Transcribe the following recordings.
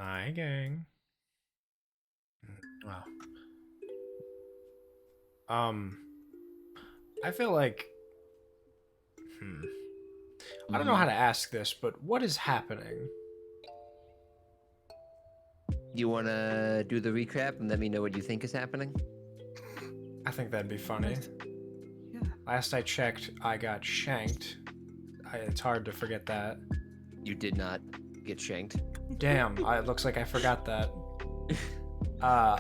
Hi, gang. Wow. I feel like, I don't know how to ask this, but what is happening? You want to do the recap and let me know what you think is happening? I think that'd be funny. Yeah. Last I checked, I got shanked. It's hard to forget that. You did not get shanked. Damn, it looks like I forgot that.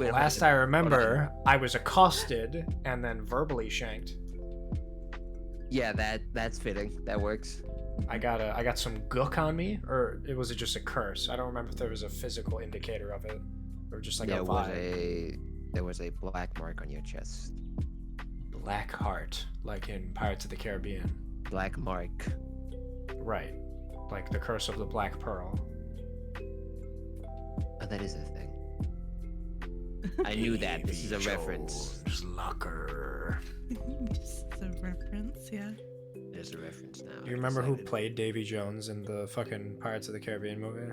Wait, Last hold I on. remember, I was accosted and then verbally shanked. Yeah, that's fitting. That works. I got some gook on me, or was it just a curse? I don't remember if there was a physical indicator of it, or just like a vibe. There was a black mark on your chest. Black heart, like in Pirates of the Caribbean. Black mark. Right, like the curse of the Black Pearl. Oh, that is a thing. I knew that. This is a reference. Locker. Just a reference, yeah. There's a reference now. Do you remember who played Davy Jones in the fucking Pirates of the Caribbean movie?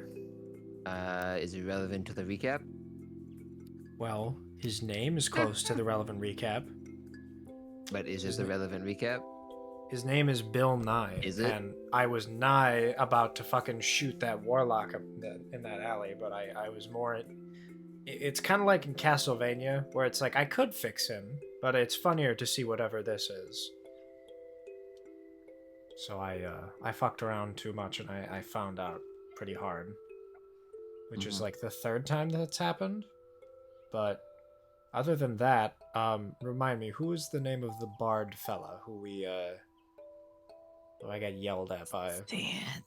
Is it relevant to the recap? Well, his name is close to the relevant recap. But is it the relevant recap? His name is Bill Nye. Is it? And I was nigh about to fucking shoot that warlock up in that alley, but I was more... It's kind of like in Castlevania, where it's like, I could fix him, but it's funnier to see whatever this is. So I fucked around too much, and I found out pretty hard. Which is like the third time that's happened. But Other than that, remind me, who is the name of the bard fella who I got yelled at by? Stansack.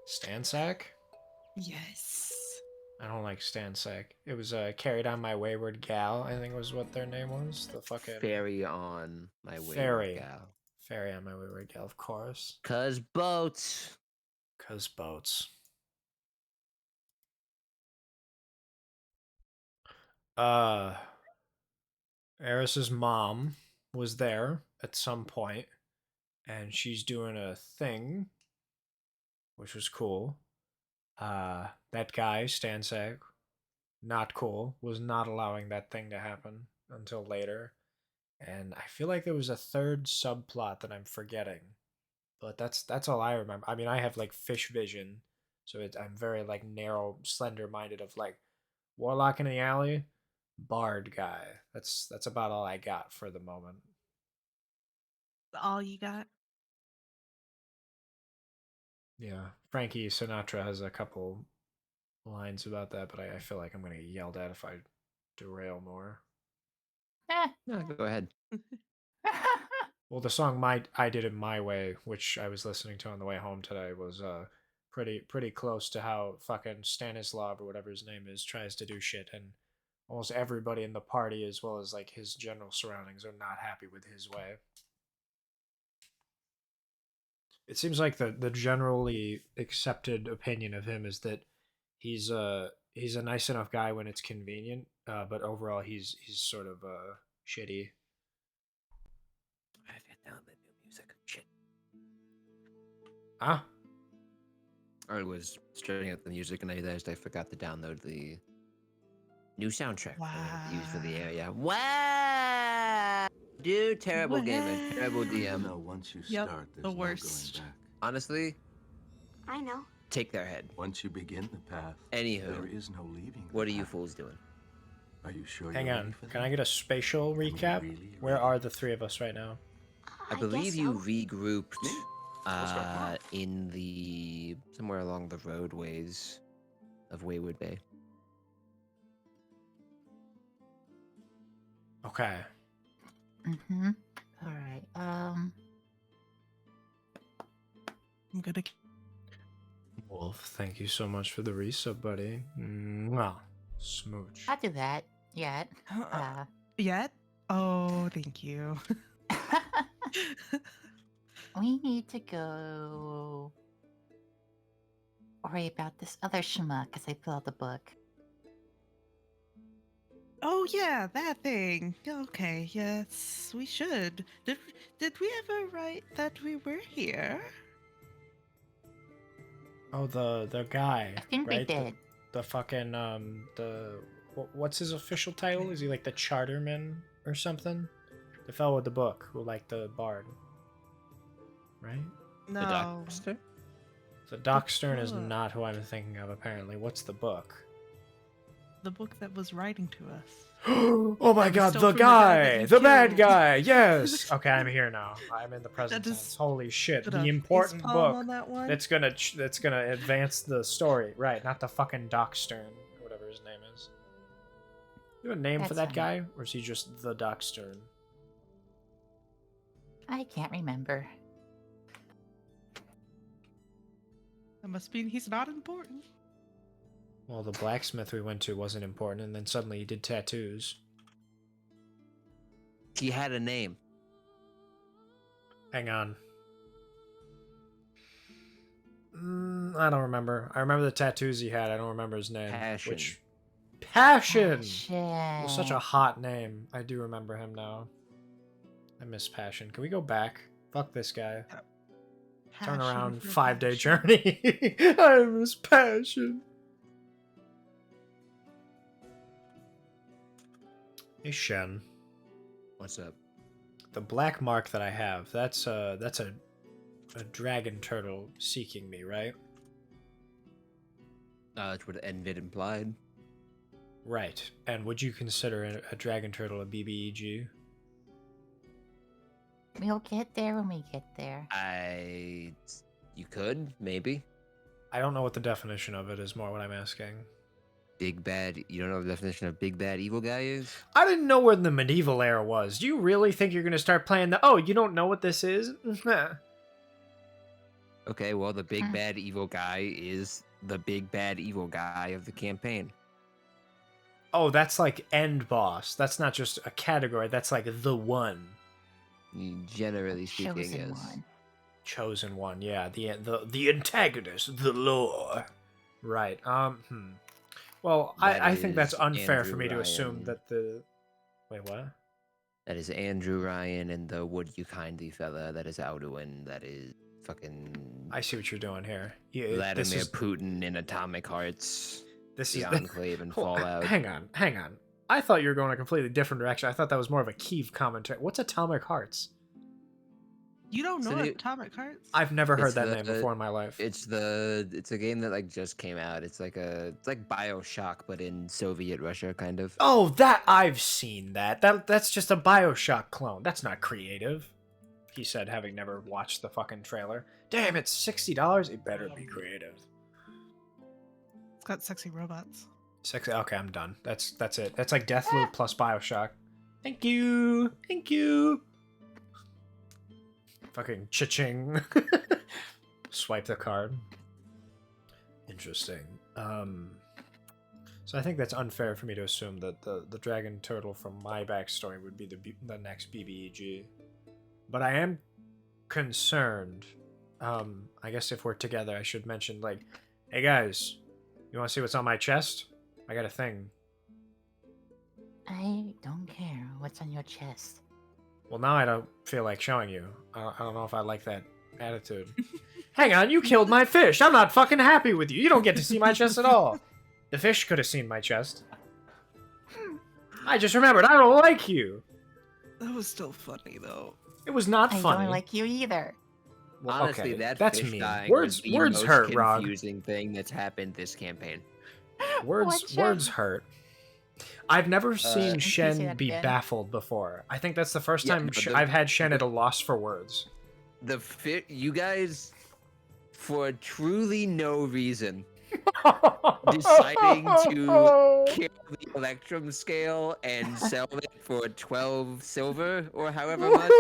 Stansack? Yes. I don't like Stansack. It was Carried on My Wayward Gal, I think was what their name was. The fucking Ferry on my way. Ferry. Gal. Ferry on My Wayward Gal, of course. 'Cause boats. 'Cause boats. Eris's mom was there at some point, and she's doing a thing, which was cool. That guy, Stansack, not cool, was not allowing that thing to happen until later. And I feel like there was a third subplot that I'm forgetting. But that's all I remember. I mean, I have like fish vision, so I'm very like narrow, slender minded of like Warlock in the alley, Bard guy. That's about all I got for the moment. All you got? Yeah. Frankie Sinatra has a couple lines about that, but I feel like I'm gonna get yelled at if I derail more. No, go ahead. Well, the song I Did It My Way, which I was listening to on the way home today, was pretty close to how fucking Stanislav or whatever his name is tries to do shit, and almost everybody in the party as well as like his general surroundings are not happy with his way. It seems like the generally accepted opinion of him is that he's a nice enough guy when it's convenient, but overall he's sort of shitty. I have to download new music. Shit. Ah, I was starting out the music and I realized I forgot to download the new soundtrack I used for the area. Wow! Dude, terrible gamer. Terrible DM. No, once you Yep, start, there's the no worst. going back. Honestly, I know. take their head. Once you begin the path, Anywho, there is no leaving. the what are you path. fools doing? Are you sure? hang you're on. ready for Can that? I get a spatial recap? really, Where really- are the three of us right now? I guess believe you so. regrouped We'll start tomorrow. in the somewhere along the roadways of Wayward Bay. Okay. Mm-hmm. All right. I'm gonna. Wolf, thank you so much for the resub, buddy. Well, smooch. I'll do that. Yet. Yet? Oh, thank you. We need to go worry about this other schmuck because I filled out the book. Oh yeah, that thing. Okay, yes, we should. Did we ever write that we were here? Oh, the guy. I think right? we did. The fucking what's his official title? Is he like the charterman or something? The fellow with the book who liked the bard, right? No. The doctor? So Doc Stern is book? not who I'm thinking of. Apparently, what's the book? The book that was writing to us. Oh my That was god, still the from the guy that guy! you The bad killed. guy! Yes! Okay, I'm here now. I'm in the present That is- tense. Holy shit. Put The a important facepalm book on that one. that's gonna advance the story. Right, not the fucking Doc Stern, or whatever his name is. You have a name for That's that fine. guy? Or is he just the Doc Stern? I can't remember. That must mean he's not important. Well, the blacksmith we went to wasn't important, and then suddenly he did tattoos. He had a name. Hang on. I don't remember. I remember the tattoos he had. I don't remember his name. Passion. Which Passion. Shit. It was such a hot name. I do remember him now. I miss Passion. Can we go back? Fuck this guy. Turn Passion around. for 5-day passion. journey. I miss Passion. Hey Shen. What's up? The black mark that I have, that's a dragon turtle seeking me, right? That's what Envid implied. Right. And would you consider a dragon turtle a BBEG? We'll get there when we get there. You could, maybe. I don't know what the definition of it is, more what I'm asking. Big bad. You don't know the definition of big bad evil guy is? I didn't know where the medieval era was. Do you really think you're gonna start playing the? Oh, you don't know what this is? Okay, well, the big bad evil guy is the big bad evil guy of the campaign. Oh, that's like end boss. That's not just a category. That's like the one. Generally speaking, Chosen yes. one. Chosen one. Yeah, the antagonist, the lore. Right. Well, I think that's is unfair Andrew for me to assume Ryan. that the. Wait, what? That is Andrew Ryan and the Would You Kindly fella. That is Alduin. That is fucking I see what you're doing here. Yeah, Vladimir Putin in Atomic Hearts. This The is Enclave and Fallout. Hang on. I thought you were going a completely different direction. I thought that was more of a Kiev commentary. What's Atomic Hearts? You don't So know the- Atomic Hearts? I've never heard It's that the- name before in my life. It's a game that like just came out. It's like BioShock, but in Soviet Russia, kind of. Oh, that I've seen that. That's just a BioShock clone. That's not creative. He said, having never watched the fucking trailer. Damn, it's $60. It better be creative. It's got sexy robots. Sexy. Okay, I'm done. That's it. That's like Deathloop plus BioShock. Thank you. Fucking cha-ching. Swipe the card. Interesting. So I think that's unfair for me to assume that the dragon turtle from my backstory would be the next BBEG. But I am concerned. I guess if we're together, I should mention, like, hey guys, you want to see what's on my chest? I got a thing. I don't care what's on your chest. Well, now I don't feel like showing you. I don't know if I like that attitude. Hang on, you killed my fish. I'm not fucking happy with you. You don't get to see my chest at all. The fish could have seen my chest. I just remembered, I don't like you. That was still funny though. It was not I funny. don't like you either. Well, Honestly, okay, that's mean. dying Words was the most hurt, Rog. confusing thing that's happened this campaign. Words What, hurt. I've never seen Can you say Shen that be again? baffled before. I think that's the first Yeah, time but I've had Shen at a loss for words. You guys, for truly no reason, deciding to kill the Electrum scale and sell it for 12 silver or however much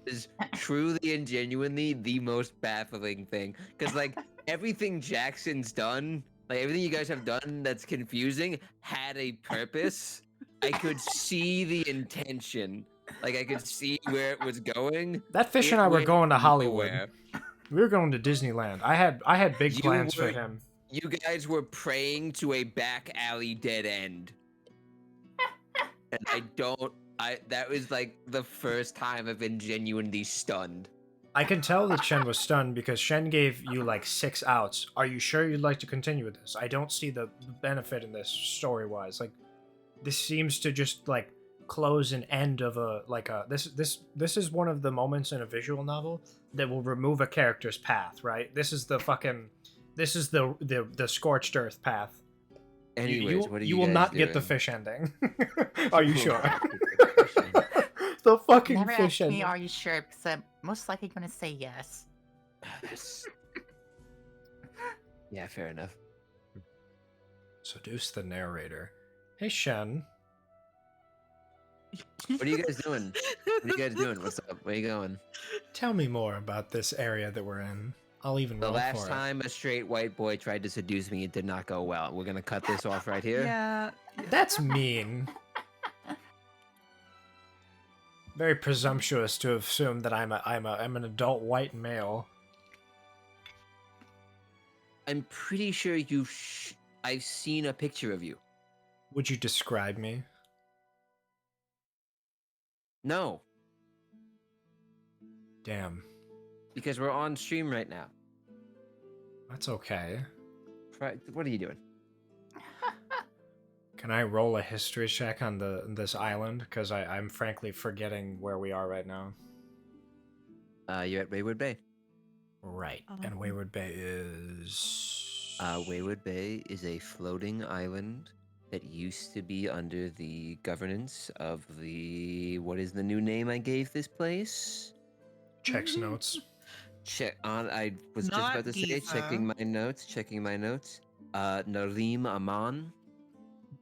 was truly and genuinely the most baffling thing. Because, like, everything Jackson's done, like, everything you guys have done that's confusing had a purpose. I could see the intention. Like, I could see where it was going. That fish It and I were went going to Hollywood. nowhere. We were going to Disneyland. I had big You plans for were- him. You guys were praying to a back alley dead end. And that was like the first time I've been genuinely stunned. I can tell that Shen was stunned because Shen gave you like 6 outs. Are you sure you'd like to continue with this? I don't see the benefit in this story-wise. Like, this seems to just like close an end of this is one of the moments in a visual novel that will remove a character's path, right? This is the scorched earth path. Anyways, what are you you will guys not get the doing? fish ending. Are you sure? The fucking Never fish ask me, ending. are you sure? Because I'm most likely going to say yes. Yeah, fair enough. Seduce the narrator. Hey Shen. What are you guys doing? What are you guys doing? What's up? Where you going? Tell me more about this area that we're in. I'll even The roll last for time a straight white boy tried to seduce me, it did not go well. We're gonna cut this off right here. Yeah. it. That's mean. Very presumptuous to assume that I'm an adult white male. I'm pretty sure I've seen a picture of you. Would you describe me? No, Damn. because we're on stream right now. That's okay. What are you doing? Can I roll a history check on this island? Because I'm frankly forgetting where we are right now. You're at Wayward Bay. Right. And Wayward Bay is... Wayward Bay is a floating island that used to be under the governance of what is the new name I gave this place? Checks notes. I was just Not about to say, Giza. checking my notes. Narim Aman.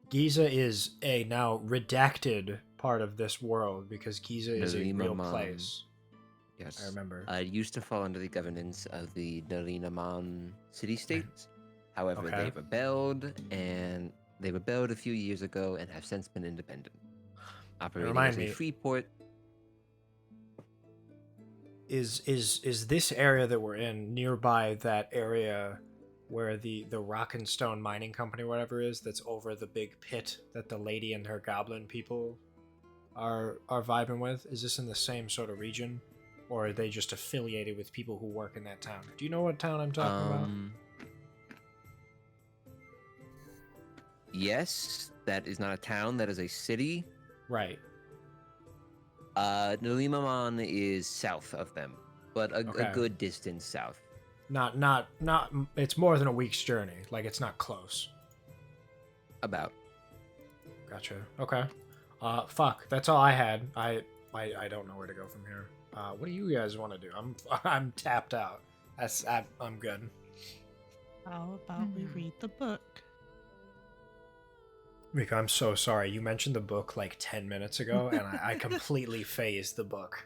Giza is a now redacted part of this world because Giza is a Narim real Aman. place. Yes. I remember. It used to fall under the governance of the Narim Aman city-states. However, Okay. they rebelled a few years ago and have since been independent. Operating Remind as a me. free port. Is this area that we're in nearby that area where the rock and stone mining company, whatever is, that's over the big pit that the lady and her goblin people are vibing with? Is this in the same sort of region, or are they just affiliated with people who work in that town? Do you know what town I'm talking about? Yes, that is not a town. That is a city. Right. Narim Aman is south of them, but a Okay. good distance south. Not. It's more than a week's journey. Like, it's not close. About. Gotcha. Okay. Fuck. That's all I had. I don't know where to go from here. What do you guys want to do? I'm tapped out. I'm good. How about we read the book? Rika, I'm so sorry. You mentioned the book like 10 minutes ago, and I completely phased the book.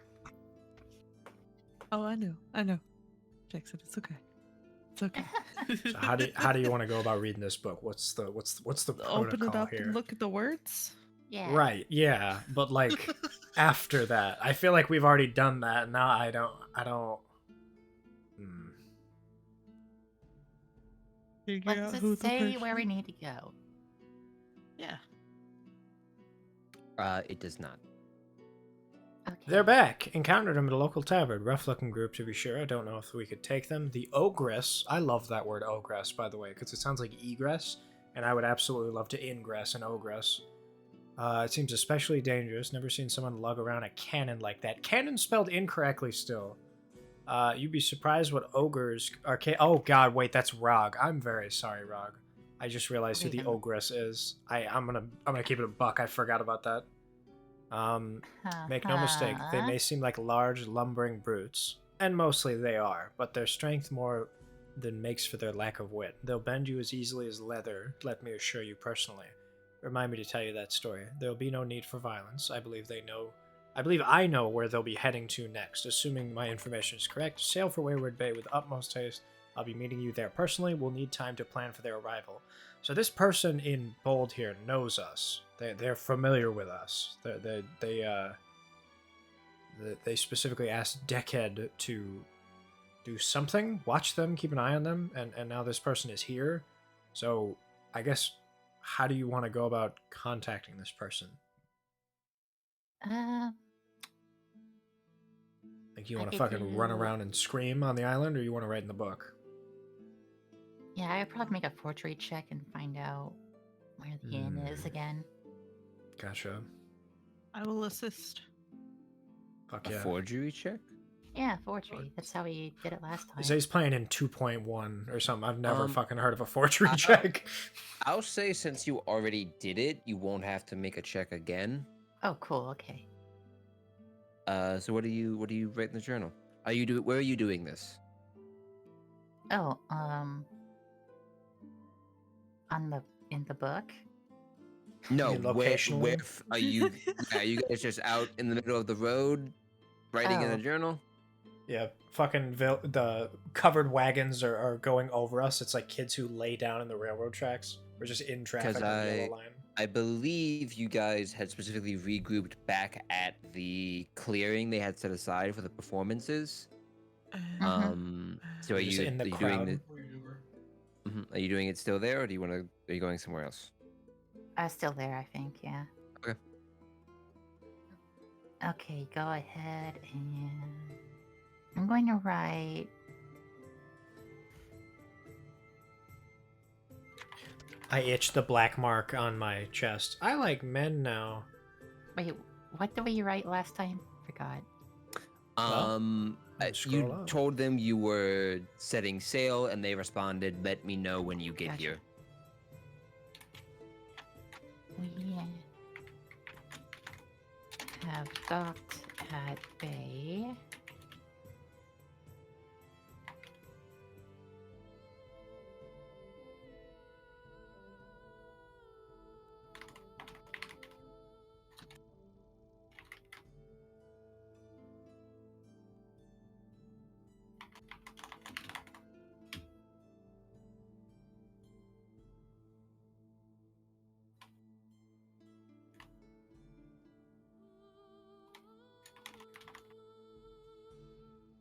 Oh, I know. Jackson, it's okay. It's okay. So how do you want to go about reading this book? What's the protocol Open it up here? and look at the words? Yeah. Right, yeah, but like after that, I feel like we've already done that. Now I don't. Figure Let's out just who the say person- where we need to go. Yeah. It does not. Okay. They're back. Encountered them at a local tavern. Rough-looking group, to be sure. I don't know if we could take them. The ogress. I love that word ogress, by the way, because it sounds like egress, and I would absolutely love to ingress an ogress. It seems especially dangerous. Never seen someone lug around a cannon like that. Cannon spelled incorrectly still. You'd be surprised what ogres are. Oh God, wait, that's Rog. I'm very sorry, Rog. I just realized who the Raven. ogress is. I'm gonna keep it a buck. I forgot about that. Make no mistake, they may seem like large, lumbering brutes, and mostly they are, but their strength more than makes for their lack of wit. They'll bend you as easily as leather, let me assure you personally. Remind me to tell you that story. There'll be no need for violence. I believe I know where they'll be heading to next. Assuming my information is correct, sail for Wayward Bay with utmost haste. I'll be meeting you there personally. We'll need time to plan for their arrival. So this person in bold here knows us. They're familiar with us. They specifically asked Deckhead to do something, watch them, keep an eye on them, and now this person is here. So I guess, how do you want to go about contacting this person? Like, you want to fucking run around and scream on the island, or you want to write in the book? Yeah, I'd probably make a forgery check and find out where the inn is again. Gotcha. I will assist. Fuck A yeah. forgery check? Yeah, forgery. That's how we did it last time. He says he's playing in 2.1 or something. I've never Um, fucking heard of a forgery check. I'll say since you already did it, you won't have to make a check again. Oh, cool. Okay. So what do you write in the journal? Where are you doing this? Oh, in the book. No, mean where locationally? are you? Are you guys just out in the middle of the road, writing in a Oh. journal? Yeah, fucking the covered wagons are going over us. It's like kids who lay down in the railroad tracks. We're just in traffic 'Cause on the yellow line. I believe you guys had specifically regrouped back at the clearing they had set aside for the performances. So are Just you in the are you crowd. doing Are you doing it still there, or are you going somewhere else? Still there, I think. Yeah. Okay. Okay, go ahead and I'm going to write. I itch the black mark on my chest. I like men now. Wait, what did we write last time? Forgot. Scroll You up. told them you were setting sail, and they responded, "Let me know when you get Gotcha. here." We have docked at bay.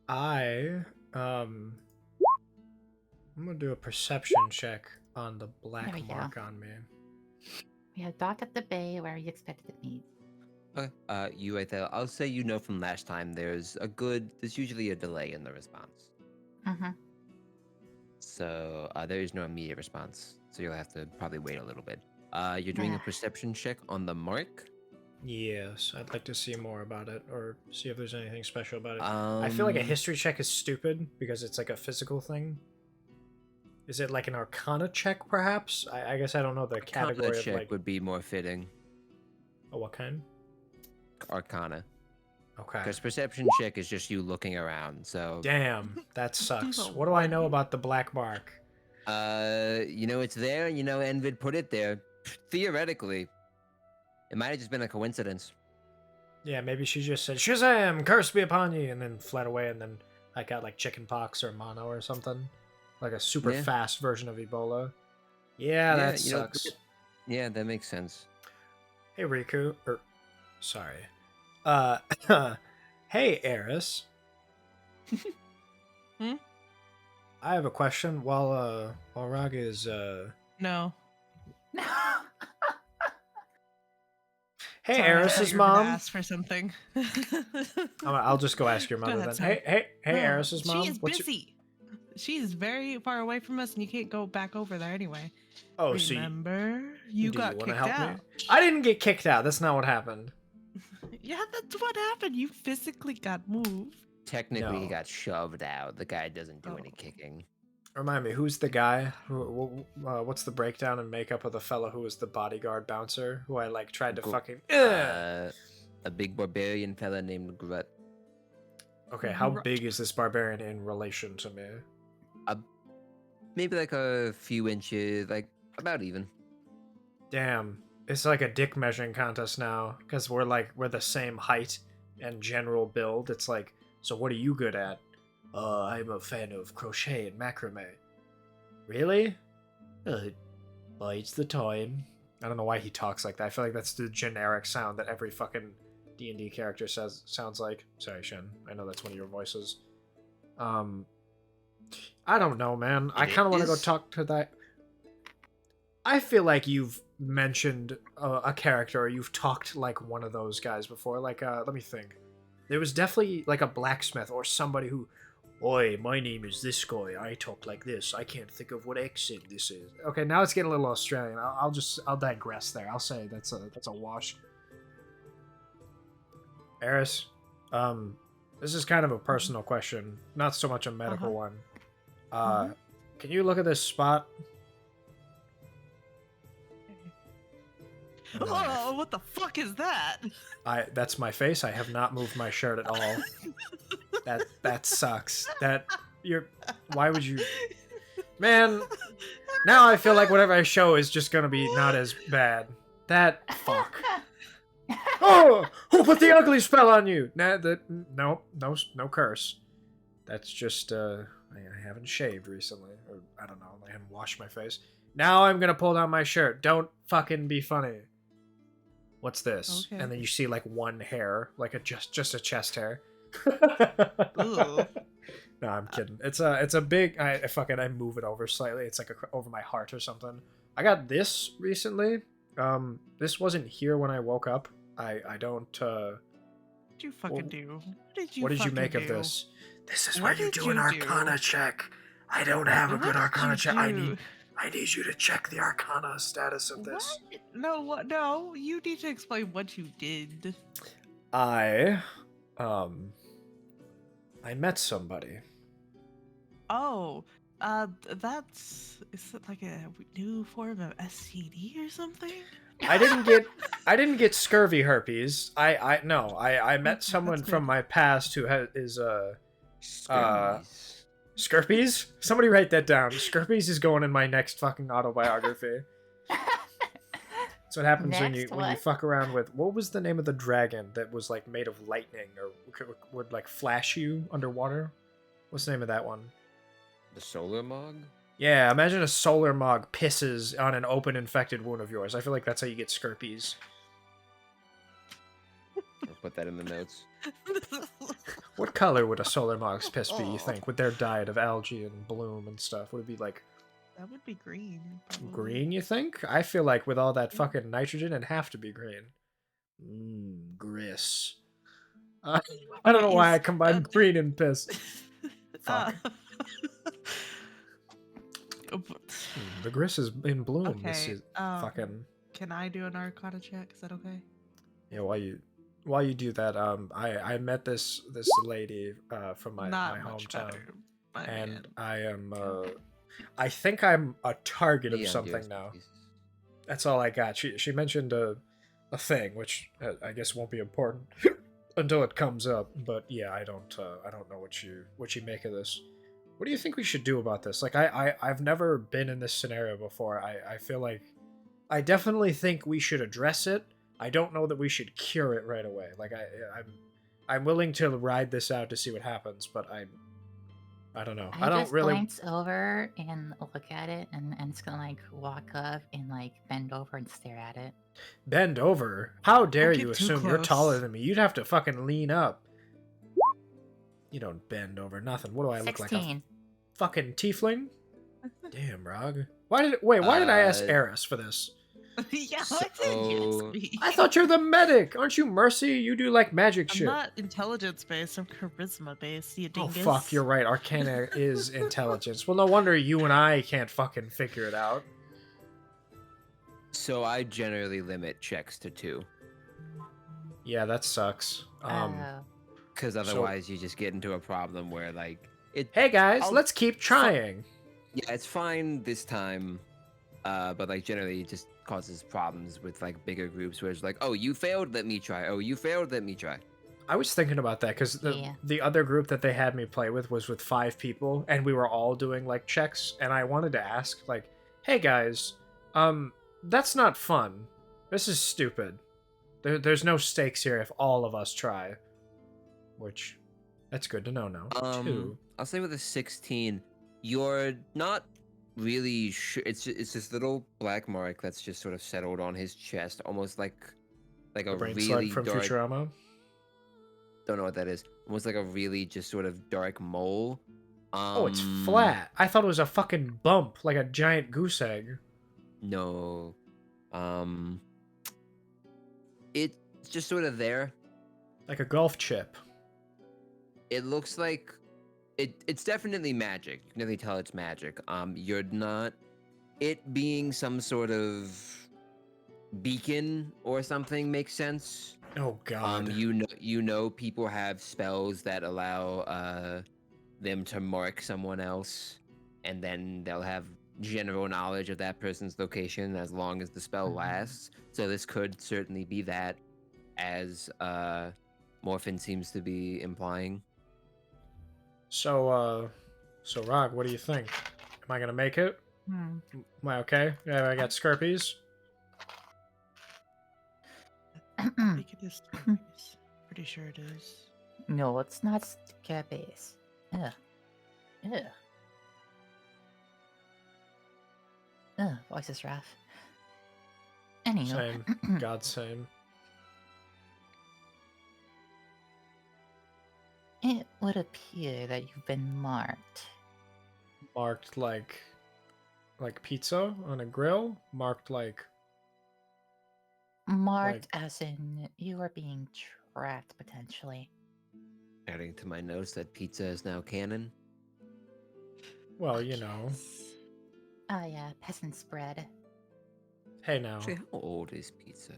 I'm gonna do a perception check on the There black we go. mark on me. We had dock at the bay where you expected to meet. Okay. You right there. I'll say you know from last time. There's usually a delay in the response. Mm-hmm. So there is no immediate response. So you'll have to probably wait a little bit. You're doing a perception check on the mark. Yes, I'd like to see more about it, or see if there's anything special about it. I feel like a history check is stupid, because it's like a physical thing. Is it like an arcana check, perhaps? I guess I don't know the category Arcana of check like... would be more fitting. Oh, what kind? Arcana. Okay. Because perception check is just you looking around, so... Damn, that sucks. Oh, What do I know about the black mark? You know it's there, and you know Envid put it there. Theoretically. It might have just been a coincidence. Yeah, maybe she just said, Shazam, curse be upon you, and then fled away, and then I got like chicken pox or mono or something. Like a super fast version of Ebola. Yeah, that sucks. Yeah, that makes sense. Hey, Riku. Sorry. Hey, Eris. Hmm? I have a question. While Raga is No. Hey, Sorry, I thought Eris's you were gonna mom. ask for something. I'll just go ask your Go mother ahead, then. sorry. Hey, No, Eris's mom. She is What's your- busy. She's very far away from us, and you can't go back over there anyway. Oh, so Remember, you do got you wanna kicked help me? out. I didn't get kicked out. That's not what happened. Yeah, that's what happened. You physically got moved. Technically, he No. got shoved out. The guy doesn't do any Oh. kicking. Remind me, who's the guy? What's the breakdown and makeup of the fellow who was the bodyguard bouncer? Who I like tried to fucking. A big barbarian fella named Grut. Okay, how Right. big is this barbarian in relation to me? Maybe like a few inches, like about even. Damn, it's like a dick measuring contest now, because we're the same height and general build. It's like, so what are you good at? I'm a fan of crochet and macrame. Really? Bides the time. I don't know why he talks like that. I feel like that's the generic sound that every fucking D&D character sounds like. Sorry, Shen. I know that's one of your voices. I don't know, man. I kind of want to go talk to that. I feel like you've mentioned a character, or you've talked like one of those guys before. Like, let me think. There was definitely like a blacksmith or somebody who, Oi, my name is this guy. I talk like this. I can't think of what accent this is. Okay, now it's getting a little Australian. I'll digress there. I'll say that's a wash. Eris, this is kind of a personal question, not so much a medical one. Can you look at this spot? Oh, what the fuck is that? That's my face. I have not moved my shirt at all. That sucks. Why would you? Man, now I feel like whatever I show is just gonna be not as bad. Fuck. Oh, who put the ugly spell on you? No curse. That's just I haven't shaved recently, or I don't know. I haven't washed my face. Now I'm gonna pull down my shirt. Don't fucking be funny. What's this? Okay. And then you see like one hair, like just a chest hair. Ooh. No, I'm kidding. It's a big. I move it over slightly. It's like over my heart or something. I got this recently. This wasn't here when I woke up. I don't. What did you fucking do? What did you make of this? This is where you do an Arcana check. I don't have a good Arcana check. I need you to check the Arcana status of this. What? No, you need to explain what you did. I met somebody. Oh, is it like a new form of STD or something? I didn't get scurvy herpes. I met someone That's from good. my past who is Scurvies. Scurpies? Somebody write that down. Scurpies is going in my next fucking autobiography. That's what happens when you fuck around with, what was the name of the dragon that was like made of lightning or would like flash you underwater? What's the name of that one? The solar mog? Yeah, imagine a solar mog pisses on an open infected wound of yours. I feel like that's how you get scurpies. I'll put that in the notes. What color would a solar mog's piss be, you think, with their diet of algae and bloom and stuff? Would it be like That would be green. Probably. green, you think? I feel like with all that fucking nitrogen, it'd have to be green. Gris. I don't know why I combined green and piss. Fuck. The Gris is in bloom. Okay. This is fucking. Can I do an Arcana check? Is that okay? Yeah. While you do that, I met this lady from my hometown, better, my and man. I am I think I'm a target of Yeah, something yes, now. please. That's all I got. She mentioned a thing, which I guess won't be important until it comes up. But yeah, I don't know what you make of this. What do you think we should do about this? Like I've never been in this scenario before. I feel like I definitely think we should address it. I don't know that we should cure it right away. Like I'm willing to ride this out to see what happens, but I don't know. I don't just really. glance over and look at it, and it's gonna like walk up and like bend over and stare at it. Bend over? How dare Don't you get too assume you're close. taller than me? You'd have to fucking lean up. You don't bend over nothing. What do I look like? A 16. fucking tiefling? Damn, Rog. Why did I ask Eris for this? Yeah, So- I did. Yes, me. I thought you're the medic. Aren't you Mercy? You do like magic I'm shit. not intelligence based. I'm charisma based. You Oh dingus. fuck, you're right. Arcana is intelligence. Well, no wonder you and I can't fucking figure it out. So I generally limit checks to 2. Yeah, that sucks. Oh. Because otherwise you just get into a problem where like Hey guys, I'll- let's keep trying. yeah, it's fine this time. But like generally it just causes problems with like bigger groups where it's like, oh, you failed, let me try. Oh, you failed, let me try. I was thinking about that because Yeah. the other group that they had me play with was with 5 people, and we were all doing like checks, and I wanted to ask like, hey guys, that's not fun. This is stupid. There's no stakes here if all of us try. Which, that's good to know now. 2. I'll say with a 16, you're not really sure. It's this little black mark that's just sort of settled on his chest, almost like a The brain really slug from dark. Futurama. Don't know what that is. Almost like a really just sort of dark mole. Oh, it's flat. I thought it was a fucking bump, like a giant goose egg. No. It's just sort of there. Like a golf chip. It looks like it's definitely magic. You can definitely tell it's magic. You're not it being some sort of beacon or something makes sense. Oh god. You know people have spells that allow them to mark someone else, and then they'll have general knowledge of that person's location as long as the spell lasts. So this could certainly be that, as Morphin seems to be implying. So Rog, what do you think? Am I gonna make it? Am I okay? Yeah, I got Scorpies. I think it is. Scorpius. Pretty sure it is. No, it's not scabies. Ugh. Ugh. Ugh, voice is rough. Anyway. Same. God same. It would appear that you've been marked. Marked like pizza on a grill? Marked like Marked as in you are being tracked potentially. Adding to my notes that pizza is now canon. well, you know. Oh yeah, peasant's bread. Hey now. Actually, how old is pizza?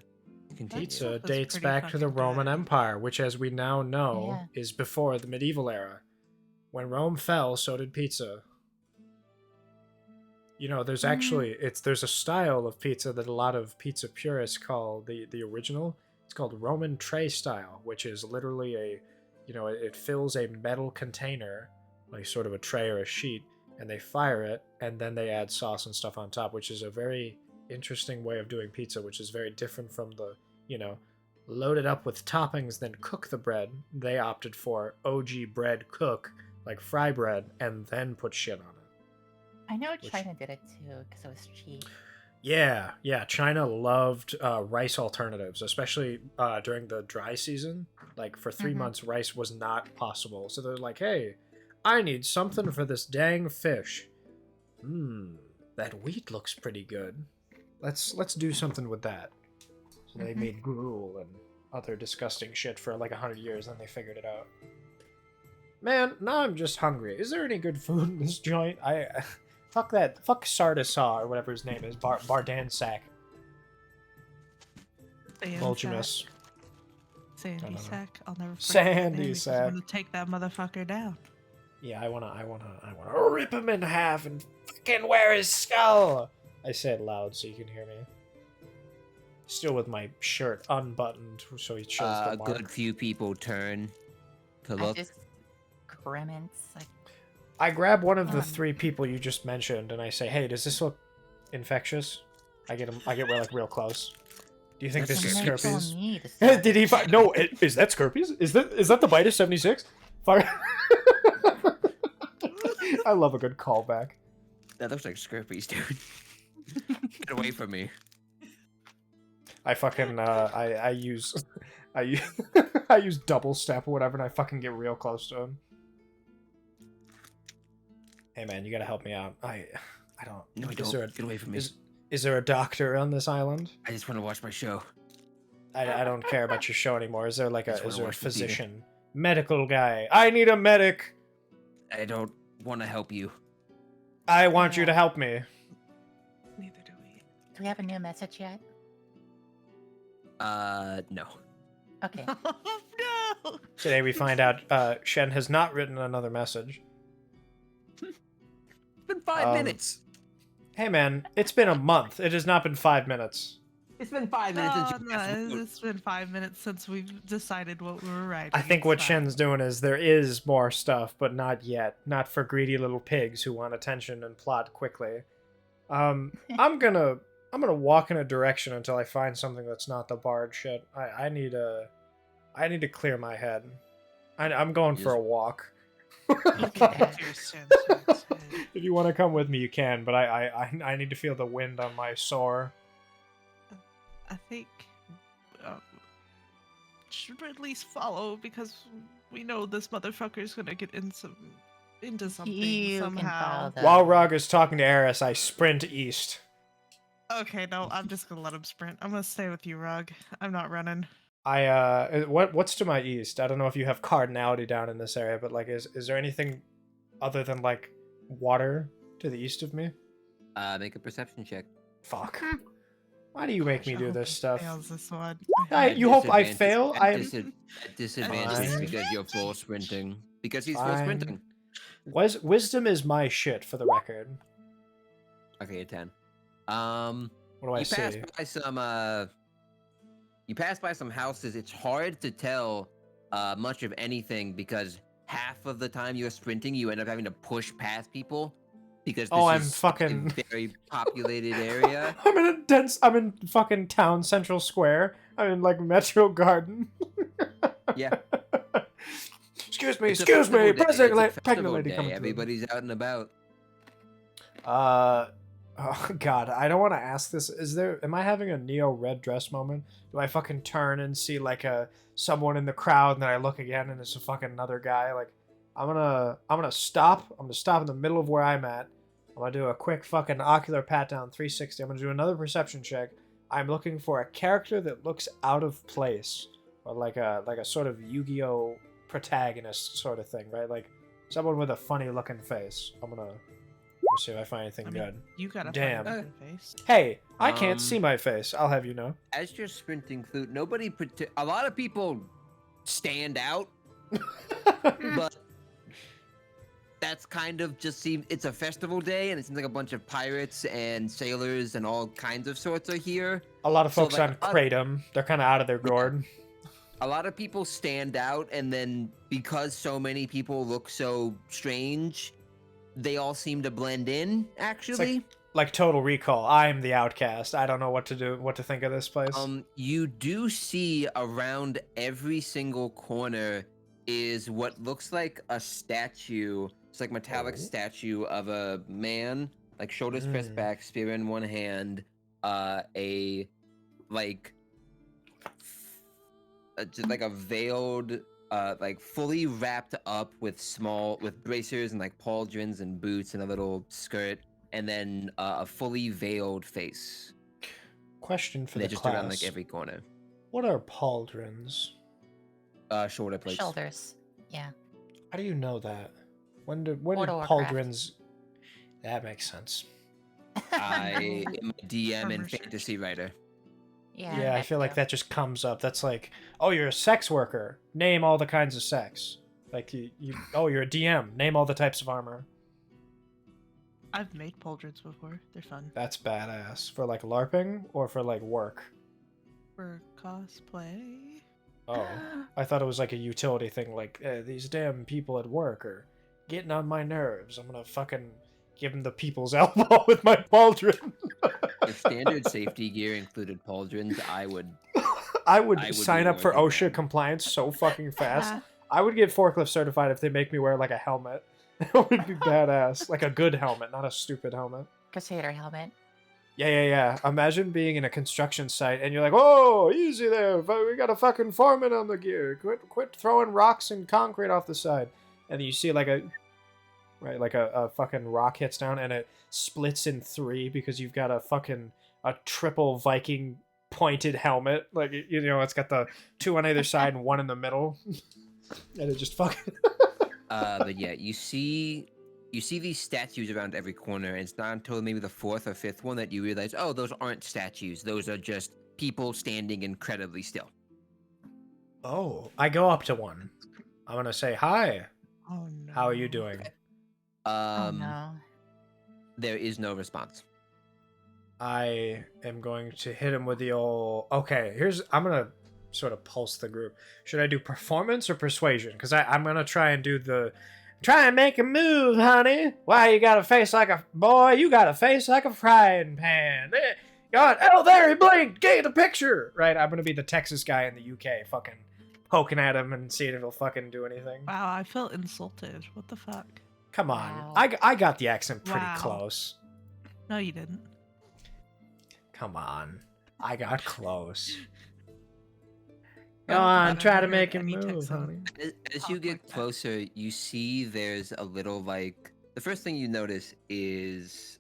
Continue. Pizza That's dates pretty back to the fucking Roman good. Empire, which as we now know Yeah. is before the medieval era. When Rome fell, so did pizza. You know, there's actually there's a style of pizza that a lot of pizza purists call the original. It's called Roman tray style, which is literally it fills a metal container, like sort of a tray or a sheet, and they fire it, and then they add sauce and stuff on top, which is a very interesting way of doing pizza, which is very different from the, load it up with toppings, then cook the bread. They opted for OG bread cook, like fry bread, and then put shit on it. I know Which- China did it too, because it was cheap. Yeah, yeah. China loved rice alternatives, especially during the dry season. Like for 3 months, rice was not possible. So they're like, "Hey, I need something for this dang fish. That wheat looks pretty good. Let's do something with that." So they made gruel and other disgusting shit for like 100 years, then they figured it out. Man, now I'm just hungry. Is there any good food in this joint? Fuck that. Fuck Sardasaw or whatever his name is. Bardan Sack. Volgimus. Sandy Sack. I'll never forget Sandy Sack. I'm gonna take that motherfucker down. Yeah, I wanna rip him in half and fucking wear his skull. I say it loud so you can hear me. Still with my shirt unbuttoned, so he shows the A mark. good few people turn to look. I just grimace. Like, I grab one of the 3 people you just mentioned, and I say, "Hey, does this look infectious?" I get like real close. Do you think That's this is and then you told Scorpius? me to stop. Did he find? No, is that Scorpius? Is that the Vitus 76? Fire! I love a good callback. That looks like Scorpius, dude. Get away from me. I fucking I use I use double step or whatever, and I fucking get real close to him. Hey man, you gotta help me out. I don't. No, I is don't. there a- Get away from me. Is there a doctor on this island? I just want to watch my show. I don't care about your show anymore. Is there like Just a wanna is there a watch the theater. physician, medical guy? I need a medic. I don't want to help you. I want you to help me. Neither do we. Do we have a new message yet? No. Okay. No! Today we find out Shen has not written another message. It's been 5 minutes. Hey man, it's been a month. It has not been 5 minutes. It's been 5 minutes since No, you asked no, me. it's been 5 minutes since we've decided what we were writing. I think It's what fine. Shen's doing is there is more stuff, but not yet. Not for greedy little pigs who want attention and plot quickly. I'm gonna walk in a direction until I find something that's not the bard shit. I need to clear my head. I'm going for a walk. Okay, dear Shen. If you want to come with me, you can, but I need to feel the wind on my sore. I think should at least follow because we know this motherfucker's gonna get into something You can somehow. follow the- While Rog is talking to Eris, I sprint east. Okay, no, I'm just gonna let him sprint. I'm gonna stay with you, Rug. I'm not running. What's to my east? I don't know if you have cardinality down in this area, but like, is there anything other than like water to the east of me? Make a perception check. Fuck. Why do you make me Gosh, I do hope this he stuff? fails this one. You hope I Disadvantage- fail? at I am at disadvantage Fine. because you're full sprinting. Because he's full Fine. sprinting. Wisdom is my shit for the record. Okay, a 10. What do I You pass see? by some you pass by some houses. It's hard to tell much of anything because half of the time you're sprinting, you end up having to push past people because this I'm is such a fucking- very populated area. I'm in fucking town central square. I'm in like Metro Garden. Yeah. Excuse me, It's a excuse me, festival day, it's a pregnant festival lady day, coming through. Everybody's out and about. Oh god, I don't want to ask this. Am I having a Neo red dress moment? Do I fucking turn and see like someone in the crowd and then I look again and it's a fucking another guy? Like I'm gonna stop. I'm gonna stop in the middle of where I'm at. I'm gonna do a quick fucking ocular pat down 360. I'm gonna do another perception check. I'm looking for a character that looks out of place. Or like a sort of Yu-Gi-Oh protagonist sort of thing, right? Like someone with a funny looking face. I'm gonna see if I find anything I mean, good. you got a Damn. funny face. Hey, I can't Um, see my face. I'll have you know. As you're sprinting through, a lot of people stand out, but that's kind of just it's a festival day and it seems like a bunch of pirates and sailors and all kinds of sorts are here. A lot of So, folks like, on Kratom, they're kind of out of their gourd. A lot of people stand out, and then because so many people look so strange, they all seem to blend in, actually. Like Total Recall, I'm the outcast. I don't know what to think of this place. You do see around every single corner is what looks like a statue. It's like metallic statue of a man, like shoulders pressed back, spear in one hand, a like just like a veiled like fully wrapped up with bracers and like pauldrons and boots and a little skirt, and then a fully veiled face. Question for They're the just class. around like every corner. What are pauldrons? Shoulder plates. Shoulders. Yeah. How do you know that? When did World of Warcraft. pauldrons? That makes sense. I am a DM From and research. fantasy writer. Yeah, I feel like that just comes up. That's like, oh, you're a sex worker. Name all the kinds of sex. Like oh, you're a DM. Name all the types of armor. I've made pauldrons before. They're fun. That's badass. For like LARPing or for like work? For cosplay. Oh, I thought it was like a utility thing. Like these damn people at work are getting on my nerves. I'm gonna fucking give them the people's elbow with my pauldron. If standard safety gear included pauldrons, I would I would be sign up more for than OSHA down. compliance so fucking fast. I would get forklift certified if they make me wear like a helmet. That would be badass. Like a good helmet, not a stupid helmet. Crusader helmet. Yeah. Imagine being in a construction site and you're like, "Oh, easy there. We got a fucking foreman on the gear. Quit throwing rocks and concrete off the side." And then you see like a fucking rock hits down and it splits in 3 because you've got a triple Viking pointed helmet. Like, you know, it's got the 2 on either side and 1 in the middle. And it just fucking but yeah, you see these statues around every corner, and it's not until maybe the 4th or 5th one that you realize, oh, those aren't statues. Those are just people standing incredibly still. Oh, I go up to one. I'm gonna say, "Hi, Oh no. how are you doing?" Oh no. There is no response. I am going to hit him with the old... Okay, I'm gonna sort of pulse the group. Should I do performance or persuasion? Because I'm gonna try and make a move, honey. Why, you got a face like a... Boy, you got a face like a frying pan. God, oh, there he blinked. Get the picture. Right, I'm gonna be the Texas guy in the UK fucking poking at him and seeing if he'll fucking do anything. Wow, I felt insulted. What the fuck? Come on. Wow. I got the accent pretty Wow. close. No, you didn't. Come on. I got close. Go I've on, never try to heard make a any move, Texan honey. As you talk get like that. closer, you see there's a little like... The first thing you notice is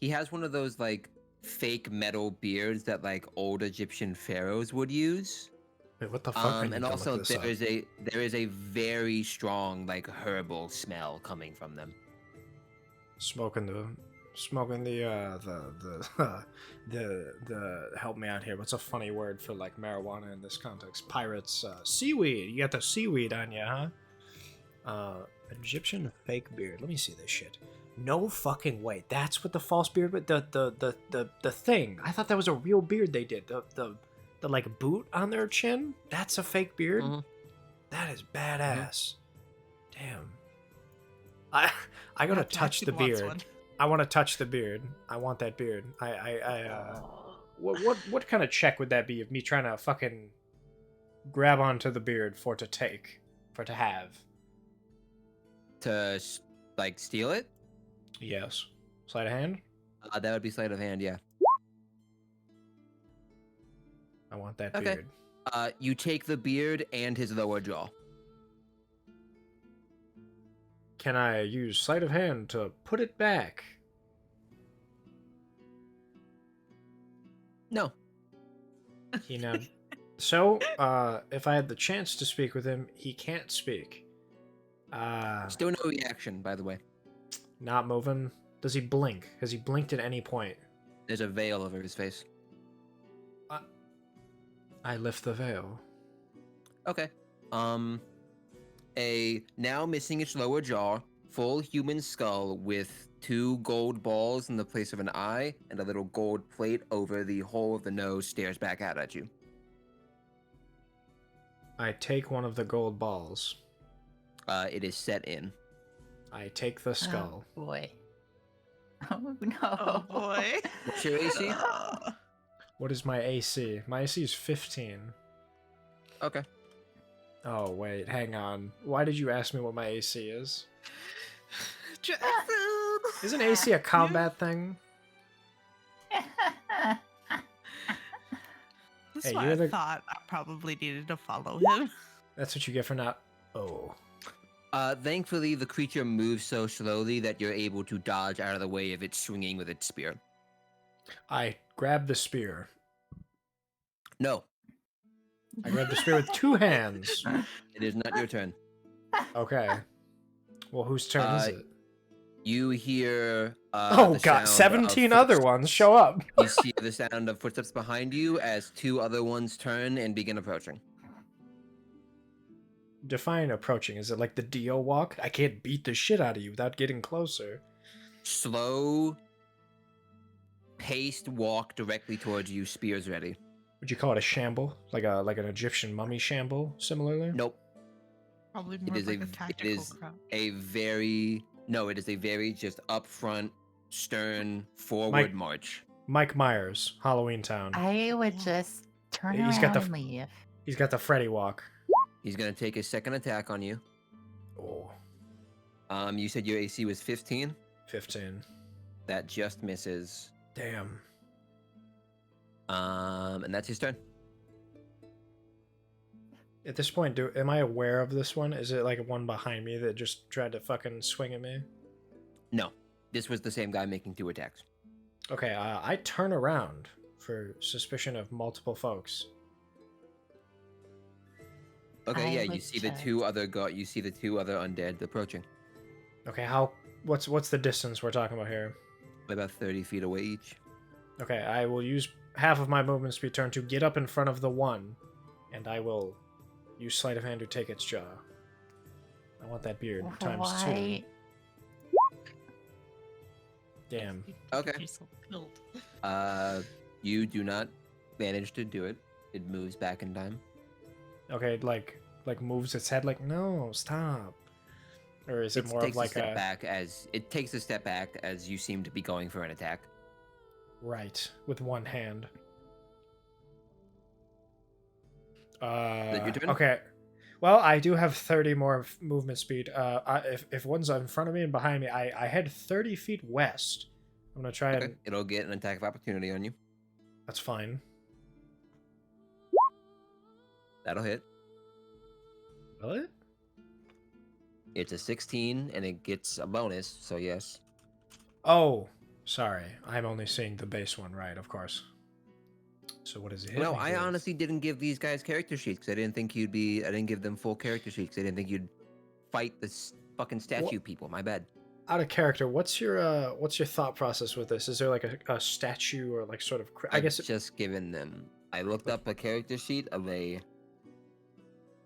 he has one of those like fake metal beards that like old Egyptian pharaohs would use. Wait, what the fuck? I need And to also look this up. there is a very strong like herbal smell coming from them. Smoking the help me out here. What's a funny word for like marijuana in this context? Pirates, seaweed. You got the seaweed on you, huh? Egyptian fake beard. Let me see this shit. No fucking way. That's what the false beard with the thing. I thought that was a real beard they did. The like boot on their chin. That's a fake beard. Mhm. That is badass. Damn. I gotta Have to touch the actually wants beard. one. I want to touch the beard. I want that beard. What kind of check would that be of me trying to fucking grab onto the beard for to have? To like steal it? Yes. Sleight of hand? That would be sleight of hand, yeah. I want that Okay. beard. You take the beard and his lower jaw. Can I use sleight of hand to put it back? No. So, if I had the chance to speak with him, he can't speak. Still no reaction, by the way. Not moving. Does he blink? Has he blinked at any point? There's a veil over his face. I lift the veil. Okay. A now missing its lower jaw, full human skull with 2 gold balls in the place of an eye and a little gold plate over the hole of the nose stares back out at you. I take one of the gold balls. It is set in. I take the skull. Oh, boy. Oh no. Oh boy. What's your AC? What is my AC? My AC is 15. Okay. Oh, wait, hang on. Why did you ask me what my AC is? Jackson. Isn't AC a combat thing? This Hey, is why you're I the- thought I probably needed to follow him. That's what you get for not. Oh. Thankfully, the creature moves so slowly that you're able to dodge out of the way of it swinging with its spear. I grab the spear. No, I grab the spear with 2 hands. it is not your turn. Okay. Well, whose turn is it? You hear Oh the god, sound of 17 other footsteps. ones show up. You see the sound of footsteps behind you as 2 other ones turn and begin approaching. Define approaching. Is it like the Dio walk? I can't beat the shit out of you without getting closer. Slow, paced walk directly towards you, spears ready. Would you call it a shamble? Like an Egyptian mummy shamble, similarly? Nope. Probably It more is like a it tactical is crouch. a very it is a very just upfront, stern, forward march. Mike Myers, Halloween Town. I would just turn He's around got the- and leave. He's got the Freddy walk. He's gonna take his second attack on you. Oh, You said your AC was 15. 15. That just misses. Damn. And that's his turn. At this point, am I aware of this one? Is it like one behind me that just tried to fucking swing at me? No, this was the same guy making 2 attacks. Okay, I turn around for suspicion of multiple folks. Okay, I yeah, you would see the check. 2 other you see the 2 other undead approaching. Okay, what's the distance we're talking about here? About 30 feet away each. Okay, I will use half of my movement speed turn to get up in front of the one, and I will use sleight of hand to take its jaw. I want that beard times 2. Why? Damn. Okay. You're so killed. You do not manage to do it. It moves back in time. Okay, like moves its head like, no, stop. Or is it more of takes like a step back as it takes a step back as you seem to be going for an attack. right, with one hand. that your turn? Okay. Well, I do have 30 more movement speed. If one's in front of me and behind me, I head 30 feet west. I'm gonna try Okay. and. It'll get an attack of opportunity on you. That's fine. That'll hit. Will it? It's a 16 and it gets a bonus, so yes. Oh, sorry. I'm only seeing the base one, right? Of course. So what is it? Well, I honestly didn't give these guys character sheets because I didn't think I didn't give them full character sheets. I didn't think you'd fight this fucking statue people. My bad. Out of character, what's your thought process with this? Is there like a statue or like sort of? I guess just given them. I looked up a character sheet of a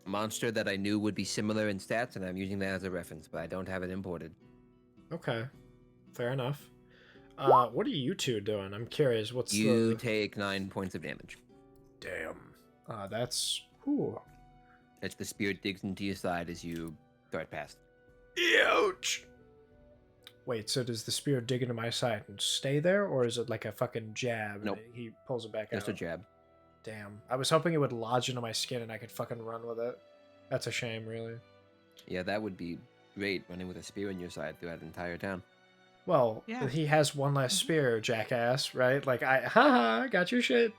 monster that I knew would be similar in stats, and I'm using that as a reference, but I don't have it imported. Okay, fair enough. What are you two doing? I'm curious. What's You take 9 points of damage. Damn. That's. Whew. As the spear digs into your side as you dart past. Ouch. Wait, so does the spear dig into my side and stay there, or is it like a fucking jab? Nope. And he pulls it back Just a out. jab. Damn. I was hoping it would lodge into my skin and I could fucking run with it. That's a shame, really. Yeah, that would be great, running with a spear in your side throughout the entire town. Well, Yeah. he has one less spear, jackass, right? Like, haha, got your shit.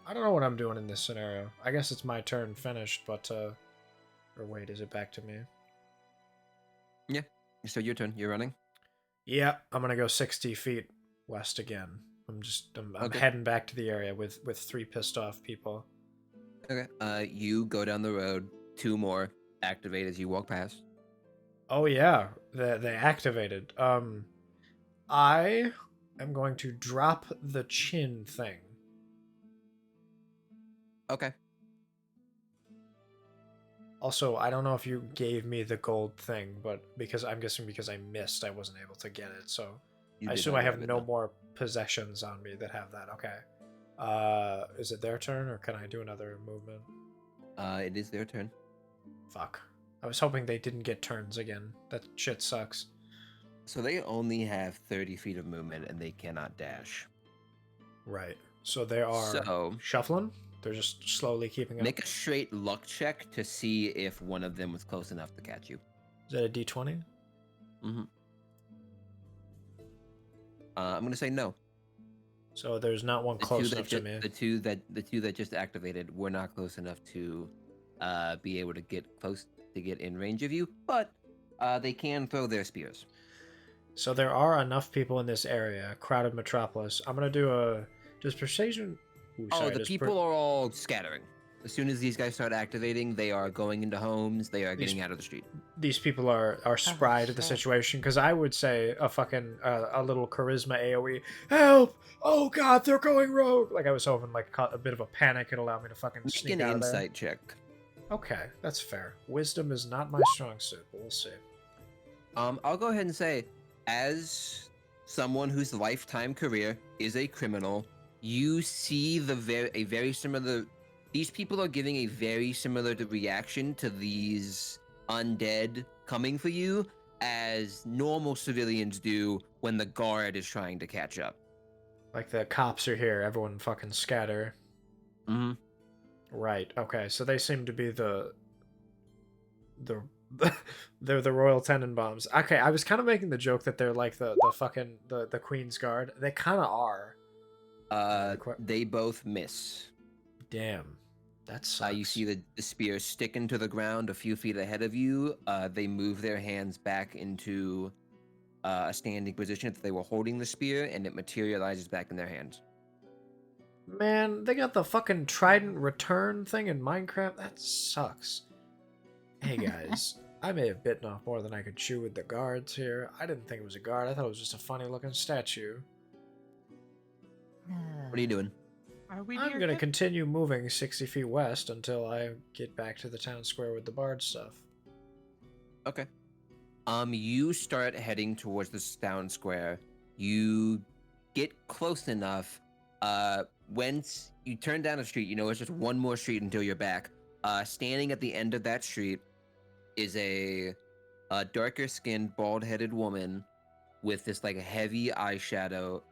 I don't know what I'm doing in this scenario. I guess it's my turn finished, but, or wait, is it back to me? So your turn. You're running? Yeah, I'm gonna go 60 feet west again. I'm Okay. heading back to the area with 3 pissed off people. Okay. You go down the road. 2 more activate as you walk past. Oh yeah, they activated. I am going to drop the chin thing. Okay. Also, I don't know if you gave me the gold thing, but I'm guessing because I missed, I wasn't able to get it. So You I did assume not I have grab it, no more possessions on me that have that. Okay. Is it their turn, or can I do another movement? It is their turn. Fuck. I was hoping they didn't get turns again. That shit sucks. So they only have 30 feet of movement and they cannot dash. Right. So they are So shuffling? They're just slowly keeping up. make a straight luck check to see if one of them was close enough to catch you. Is that a D20? Mm-hmm. I'm gonna say no. So there's not one close enough to me. The two that just activated were not close enough to be able to get in range of you, but they can throw their spears. So there are enough people in this area, crowded metropolis. I'm gonna do a just persuasion. Ooh, sorry, The people are all scattering. As soon as these guys start activating, they are going into homes. They are getting out of the street. These people are spry to the shit. situation, because I would say a fucking a little charisma AOE. Help! Oh god, they're going rogue! Like I was hoping like a bit of a panic could allow me to fucking Make sneak an out of there. insight check. Okay, that's fair. Wisdom is not my strong suit, but we'll see. I'll go ahead and say, as someone whose lifetime career is a criminal, you see a very similar. These people are giving a very similar reaction to these undead coming for you as normal civilians do when the guard is trying to catch up. Like the cops are here, everyone fucking scatter. Mm-hmm. Right. Okay. So they seem to be the they're the Royal Tenenbaums. Okay, I was kind of making the joke that they're like the fucking the Queen's Guard. They kind of are. They both miss. Damn. That sucks. You see the spear sticking to the ground a few feet ahead of you. They move their hands back into a standing position that they were holding the spear, and it materializes back in their hands. Man, they got the fucking trident return thing in Minecraft. That sucks. Hey guys, I may have bitten off more than I could chew with the guards here. I didn't think it was a guard. I thought it was just a funny looking statue. What are you doing? Are we I'm near gonna him? continue moving 60 feet west until I get back to the town square with the bard stuff. Okay. You start heading towards the town square. You get close enough. Once you turn down a street, you know it's just one more street until you're back. Standing at the end of that street is a darker-skinned, bald-headed woman with this like heavy eyeshadow,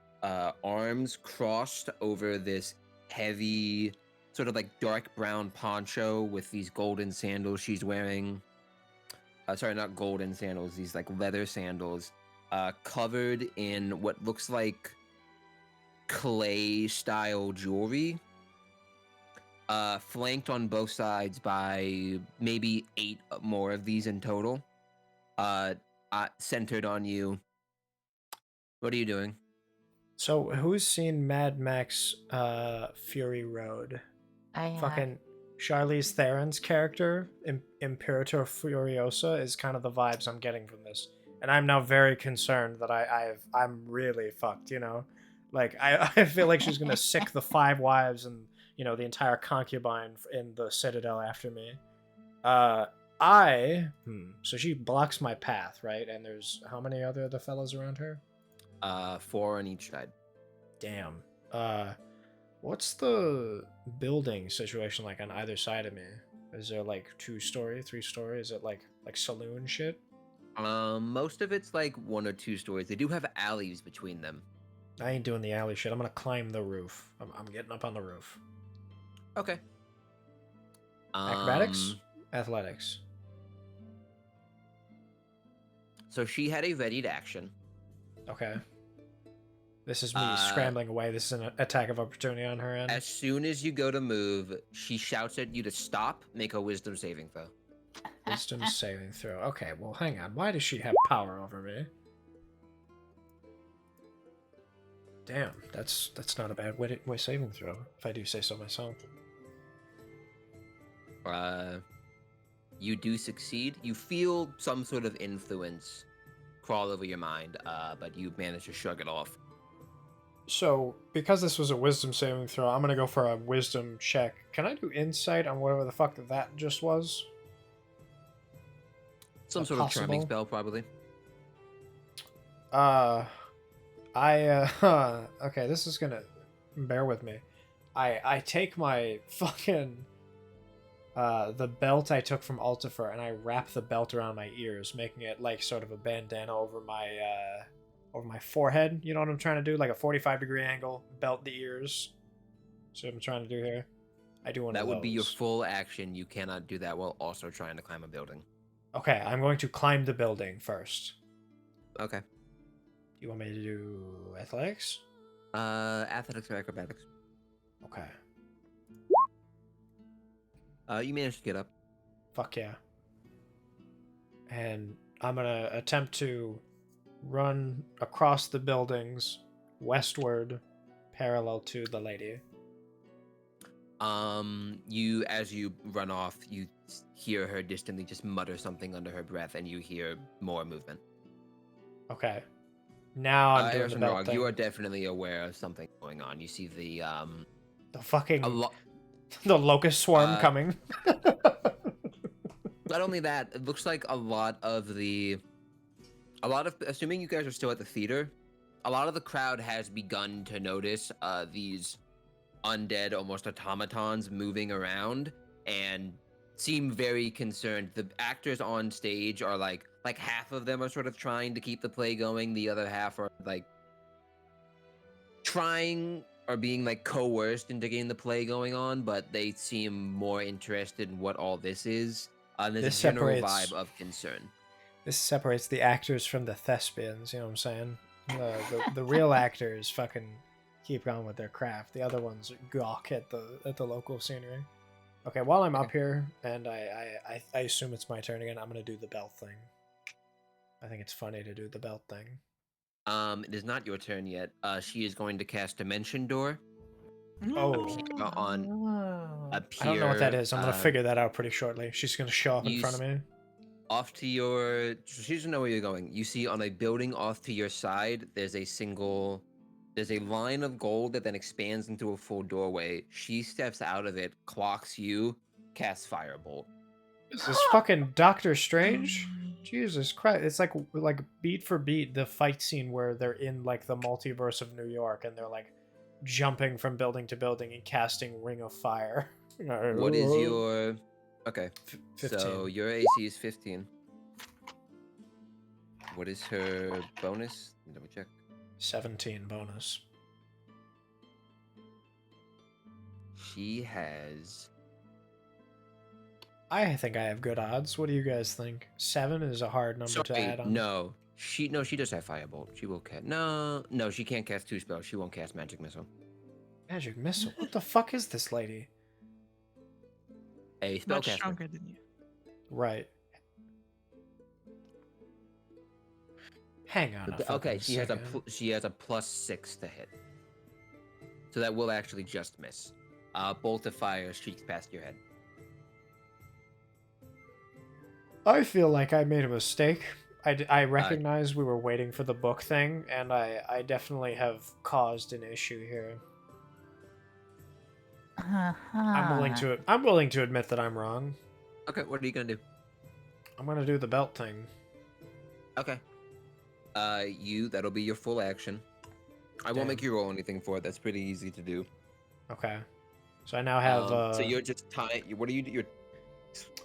arms crossed over this heavy, sort of like dark brown poncho with these golden sandals she's wearing. Sorry, not golden sandals, these like leather sandals, covered in what looks like clay-style jewelry. Flanked on both sides by maybe 8 more of these in total. Centered on you. What are you doing? So, who's seen Mad Max Fury Road? I Fucking Charlize Theron's character, Imperator Furiosa, is kind of the vibes I'm getting from this. And I'm now very concerned that I'm really fucked, you know? Like, I feel like she's gonna sick the 5 wives and, you know, the entire concubine in the Citadel after me. So she blocks my path, right? And there's how many other fellas around her? 4 on each side. Damn. What's the building situation like on either side of me? Is there like 2-story, 3-story? Is it like saloon shit? Most of it's like 1 or 2 stories. They do have alleys between them. I ain't doing the alley shit. I'm gonna climb the roof. I'm getting up on the roof. Okay. Acrobatics? Athletics. So she had a readied action. Okay. This is me scrambling away. This is an attack of opportunity on her end. As soon as you go to move, she shouts at you to stop. Make a wisdom saving throw. Wisdom saving throw. Okay, well, hang on. Why does she have power over me? Damn, that's not a bad way saving throw, if I do say so myself. You do succeed. You feel some sort of influence crawl over your mind, but you manage to shrug it off. So, because this was a wisdom saving throw, I'm gonna go for a wisdom check. Can I do insight on whatever the fuck that just was? Some sort of charming spell, probably. Okay, this is gonna... Bear with me. I take my fucking... the belt I took from Altifer, and I wrap the belt around my ears, making it like sort of a bandana over my forehead. You know what I'm trying to do? Like a 45-degree angle, belt the ears. See what I'm trying to do here? I do one of those. That would be your full action. You cannot do that while also trying to climb a building. Okay, I'm going to climb the building first. Okay. You want me to do athletics? Athletics or acrobatics. Okay. You managed to get up. Fuck yeah. And I'm gonna attempt to run across the buildings westward, parallel to the lady. As you run off, you hear her distantly just mutter something under her breath, and you hear more movement. Okay. Now I'm doing the Harrison belt Rog, thing. you are definitely aware of something going on. You see the fucking a lot. the locust swarm coming. Not only that, it looks like assuming you guys are still at the theater, a lot of the crowd has begun to notice these undead, almost automatons moving around and seem very concerned. The actors on stage are like half of them are sort of trying to keep the play going. The other half are like trying or being like coerced into getting the play going on, but they seem more interested in what all this is. There's This a general separates- vibe of concern. This separates the actors from the thespians, you know what I'm saying? The real actors fucking keep on with their craft. The other ones gawk at the local scenery. Okay, while I'm up here, and I assume it's my turn again, I'm gonna do the belt thing. I think it's funny to do the belt thing. It is not your turn yet. She is going to cast Dimension Door Oh. on Oh. appear. I don't know what that is. I'm gonna figure that out pretty shortly. She's gonna show up in front of me. Off to your, she doesn't know where you're going. You see on a building off to your side, there's a line of gold that then expands into a full doorway. She steps out of it, clocks you, casts Firebolt. Is this fucking Doctor Strange? Jesus Christ! It's like beat for beat the fight scene where they're in like the multiverse of New York and they're like jumping from building to building and casting Ring of Fire. What is your? Okay, 15. so your AC is 15. What is her bonus? Double check. 17 bonus. She has. I think I have good odds. What do you guys think? 7 is a hard number to add on. No. She does have Firebolt. She will cast. No, she can't cast 2 spells. She won't cast Magic Missile. Magic Missile? What the fuck is this lady? A Much spellcaster. stronger than you. Right. Hang on. Okay, she has a +6 to hit. So that will actually just miss. Bolt of fire streaks past your head. I feel like I made a mistake. I recognize we were waiting for the book thing, and I definitely have caused an issue here. I'm willing to admit that I'm wrong. Okay, what are you gonna do? I'm gonna do the belt thing. Okay. That'll be your full action. I won't make you roll anything for it. That's pretty easy to do. Okay. So I now have. So you're just tying. What are you? You're.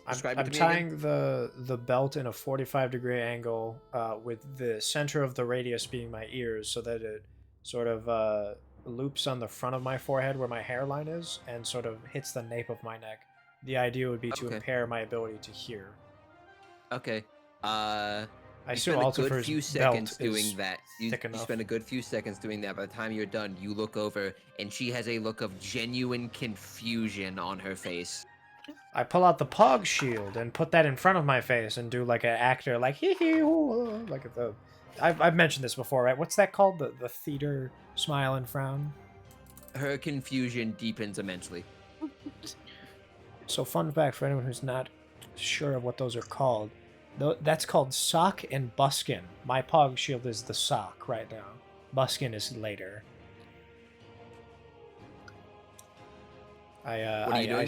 I'm tying the belt in a 45-degree angle, with the center of the radius being my ears, so that it sort of loops on the front of my forehead where my hairline is, and sort of hits the nape of my neck. The idea would be to impair my ability to hear. Okay. I you assume spend a good Altifer's few belt seconds is doing that. You thick enough. spend a good few seconds doing that. By the time you're done, you look over, and she has a look of genuine confusion on her face. I pull out the Pog shield and put that in front of my face and do like an actor, like hee hee hoo, like the. I've mentioned this before, right? What's that called? The theater smile and frown. Her confusion deepens immensely. So fun fact for anyone who's not sure of what those are called, that's called sock and buskin. My Pog shield is the sock right now. Buskin is later. What are you doing?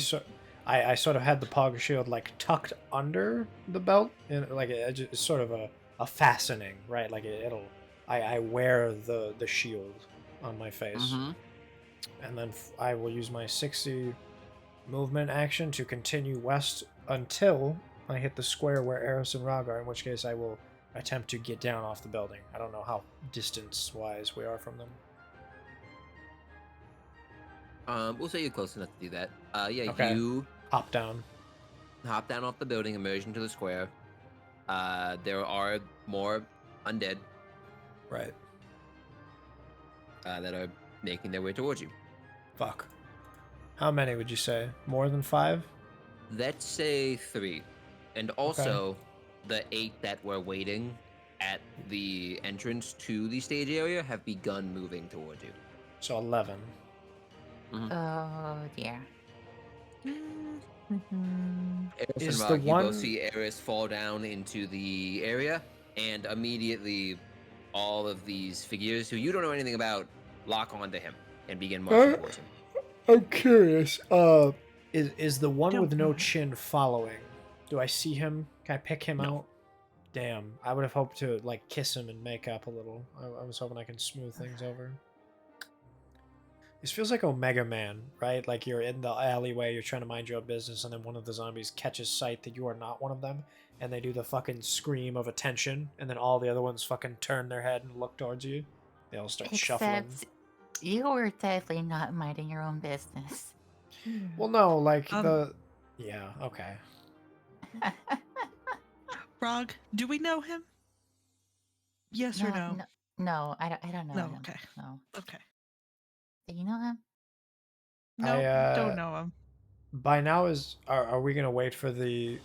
I sort of had the Pog shield like tucked under the belt, and like it's sort of a fastening, right? Like I wear the shield on my face, and then I will use my 60 movement action to continue west until I hit the square where Eris and Rog are, in which case I will attempt to get down off the building. I don't know how distance-wise we are from them. We'll say you're close enough to do that. Okay. You hop down off the building, emerge into the square. There are more undead. Right. that are making their way towards you. Fuck. How many would you say? More than 5? Let's say 3. And also, the 8 that were waiting at the entrance to the stage area have begun moving towards you. So 11. Oh dear. Eris Is and the Rock, you both one- see Eris fall down into the area, and immediately all of these figures who you don't know anything about lock onto him and begin marching towards him. I'm curious. Is the one Don't with no mind. chin following? Do I see him? Can I pick him out? Damn, I would have hoped to like kiss him and make up a little. I was hoping I can smooth things over. This feels like Omega Man, right? Like you're in the alleyway, you're trying to mind your own business, and then one of the zombies catches sight that you are not one of them, and they do the fucking scream of attention, and then all the other ones fucking turn their head and look towards you. They all start shuffling. Except you were definitely not minding your own business. Well, no, like Um, Yeah, okay. Frog, do we know him? Yes or no? No, I don't know No, him. okay. No. Okay. Do you know him? No, I, don't know him. By now, are we gonna wait for the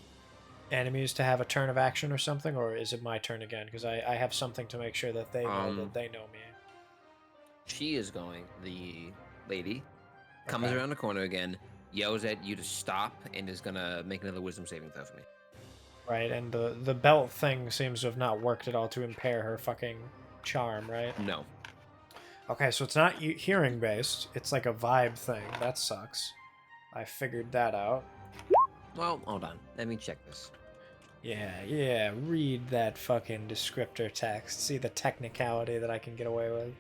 enemies to have a turn of action or something, or is it my turn again? Because I have something to make sure that they know that they know me. She is going, the lady, comes Okay. around the corner again, yells at you to stop, and is gonna make another wisdom saving throw for me. Right, and the belt thing seems to have not worked at all to impair her fucking charm, right? No. Okay, so it's not hearing based. It's like a vibe thing. That sucks. I figured that out. Well, hold on. Let me check this. Yeah, read that fucking descriptor text. See the technicality that I can get away with.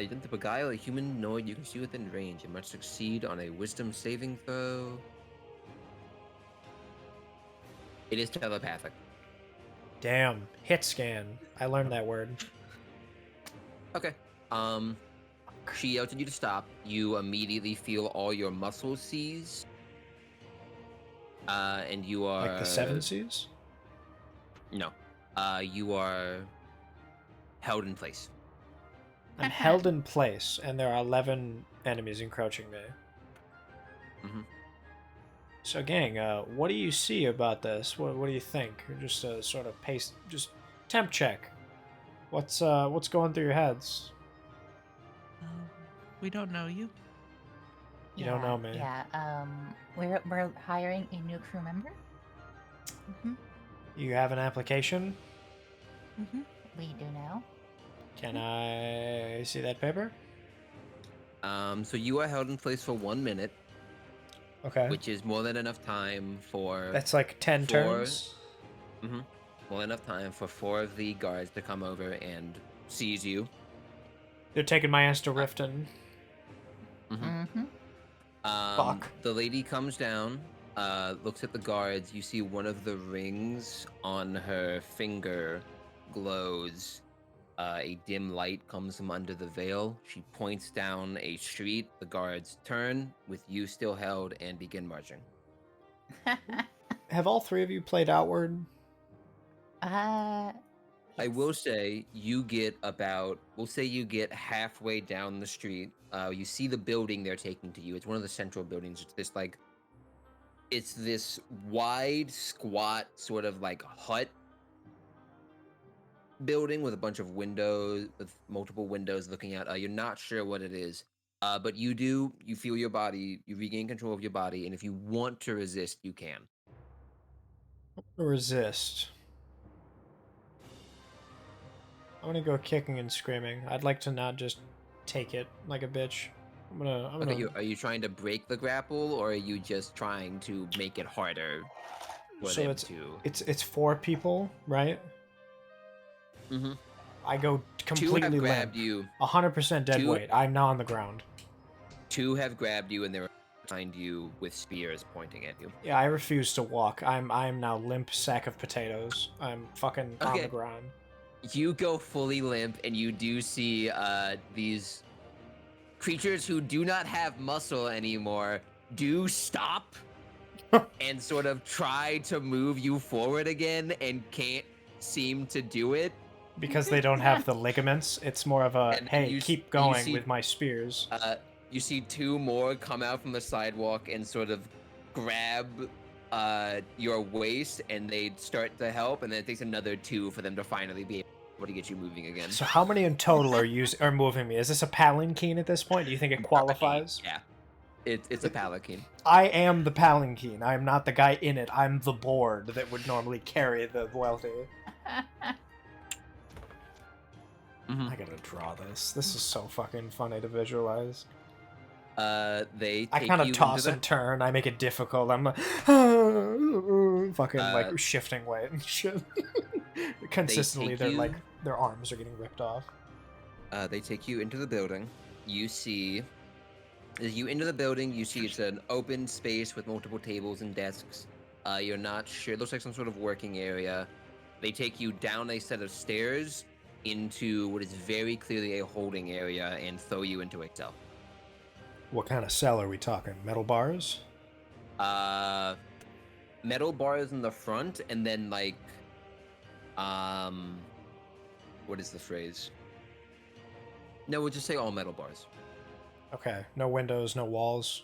You didn't beguile a humanoid you can see within range. You must succeed on a wisdom saving throw. It is telepathic. Damn, hit scan. I learned that word. Okay. She yelled at you to stop. You immediately feel all your muscles seize. And you are... Like the 7 Seas? No. You are held in place. I'm held in place, and there are 11 enemies encroaching me. Mhm. So, gang, what do you see about this? What do you think? Just a sort of pace, just temp check. What's going through your heads? We don't know you. You don't know me. Yeah. We're hiring a new crew member. You have an application? We do now. Can I see that paper? So you are held in place for 1 minute, Okay. which is more than enough time for... That's like 10 turns. Mm-hmm. More than enough time for 4 of the guards to come over and seize you. They're taking my ass to Riften. Fuck. The lady comes down, looks at the guards. You see one of the rings on her finger glows. A dim light comes from under the veil. She points down a street. The guards turn, with you still held, and begin marching. Have all 3 of you played Outward? I will say you get about, we'll say you get halfway down the street. You see the building they're taking to you. It's one of the central buildings. It's this wide, squat, sort of like hut building with a bunch of windows, with multiple windows looking out. You're not sure what it is, but you feel your body, you regain control of your body, and if you want to resist, you can. Resist. I'm gonna go kicking and screaming. I'd like to not just take it like a bitch. I'm gonna. Okay, are you trying to break the grapple, or are you just trying to make it harder for So them it's to... it's 4 people, right? Mm-hmm. I go 2 completely have limp. grabbed you. 100% dead 2 weight. I'm now on the ground. 2 have grabbed you, and they're behind you with spears pointing at you. Yeah, I refuse to walk. I'm now limp sack of potatoes. I'm fucking on Okay. the ground. You go fully limp, and you do see these creatures who do not have muscle anymore do stop and sort of try to move you forward again and can't seem to do it. Because they don't have the ligaments, it's more of a, And hey, you keep you going see- with my spears. You see 2 more come out from the sidewalk and sort of grab your waist, and they start to help, and then it takes another 2 for them to finally be able to get you moving again. So how many in total are moving me? Is this a palanquin at this point? Do you think it qualifies? Yeah. It's a palanquin. I am the palanquin. I'm not the guy in it. I'm the board that would normally carry the wealthy. I gotta draw this. This is so fucking funny to visualize. They take I kind of you toss into and turn. I make it difficult. I'm like, fucking like shifting weight and shit. Consistently, take they're you- like their arms are getting ripped off. They take you into the building. You see, as you enter the building, you see it's an open space with multiple tables and desks. You're not sure. It looks like some sort of working area. They take you down a set of stairs into what is very clearly a holding area and throw you into a cell. What kind of cell are we talking? Metal bars? Metal bars in the front, and then like, what is the phrase? No, we'll just say all metal bars. Okay. No windows, no walls.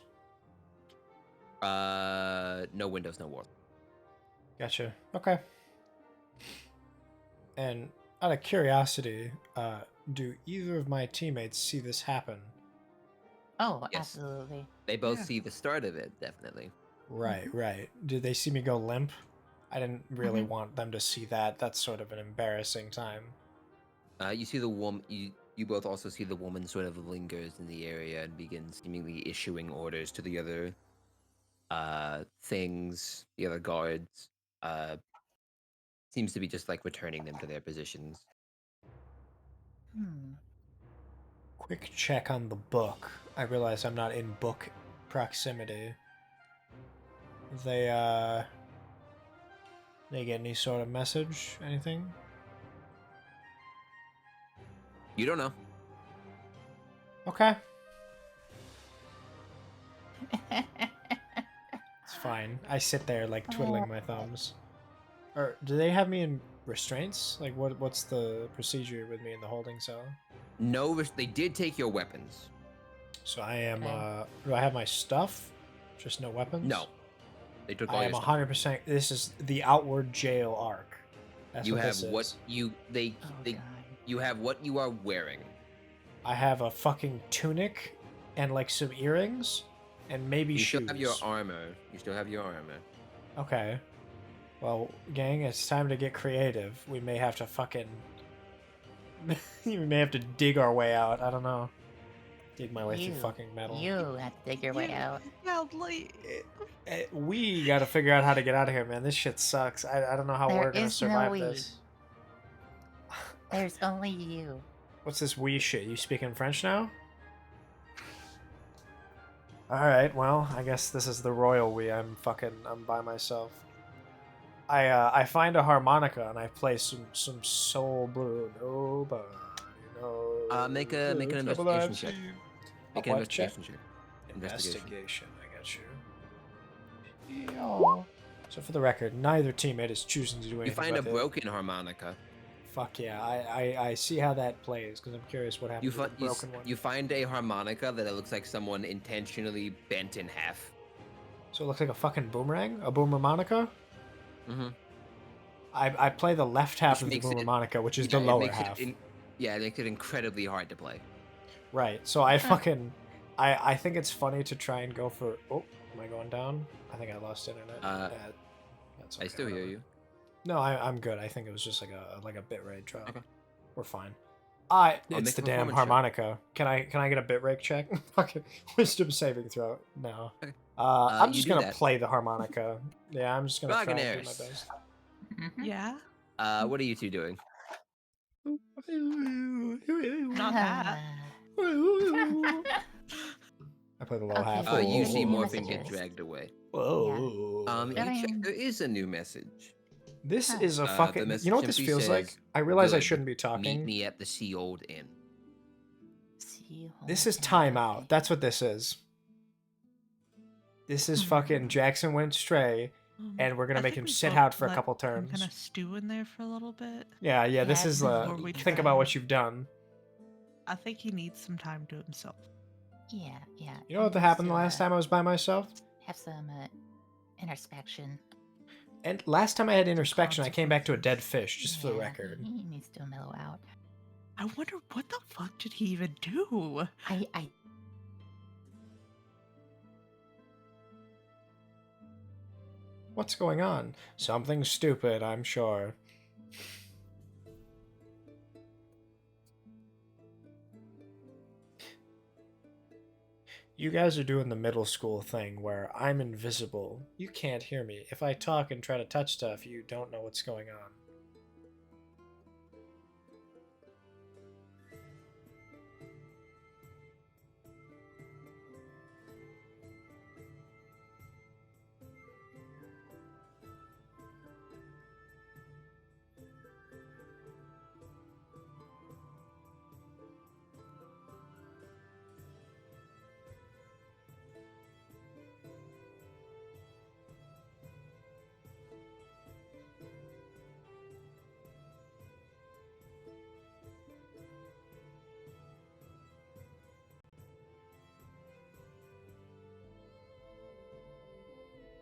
No windows, no walls. Gotcha. Okay. And out of curiosity, do either of my teammates see this happen? Oh, Yes. absolutely. They both Yeah. see the start of it, definitely. Right, right. Did they see me go limp? I didn't really Mhm. want them to see that. That's sort of an embarrassing time. You see the woman. You both also see the woman sort of lingers in the area and begins seemingly issuing orders to the other things, the other guards. Seems to be just like returning them to their positions. Quick check on the book. I realize I'm not in book proximity. They get any sort of message? Anything? You don't know. Okay. It's fine. I sit there like twiddling my thumbs. Or do they have me in restraints? Like what's the procedure with me in the holding cell? No, they did take your weapons. So I am Okay. do I have my stuff? Just no weapons? No, they took all I your am stuff. 100%. This is the outward jail arc. That's You what have this what is. they Oh, they God. you have what you are wearing. I have a fucking tunic and like some earrings and maybe You shoes. still have your armor. You still have your armor. Okay. Well, gang, it's time to get creative. We may have to fucking we may have to dig our way out. I don't know. Dig my way through fucking metal. You have to dig your way out. Yeah, like, We gotta figure out how to get out of here, man. This shit sucks. I don't know how There we're gonna is no survive we. this. There's only you. What's this we shit? You speaking French now? Alright, well, I guess this is the royal we. I'm by myself. I find a harmonica and I play some soul blue. Nobody knows. Make an the trouble investigation I've check. seen. Make A an what check? investigation check. Investigation, I got you. Yeah. So for the record, neither teammate is choosing to do anything You find a with it. broken harmonica. Fuck yeah, I see how that plays because I'm curious what You, happens fi- with the you, broken s- one. you find a harmonica that it looks like someone intentionally bent in half. So it looks like a fucking boomerang, a boom harmonica. Mm-hmm. I play the left half Which of the makes boom it- harmonica, which is Yeah, the it lower makes half. it it makes it incredibly hard to play. Right. So I fucking I think it's funny to try and go for. Oh, am I going down? I think I lost internet. That's I still hear whatever. you. No, I'm good. I think it was just like a bitrate drop. Okay. We're fine. I'll It's make the a damn performance check. harmonica. Can I get a bitrate check? Fucking wisdom saving throw. No. Okay. I'm you just do gonna that. play the harmonica. Yeah, I'm just gonna try and do my Dragonaires. best. Mhm. yeah. What are you two doing? Not that. I play the low Okay, half. so You Ooh. see New Morphin get messages. dragged away. Whoa. You check. Going- There is a new message. This Huh. is a The fucking. message You know what this simply feels like? says, I realize I "Good. shouldn't be Meet talking. me at the Sea Old Inn. This is timeout. Okay. That's what this is. This is fucking Jackson went stray. and we're gonna I make think him we sit both out for a let couple him turns. kind of stew in there for a little bit. Yeah, this Yeah, is before we think try about what to- you've done. I think he needs some time to himself. Yeah. You know what He happened the needs to, last time I was by myself? Have some introspection. And last time I had Some introspection, I came back to a dead consequences. fish, just for the record. He needs to mellow out. I wonder what the fuck did he even do? I What's going on? Something stupid, I'm sure. You guys are doing the middle school thing where I'm invisible. You can't hear me. If I talk and try to touch stuff, you don't know what's going on.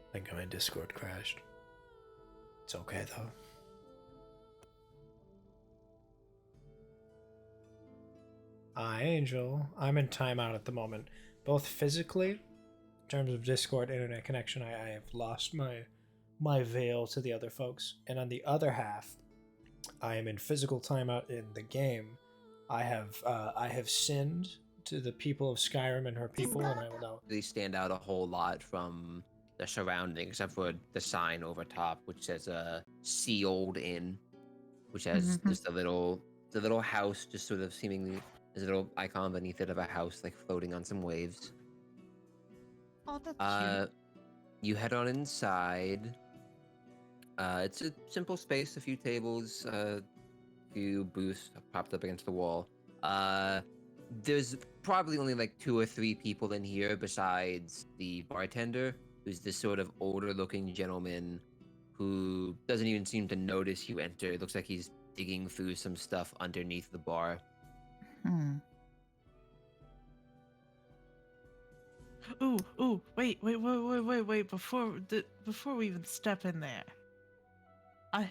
I think my Discord crashed. It's okay though. Angel. I'm in timeout at the moment. Both physically, in terms of Discord internet connection, I have lost my veil to the other folks. And on the other half, I am in physical timeout in the game. I have sinned to the people of Skyrim and her people, and I will know. They stand out a whole lot from the surroundings, except for the sign over top, which says sealed in, which has just the little house, just sort of seemingly there's a little icon beneath it of a house like floating on some waves. Oh, that's cute. You head on inside. It's a simple space, a few tables, a few booths propped up against the wall. There's probably only like 2 or 3 people in here besides the bartender, who's this sort of older looking gentleman who doesn't even seem to notice you enter. It looks like he's digging through some stuff underneath the bar. Ooh, wait, before we even step in there. I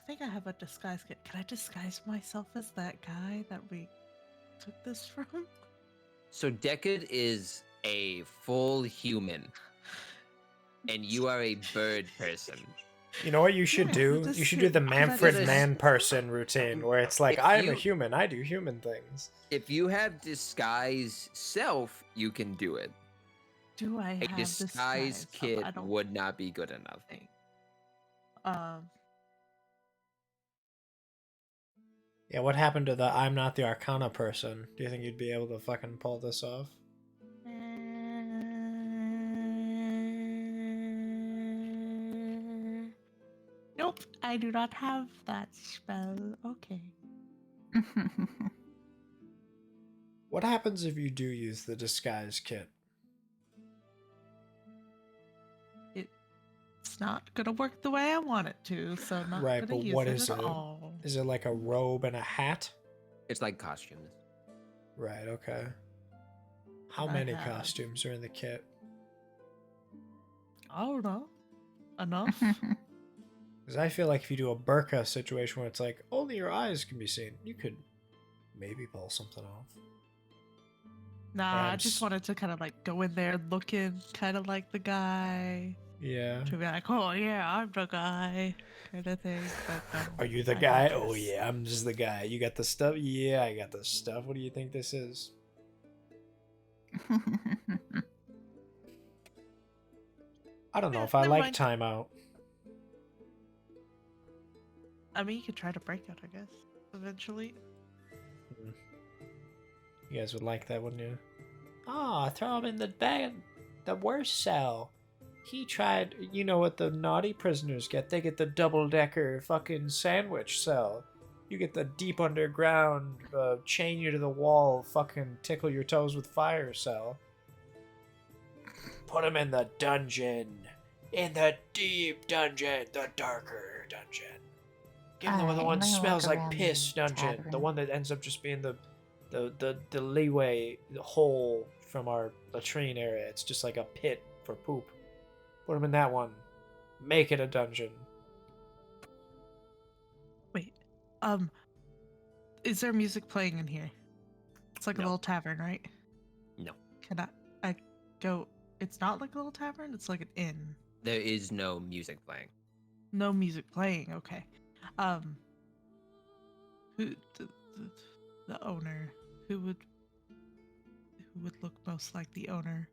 think I have a disguise kit. Can I disguise myself as that guy that we took this from? So Deckard is a full human, and you are a bird person. You know what you should do? You should do the Manfred Man person routine, where it's like, I am a human, I do human things. If you have disguise self, you can do it. Do I A have disguise kit would not be good enough. Yeah, what happened to the I'm not the Arcana person? Do you think you'd be able to fucking pull this off? Nope, I do not have that spell. Okay. What happens if you do use the disguise kit? It's not gonna work the way I want it to, so I'm not Right, gonna but use what it is at it? all. Is it like a robe and a hat? It's like costumes. Right, okay. How I many have- costumes are in the kit? I don't know. Enough? Because I feel like if you do a burqa situation where it's like, only your eyes can be seen, you could maybe pull something off. Nah, I just wanted to kind of like go in there looking kind of like the guy. Yeah. To be like, oh yeah, I'm the guy, kind of thing. But, Are you the I guy? don't Oh guess. yeah, I'm just the guy. You got the stuff? Yeah, I got the stuff. What do you think this is? I don't know Yeah, if I never like mind. timeout. I mean, you could try to break it, I guess, eventually. You guys would like that, wouldn't you? Ah, throw him in the bag, the worst cell. He tried, you know what the naughty prisoners get? They get the double-decker fucking sandwich cell. You get the deep underground, chain you to the wall, fucking tickle your toes with fire cell. Put him in the dungeon. In the deep dungeon, the darker dungeon. Give them the Alright, one I'm that gonna smells look like around piss the dungeon. The tavern. one that ends up just being the leeway, the hole from our latrine area. It's just like a pit for poop. Put them in that one. Make it a dungeon. Wait. Is there music playing in here? It's like a No. little tavern, right? No. Can I go? It's not like a little tavern. It's like an inn. There is no music playing. No music playing. Okay. Who the owner? Who would look most like the owner?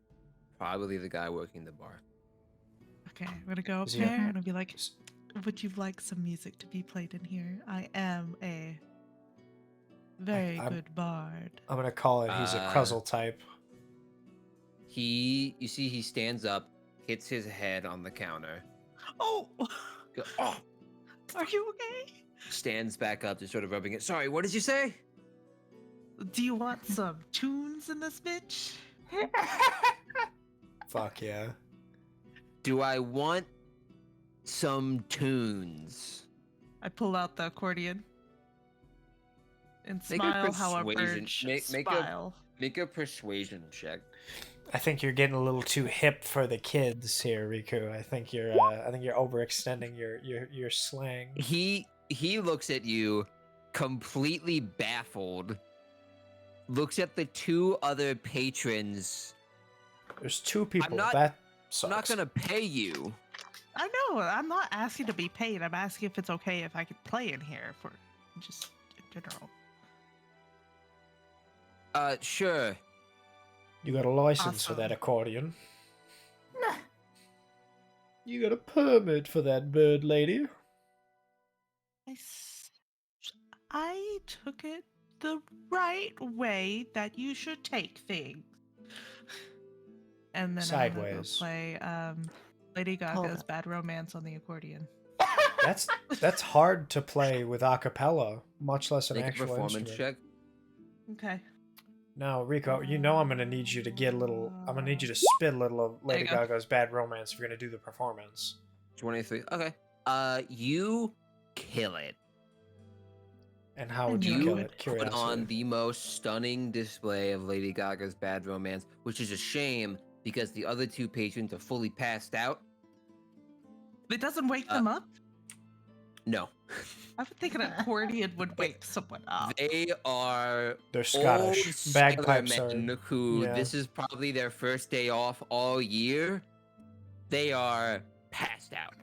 Probably the guy working the bar. Okay, I'm gonna go up Is he there a- and I'll be like, "Would you like some music to be played in here? I am a very I'm- good bard." I'm gonna call it. He's a Cruzzle type. You see, he stands up, hits his head on the counter, Oh, oh, are you okay? stands back up, just sort of rubbing it. Sorry, what did you say? Do you want some tunes in this bitch? Fuck yeah. Do I want some tunes? I pull out the accordion and Make a smile how a persuasion- bird should make a- smile. Make a persuasion check. I think you're getting a little too hip for the kids here, Riku. I think you're overextending your slang. He looks at you, completely baffled. Looks at the two other patrons. There's two people. not- That I'm not sucks. gonna pay you. I know. I'm not asking to be paid. I'm asking if it's okay if I could play in here for just in general. Sure. You got a license for that Awesome. accordion. You got a permit for that bird lady. I took it the right way that you should take things. And then I'm gonna go Sideways. play Lady Hold Gaga's up. Bad Romance on the accordion. That's hard to play with a cappella, much less an Make a actual performance instrument. check. Okay. No, Rico, you know I'm gonna need you to get a little. I'm gonna need you to spit a little of Lady There you go. Gaga's Bad Romance if you're gonna do the performance. 23. Okay. You kill it. And how would you You kill You it? put Curiosity. on the most stunning display of Lady Gaga's Bad Romance, which is a shame because the other two patrons are fully passed out. It doesn't wake them up? No. I would think an accordion would wake someone up. They are They're Scottish. old Bagpipes sailor are. men who yeah. this is probably their first day off all year. They are passed out.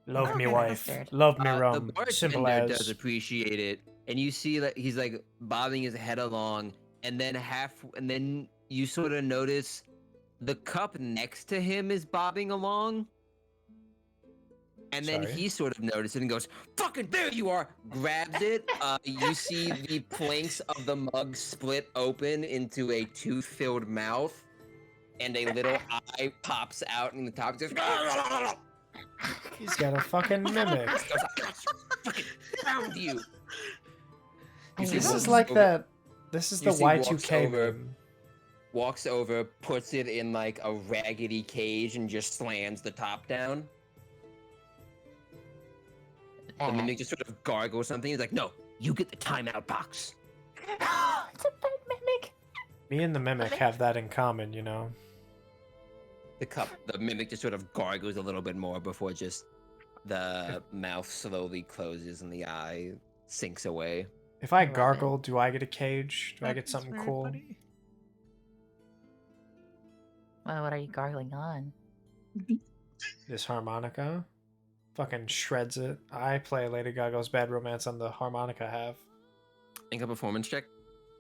Love me Okay, wife. bastard. Love me The rum. bartender Simple as. does appreciate it, and you see that he's like bobbing his head along, and then you sort of notice the cup next to him is bobbing along. And then Sorry? he sort of notices it and goes, "Fucking there you are!" Grabs it. You see the planks of the mug split open into a tooth-filled mouth, and a little eye pops out in the top. Just He's got a fucking mimic. fucking found you. I This love is it. like that. This is You the see Y2K walks over- meme. Walks over, puts it in like a raggedy cage, and just slams the top down. The mimic just sort of gargles something. He's like, "No, you get the timeout box." It's a bad mimic. Me and the mimic have that in common, you know. The mimic just sort of gargles a little bit more before just the mouth slowly closes and the eye sinks away. If I love it. gargle, do I get a cage? Do I get That's something very cool? funny. Well, what are you gargling on? This harmonica fucking shreds it. I play Lady Gaga's Bad Romance on the harmonica I have. Make a performance check.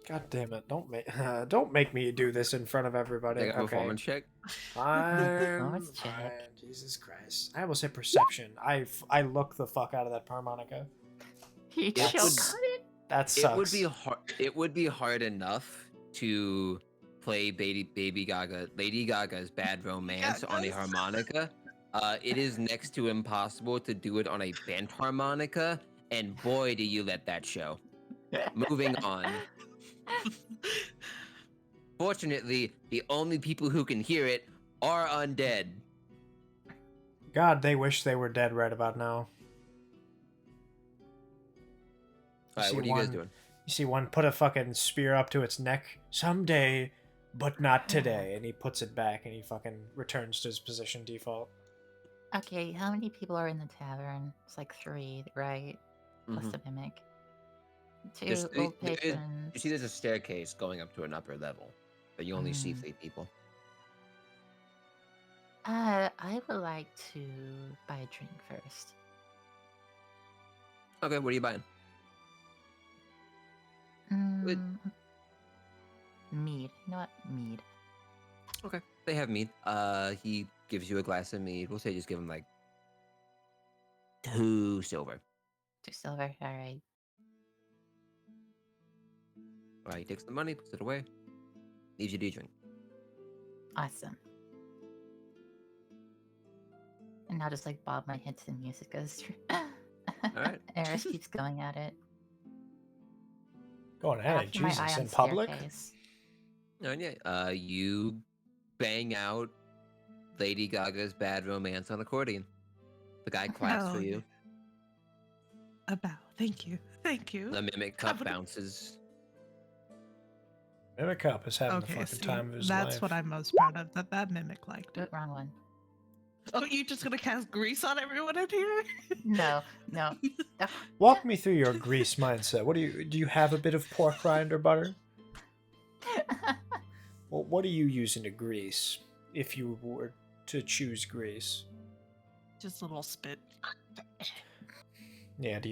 God damn it! Don't make me do this in front of everybody. Make a performance check. Fine, Performance check. fine. Jesus Christ! I almost said perception. I look the fuck out of that harmonica. You It choke would- on it? That sucks. It would be hard. It would be hard enough to play Lady Gaga's Bad Romance on a yes. harmonica. It is next to impossible to do it on a bent harmonica, and boy, do you let that show. Moving on. Fortunately, the only people who can hear it are undead. God, they wish they were dead right about now. Alright, what are you guys doing? You see one put a fucking spear up to its neck. Someday, but not today. And he puts it back and he fucking returns to his position default. Okay, how many people are in the tavern? It's like 3, right? Plus the mimic. 2 old patrons. You see there's a staircase going up to an upper level, but you only see 3 people. I would like to buy a drink first. Okay, what are you buying? Mead. You know what? Mead. Okay, they have mead. He gives you a glass of mead. We'll say just give him like 2 silver. 2 silver. All right. He takes the money, puts it away, leaves you to drink. Awesome. And now just like bob my head to the music goes through. Alright. Eris keeps going at it. Going at it, Jesus, in public? And yeah, you bang out Lady Gaga's Bad Romance on accordion. The guy claps for you. A bow. Thank you. Thank you. The mimic cup bounces. Mimic Cup is having the fucking time of his life. That's what I'm most proud of, that Mimic liked it. Wrong one. Oh, you just gonna cast grease on everyone in here? No. Walk me through your grease mindset. What do you have a bit of pork rind or butter? Well, what are you using to grease if you were to choose grease? Just a little spit. Yeah, do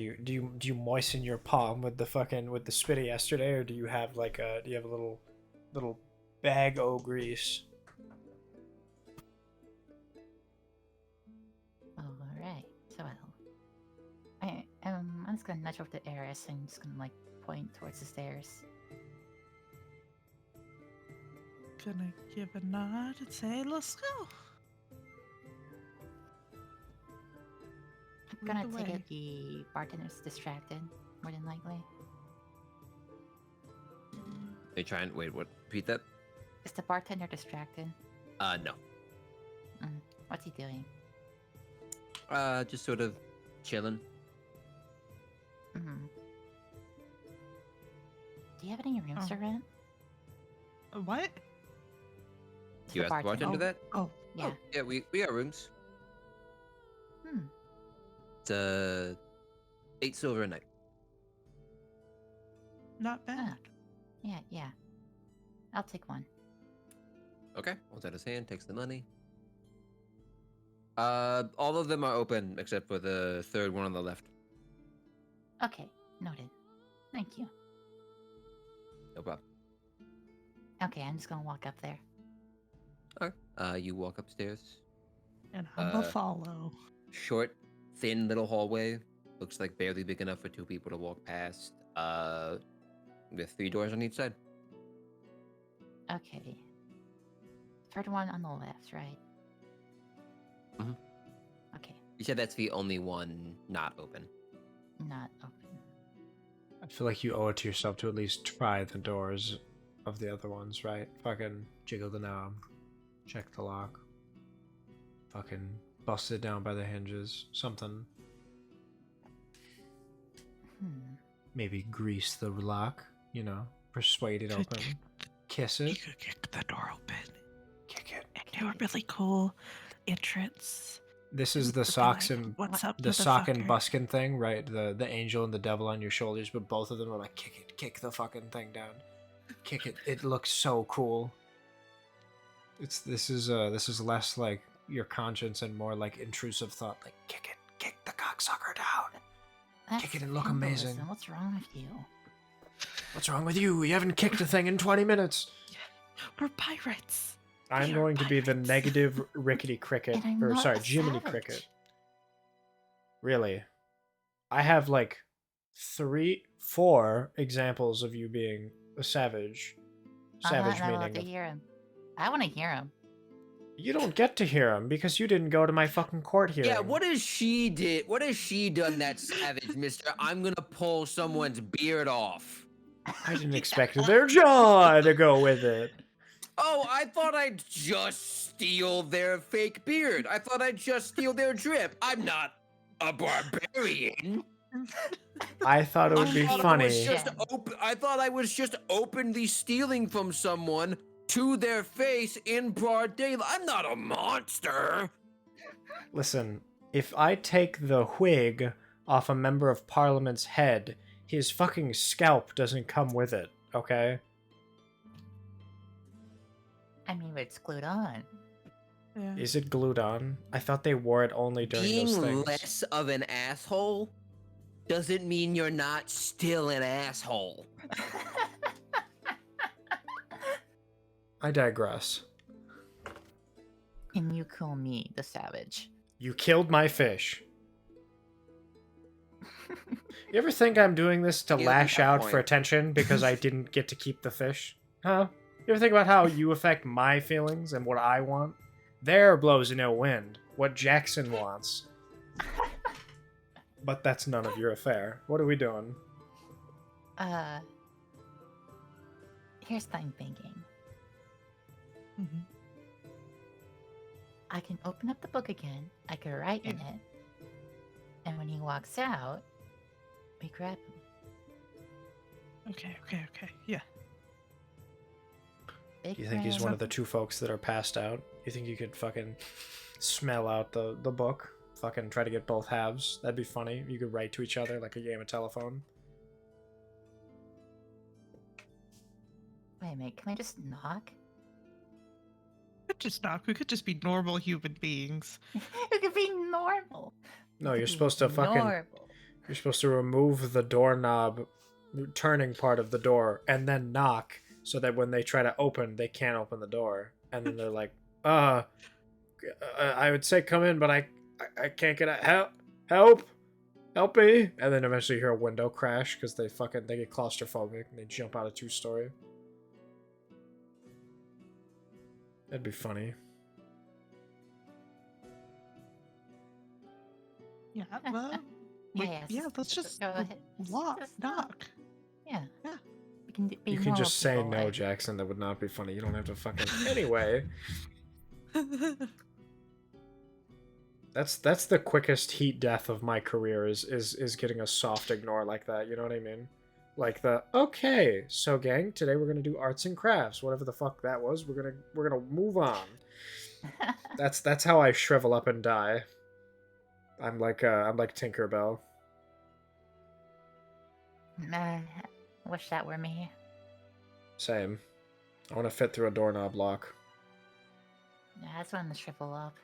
you moisten your palm with the spitty yesterday, or do you have like a little bag o' grease? Alright, so I'm just gonna nudge over to Eris and just gonna like point towards the stairs. Gonna give a nod and say, let's go. I'm gonna take it the bartender's distracted, more than likely. They try and wait, what? Repeat that? Is the bartender distracted? No. What's he doing? Just sort of chilling. Do you have any rooms to rent? What? You asked the bartender that? Oh. Yeah. Oh, yeah, we got rooms. It's 8 silver a night. Not bad. Yeah. I'll take one. Okay, holds out his hand, takes the money. All of them are open except for the third one on the left. Okay, noted. Thank you. No problem. Okay, I'm just gonna walk up there. Okay. You walk upstairs. And I'm a follow. Short, thin little hallway. Looks like barely big enough for 2 people to walk past. With 3 doors on each side. Okay. Third one on the left, right? Okay, You said that's the only one not open. not open. I feel like you owe it to yourself to at least try the doors of the other ones, right? Fucking jiggle the knob, check the lock, fucking bust it down by the hinges, something. Maybe grease the lock, persuade it open, kiss it. You could kick the door open. Kick it. And do a really cool entrance. This is the socks and sock and buskin thing, right? The angel and the devil on your shoulders, but both of them are like, kick the fucking thing down, kick it. It looks so cool. This is less like your conscience and more like intrusive thought, like kick the cocksucker down, kick it and look amazing. What's wrong with you? What's wrong with you? You haven't kicked a thing in 20 minutes. We're pirates. I'm going to be the negative Rickety Cricket, or sorry, Jiminy Cricket. Really, I have like 4 examples of you being a savage. Savage I meaning. want to hear him. I want to hear him. You don't get to hear him because you didn't go to my fucking court hearing. Yeah, what has she done that's savage, mister? I'm gonna pull someone's beard off. I didn't expect their jaw to go with it. Oh, I thought I'd just steal their fake beard. I thought I'd just steal their drip. I'm not a barbarian. I thought it would On be the funny. I thought I was just openly stealing from someone to their face in broad daylight. I'm not a monster. Listen, if I take the wig off a member of Parliament's head, his fucking scalp doesn't come with it, okay? I mean, it's glued on. Yeah. Is it glued on? I thought they wore it only during those Being things. less of an asshole doesn't mean you're not still an asshole. I digress. And you call me the savage. You killed my fish. You ever think I'm doing this to Yeah, lash at that out for point. attention because I didn't get to keep the fish? Huh? You ever think about how you affect my feelings and what I want? There blows no wind. What Jackson wants. But that's none of your affair. What are we doing? Here's what I'm thinking. Mm-hmm. I can open up the book again. I can write in it. And when he walks out, we grab him. Okay. Yeah. Big You think he's brain. one of the two folks that are passed out? You think you could fucking smell out the book? Fucking try to get both halves? That'd be funny. You could write to each other like a game of telephone. Wait a minute, can I just knock? Could just knock. We could just be normal human beings. It could be normal. No, It you're could be supposed to fucking... normal. You're supposed to remove the doorknob, turning part of the door, and then knock, so that when they try to open, they can't open the door. And then they're like, I would say come in, but I can't get out. Help me. And then eventually you hear a window crash, because they get claustrophobic, and they jump out of 2-story. That'd be funny. Yeah. Well. Yes. Let's just Go ahead. Just knock. Yeah. Yeah. We can be You can normal just say people, no, like- Jackson. That would not be funny. You don't have to fucking... Anyway. That's the quickest heat death of my career is getting a soft ignore like that, you know what I mean? Like okay, so gang, today we're gonna do arts and crafts, whatever the fuck that was. We're gonna move on. That's how I shrivel up and die. I'm like Tinkerbell. Wish that were me. Same. I want to fit through a doorknob lock. Yeah, that's when the shrivel up.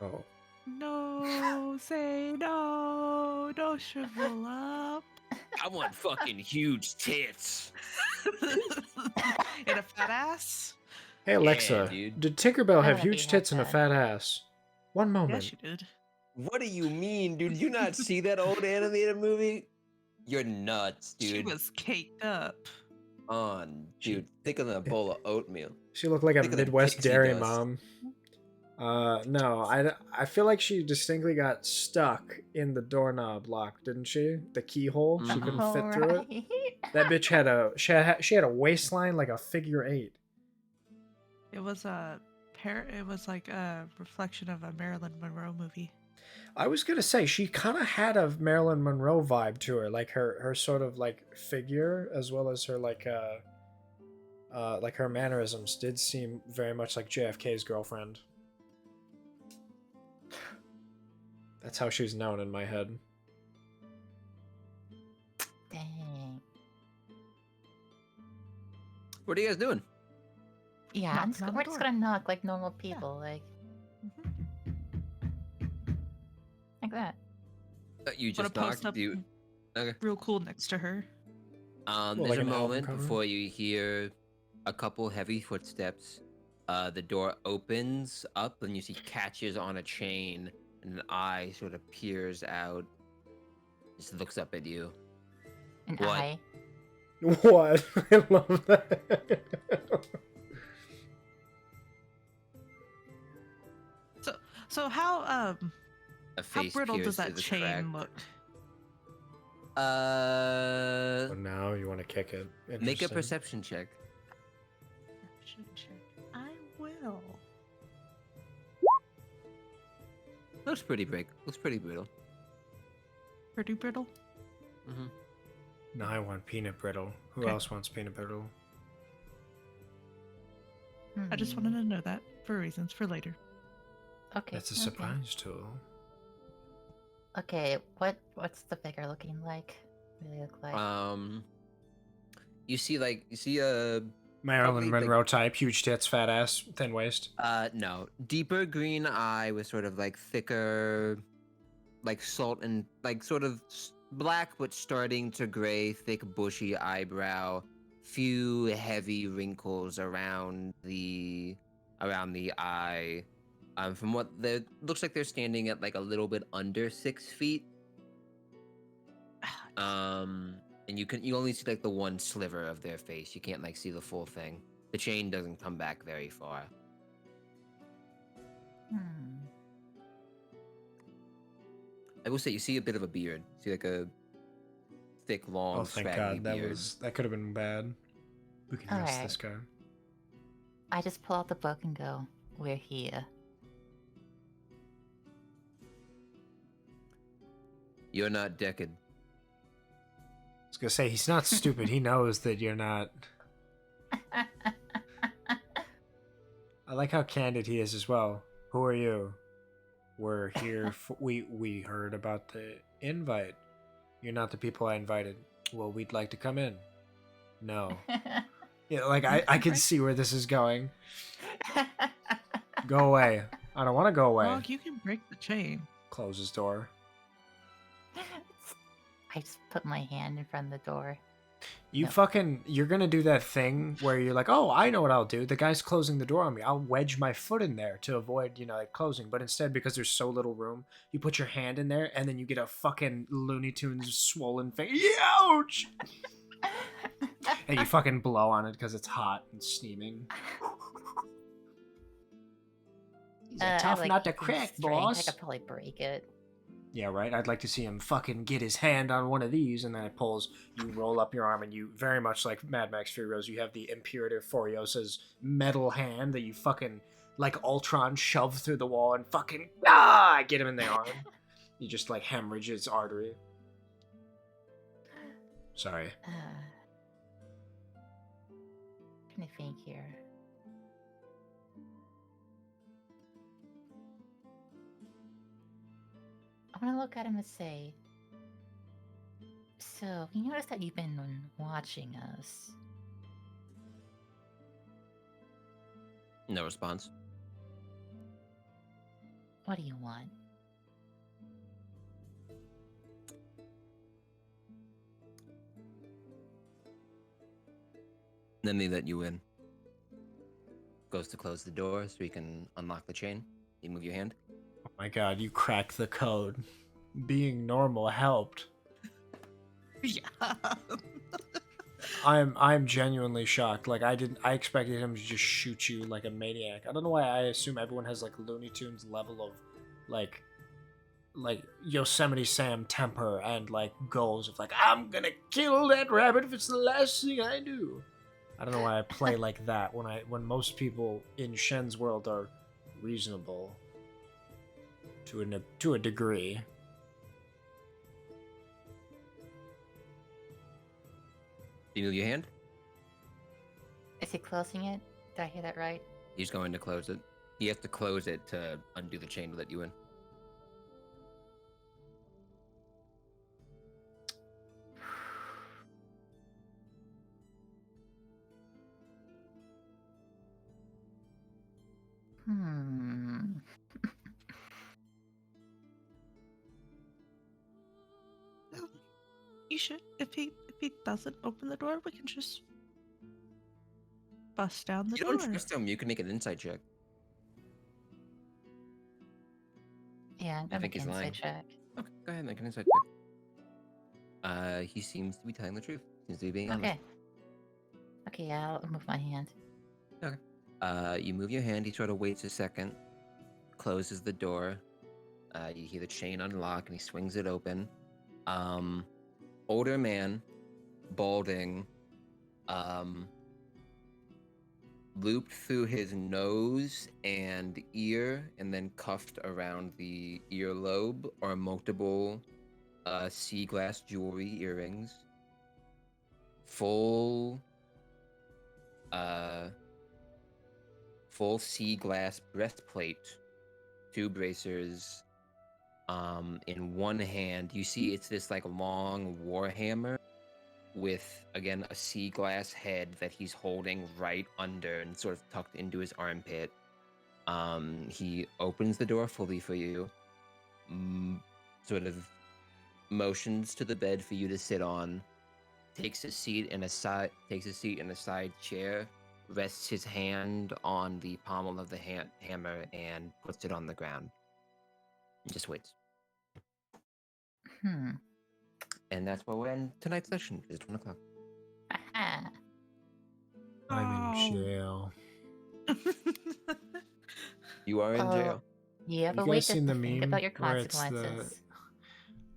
Oh. No, say no. Don't shrivel up. I want fucking huge tits. And a fat ass? Hey Alexa, dude. did Tinkerbell I have wanna huge be tits and a that. fat ass? One Yeah, moment. she did. What do you mean, dude? Did you not see that old animated movie? You're nuts, dude. She was caked up. Dude. Think of a bowl of oatmeal. She looked like a Think of the Midwest pixie dairy dust. mom. No, I feel like she distinctly got stuck in the doorknob lock, didn't she? The keyhole. She couldn't fit through it. That bitch had a waistline like a figure 8. It was it was like a reflection of a Marilyn Monroe movie. I was gonna say she kind of had a Marilyn Monroe vibe to her, like her sort of like figure, as well as her like her mannerisms did seem very much like JFK's girlfriend. That's how she's known in my head. Dang. What are you guys doing? Yeah, Knocking on the we're just door. gonna knock like normal people, like that. You Wanna just post knocked. up You okay? real cool next to her. There's like a an album moment cover? before you hear a couple heavy footsteps. The door opens up and you see catches on a chain, and an eye sort of peers out. Just looks up at you. An What? eye. What? I love that. So how A how face brittle peers does through that the chain crack. look? Well, now you want to kick it. Make a Interesting. perception check. Perception check. I will. Looks pretty big. Looks pretty brutal. Pretty brittle. Mm-hmm. No, I want peanut brittle. Who Okay. else wants peanut brittle? I just wanted to know that for reasons for later. Okay. That's a okay. surprise tool. Okay, what's the figure looking like? What do they look like? You see a Marilyn Probably, like- Monroe type, huge tits, fat ass, thin waist. no, deeper green eye with sort of like thicker, like salt and like sort of black but starting to gray, thick bushy eyebrow, few heavy wrinkles around the eye. From what looks like they're standing at like a little bit under 6 feet. And you only see like the one sliver of their face. You can't like see the full thing. The chain doesn't come back very far. I will say you see a bit of a beard. You see like a thick, long, Oh, thank scraggly God, beard. that could have been bad. We can miss Alright. this guy. I just pull out the book and go, "We're here." You're not Deckard. I was gonna say he's not stupid. He knows that you're not. I like how candid he is as well. Who are you? We're here. We heard about the invite. You're not the people I invited. Well, we'd like to come in. No. Yeah, like I can see where this is going. Go away. I don't want to go away. Log, you can break the chain. Close his door. I just put my hand in front of the door. You No. you're gonna do that thing where you're like, oh, I know what I'll do. The guy's closing the door on me. I'll wedge my foot in there to avoid, like closing. But instead, because there's so little room, you put your hand in there and then you get a fucking Looney Tunes swollen face. Ouch! And you fucking blow on it because it's hot and steaming. He's I tough like not to using crack, strength. boss. I could probably break it. Yeah, right? I'd like to see him fucking get his hand on one of these, and then it pulls, you roll up your arm, and you, very much like Mad Max Fury Road, you have the Imperator Furiosa's metal hand that you fucking, like Ultron, shove through the wall and fucking, get him in the arm. You just, like, hemorrhage his artery. Sorry. Trying to think here. I want to look at him and say, "So, you notice that you've been watching us?" No response. What do you want? Then they let you in. Goes to close the door so you can unlock the chain. You move your hand. Oh my god, you cracked the code. Being normal helped. Yeah. I'm genuinely shocked. Like, I expected him to just shoot you like a maniac. I don't know why I assume everyone has like Looney Tunes level of like Yosemite Sam temper and like goals of like, I'm gonna kill that rabbit if it's the last thing I do. I don't know why I play like that when most people in Shen's world are reasonable to a degree. You move your hand. Is he closing it? Did I hear that right? He's going to close it. He has to close it to undo the chain to let you in. You should. If he doesn't open the door, we can just bust down the You door. don't trust him. You can make an insight check. Yeah, I'm I gonna think make he's an lying. insight check. Okay, go ahead, make an insight check. He seems to be telling the truth. Seems to be being honest. Okay. Okay, yeah, I'll move my hand. You move your hand. He sort of waits a second, closes the door. You hear the chain unlock, and he swings it open. Older man, balding, looped through his nose and ear, and then cuffed around the earlobe are multiple sea glass jewelry earrings, full sea glass breastplate, 2 bracers. In one hand, you see it's this like long war hammer with, again, a sea glass head that he's holding right under and sort of tucked into his armpit. He opens the door fully for you, sort of motions to the bed for you to sit on, takes a seat in a side chair, rests his hand on the pommel of the hammer, and puts it on the ground. And just waits. And that's where we're in tonight's session. It's 1 o'clock. Aha. I'm in jail. You are in jail. Yeah, You but guys wait, seen just the think meme about your where it's the- consequences.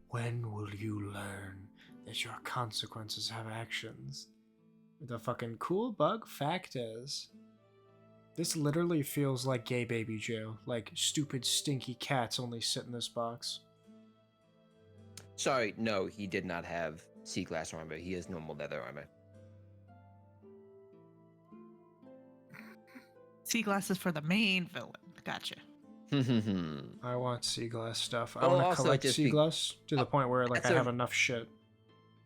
When will you learn that your consequences have actions? The fucking cool bug fact is, this literally feels like gay baby jail. Like, stupid, stinky cats only sit in this box. Sorry, no, he did not have sea glass armor. He has normal leather armor. Sea glasses for the main villain. Gotcha. I want sea glass stuff. I Oh, want to also collect just sea be- glass to the point where like I that's have enough shit.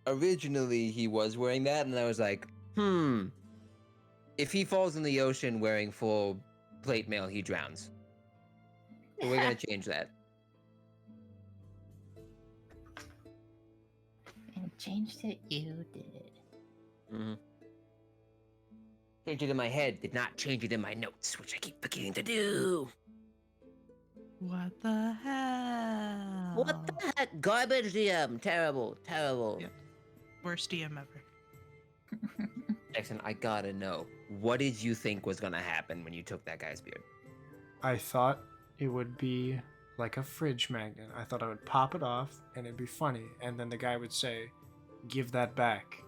Originally, he was wearing that, and I was like, if he falls in the ocean wearing full plate mail, he drowns. So we're gonna change that. And changed it, you did. Mm-hmm. Changed it in my head, did not change it in my notes, which I keep forgetting to do. What the hell? What the heck? Garbage DM. Terrible. Terrible. Yeah. Worst DM ever. Jackson, I gotta know. What did you think was gonna happen when you took that guy's beard? I thought it would be like a fridge magnet. I thought I would pop it off and it'd be funny, and then the guy would say, "Give that back."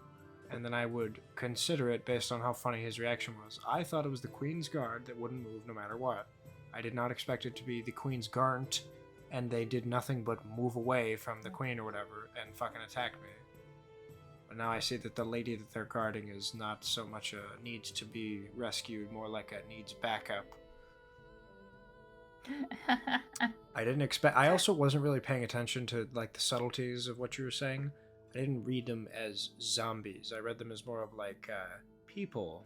And then I would consider it based on how funny his reaction was. I thought it was the Queen's Guard that wouldn't move no matter what. I did not expect it to be the Queen's Garnt, and they did nothing but move away from the Queen or whatever and fucking attack me. But now I see that the lady that they're guarding is not so much a needs to be rescued, more like a needs backup. I didn't expect. I also wasn't really paying attention to like the subtleties of what you were saying. I didn't read them as zombies. I read them as more of like people.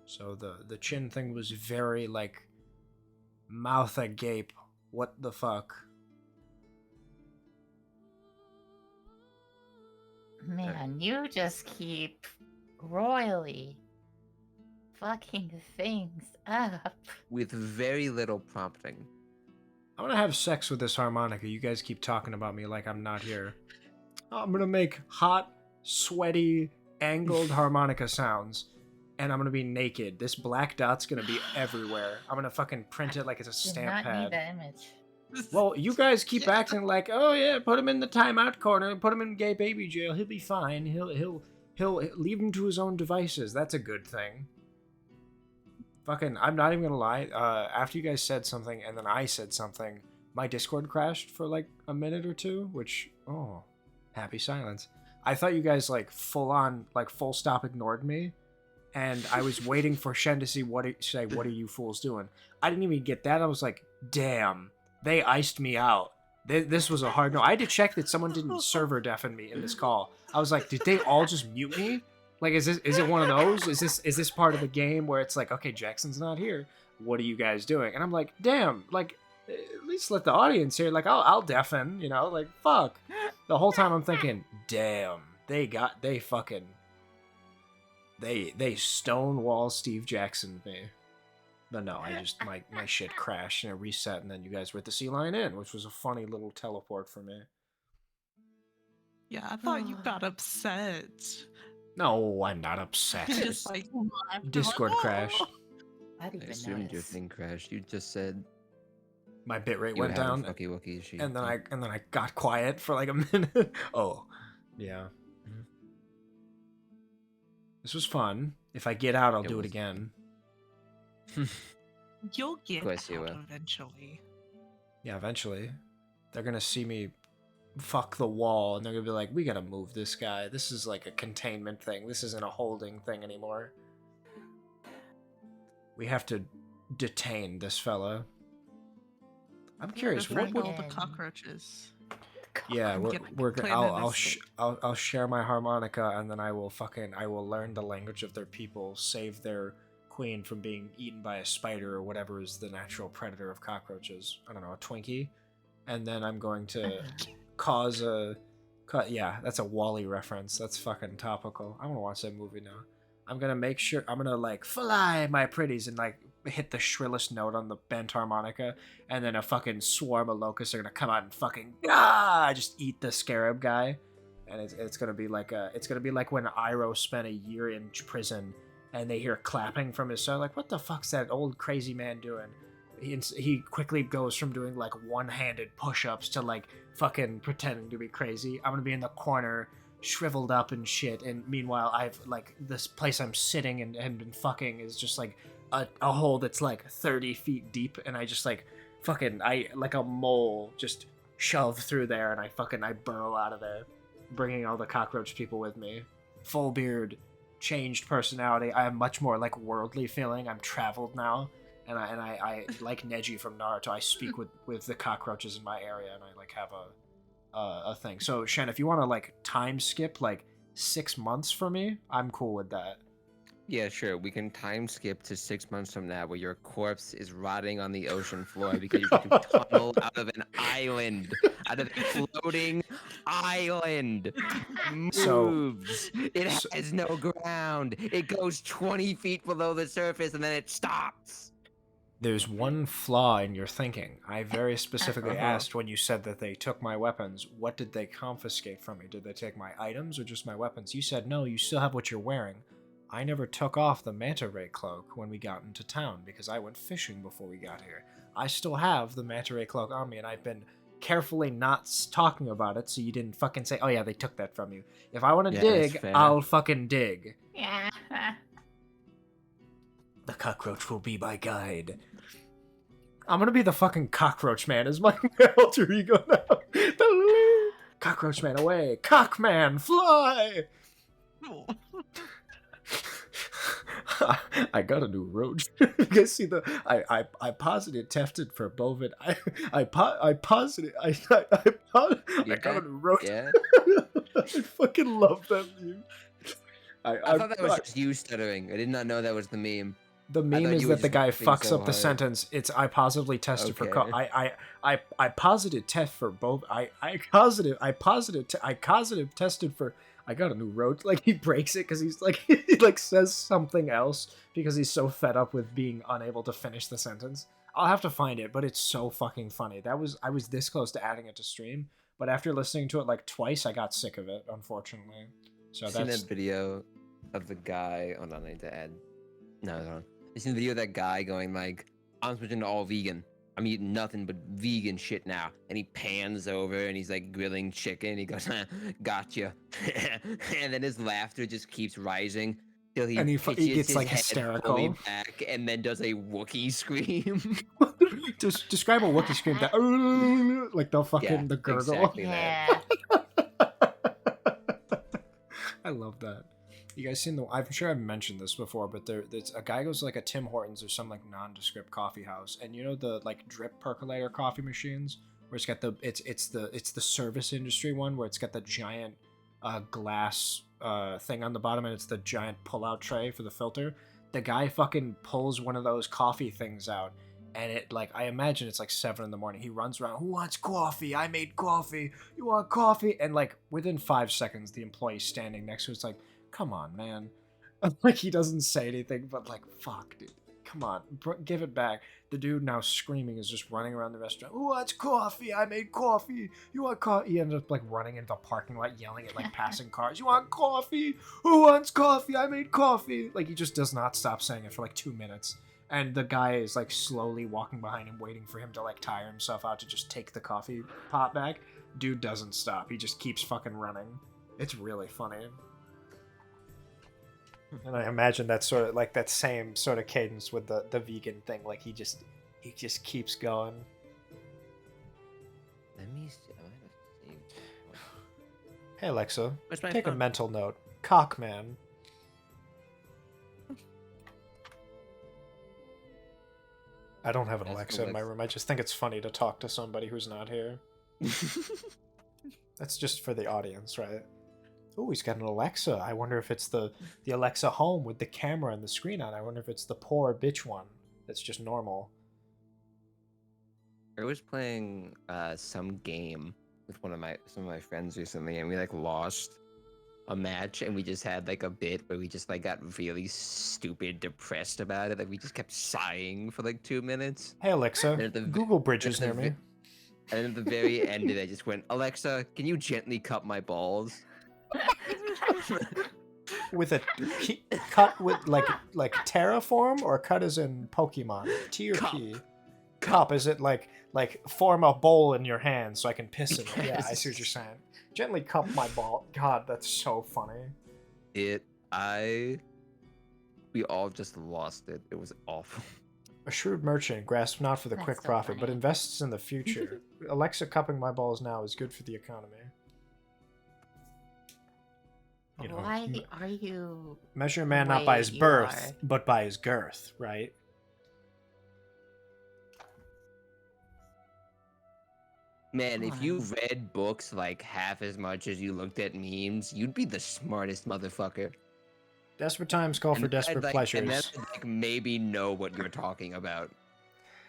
So the chin thing was very like mouth agape. What the fuck? Man, you just keep royally fucking things up. With very little prompting. I'm gonna have sex with this harmonica. You guys keep talking about me like I'm not here. I'm gonna make hot, sweaty, angled harmonica sounds, and I'm gonna be naked. This black dot's gonna be everywhere. I'm gonna fucking print it like it's a Did stamp not pad. need that image. Well, you guys keep acting like, oh yeah, put him in the timeout corner, put him in gay baby jail. He'll be fine. He'll leave him to his own devices. That's a good thing. Fucking, I'm not even gonna lie. After you guys said something and then I said something, my Discord crashed for like a minute or two, which, oh, happy silence. I thought you guys like full on, like full stop ignored me, and I was waiting for Shen to see what are you fools doing. I didn't even get that. I was like, damn, they iced me out. This was a hard no. I had to check that someone didn't server deafen me in this call. I was like, did they all just mute me? Like, is it one of those? Is this part of the game where it's like, okay, Jackson's not here. What are you guys doing? And I'm like, damn, like, at least let the audience hear. Like, I'll deafen, you know, like, fuck. The whole time I'm thinking, damn, they stonewall Steve Jackson me. But no, I just, my shit crashed and it reset, and then you guys were at the Sea Lion Inn, which was a funny little teleport for me. Yeah, I thought you got upset. No, I'm not upset. Just like Discord "Oh." crash. I didn't I even assumed your notice. thing crashed. You just said My bitrate you went were down, having fucky wucky. and then I got quiet for like a minute. Oh, yeah. This was fun. If I get out, I'll It do it was. again. You'll get course you out will. eventually. Yeah, eventually. They're gonna see me fuck the wall, and they're gonna be like, we gotta move this guy. This is like a containment thing. This isn't a holding thing anymore. We have to detain this fella. I'm curious, what Befriend would... all the cockroaches. Yeah, I'm I'll share my harmonica, and then I will learn the language of their people, save their queen from being eaten by a spider or whatever is the natural predator of cockroaches. I don't know, a Twinkie, and then I'm going to cause a... Yeah, that's a Wall-E reference. That's fucking topical. I want to watch that movie now. I'm gonna make sure I'm gonna like fly my pretties and like hit the shrillest note on the bent harmonica, and then a fucking swarm of locusts are gonna come out and fucking just eat the scarab guy, and it's gonna be like when Iroh spent a year in prison and they hear clapping from his cell, like, what the fuck's that old crazy man doing? He quickly goes from doing like one-handed push-ups to like fucking pretending to be crazy. I'm gonna be in the corner shriveled up and shit, and meanwhile I've like this place I'm sitting and been fucking is just like a hole that's like 30 feet deep, and I just like fucking I like a mole just shove through there, and I burrow out of there, bringing all the cockroach people with me. Full beard, changed personality. I have much more like worldly feeling. I'm traveled now, and I like Neji from Naruto. I speak with the cockroaches in my area, and I like have a thing. So Shen, if you want to like time skip like 6 months for me, I'm cool with that. Yeah, sure. We can time skip to 6 months from now, where your corpse is rotting on the ocean floor because you took a tunnel out of an island, out of a floating island. Moves. It has no ground. It goes 20 feet below the surface and then it stops. There's one flaw in your thinking. I very specifically asked when you said that they took my weapons, what did they confiscate from me? Did they take my items or just my weapons? You said, no, you still have what you're wearing. I never took off the manta ray cloak when we got into town because I went fishing before we got here. I still have the manta ray cloak on me, and I've been carefully not talking about it so you didn't fucking say, oh yeah, they took that from you. If I want to dig, I'll fucking dig. Yeah. The cockroach will be my guide. I'm gonna be the fucking cockroach man as my alter ego now. Cockroach man away. Cockman fly. I got a new road. You guys see the I positive tested for bovine. I got a new road. Yeah. I fucking love that meme. I thought that was just you stuttering. I did not know that was the meme. The meme is that the guy fucks up the sentence. It's I positively tested for I positive test for both. I positive tested for. I got a new road. Like he breaks it because he's like he like says something else because he's so fed up with being unable to finish the sentence. I'll have to find it, but it's so fucking funny. I was this close to adding it to stream, but after listening to it like twice, I got sick of it, unfortunately. So I've seen that video of the guy. Hold on, I need to add. No, hold on. I've seen the video of that guy going like, I'm switching to all vegan. I'm eating nothing but vegan shit now. And he pans over and he's like grilling chicken. He goes, gotcha. And then his laughter just keeps rising till he gets like hysterical back and then does a Wookiee scream. Just describe a Wookiee scream. That like the fucking the gurgle. Exactly Yeah. I love that. You guys seen the? I'm sure I've mentioned this before, but there's a guy goes to like a Tim Hortons or some like nondescript coffee house, and you know the like drip percolator coffee machines where it's got the it's the service industry one where it's got the giant glass thing on the bottom and it's the giant pull-out tray for the filter. The guy fucking pulls one of those coffee things out, and it like I imagine it's like 7 a.m. He runs around. Who wants coffee? I made coffee. You want coffee? And like within 5 seconds, the employee standing next to it's like, come on, man. Like, he doesn't say anything, but like, fuck, dude. Come on, give it back. The dude now screaming is just running around the restaurant. Who wants coffee? I made coffee. You want coffee? He ended up like running into the parking lot, yelling at like passing cars. You want coffee? Who wants coffee? I made coffee. Like, he just does not stop saying it for like 2 minutes. And the guy is like slowly walking behind him, waiting for him to like tire himself out to just take the coffee pot back. Dude doesn't stop. He just keeps fucking running. It's really funny. And I imagine that's sort of like that same sort of cadence with the vegan thing. Like he just keeps going. Let me see. I might have saved. Hey Alexa, Where's my take a phone? mental note. Cockman. I don't have an That's Alexa in my room. I just think it's funny to talk to somebody who's not here. That's just for the audience, right? Oh, he's got an Alexa. I wonder if it's the Alexa home with the camera and the screen on. I wonder if it's the poor bitch one that's just normal. I was playing some game with some of my friends recently, and we like lost a match, and we just had like a bit where we just like got really stupid depressed about it. Like we just kept sighing for like 2 minutes. Hey Alexa, And at the Google Bridges near me. And at the very end of it, I just went, Alexa, can you gently cut my balls? With a cut with like terraform, or cut as in Pokemon? T or Cup. P? Cup. Is it like form a bowl in your hand so I can piss in it? Yeah, I see what you're saying. Gently cup my ball. God, that's so funny. We all just lost it. It was awful. A shrewd merchant grasps not for the That's quick so profit, but funny. invests in the future. Alexa cupping my balls now is good for the economy. You know, Why are you? measure a man not way by his you birth, are? but by his girth, right? Man, if Come you on. read books like half as much as you looked at memes, you'd be the smartest motherfucker. Desperate times call for And then I'd, desperate like, pleasures. And then I'd, like, maybe know what you're talking about.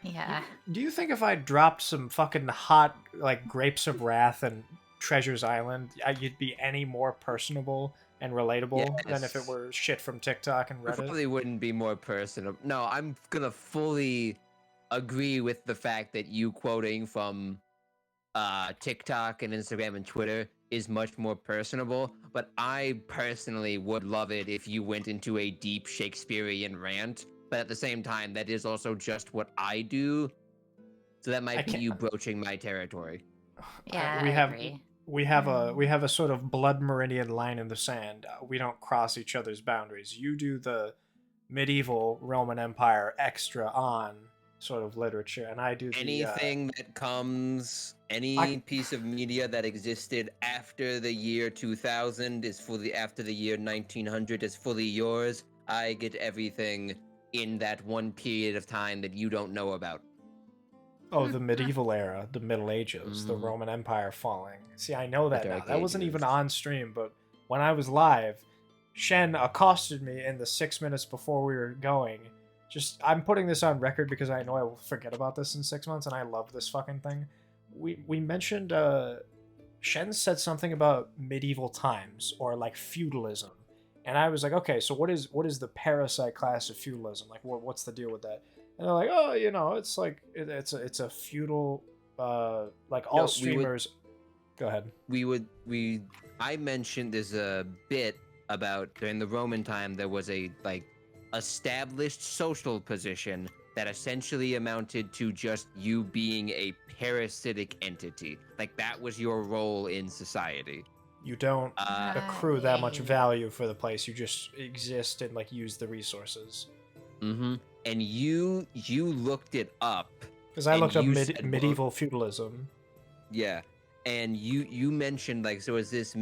Yeah. Do you think if I dropped some fucking hot, like, Grapes of Wrath and Treasures Island, you'd be any more personable and relatable than if it Yes. were shit from TikTok and It Reddit? probably wouldn't be more personal. No, I'm gonna fully agree with the fact that you quoting from TikTok and Instagram and Twitter is much more personable, but I personally would love it if you went into a deep Shakespearean rant. But at the same time, that is also just what I do, so that might be can't- you broaching my territory. Yeah, we I have agree. we have a sort of blood meridian line in the sand. We don't cross each other's boundaries. You do the medieval Roman Empire extra on sort of literature, and I do the Anything that comes, any piece of media that existed after the year 2000 is fully, after the year 1900 is fully yours. I get everything in that one period of time that you don't know about. the medieval era, the Middle Ages, the Mhm. Roman Empire falling. See, I know that The now. Dark That wasn't even Ages. on stream, but when I was live, Shen accosted me in the 6 minutes before we were going. I'm putting this on record because I know I will forget about this in 6 months, and I love this fucking thing. We mentioned Shen said something about medieval times or like feudalism, and I was like, okay, so what is the parasite class of feudalism? Like, what's the deal with that? And they're like, oh, it's like it's a feudal, like all No, streamers. Go ahead. I mentioned there's a bit about during the Roman time there was a like established social position that essentially amounted to just you being a parasitic entity. Like that was your role in society. You don't accrue that much Right. value for the place. You just exist and like use the resources. Mm-hmm. And you looked it up. Because I And looked up you said, well, medieval feudalism. Yeah. And you mentioned like, so is this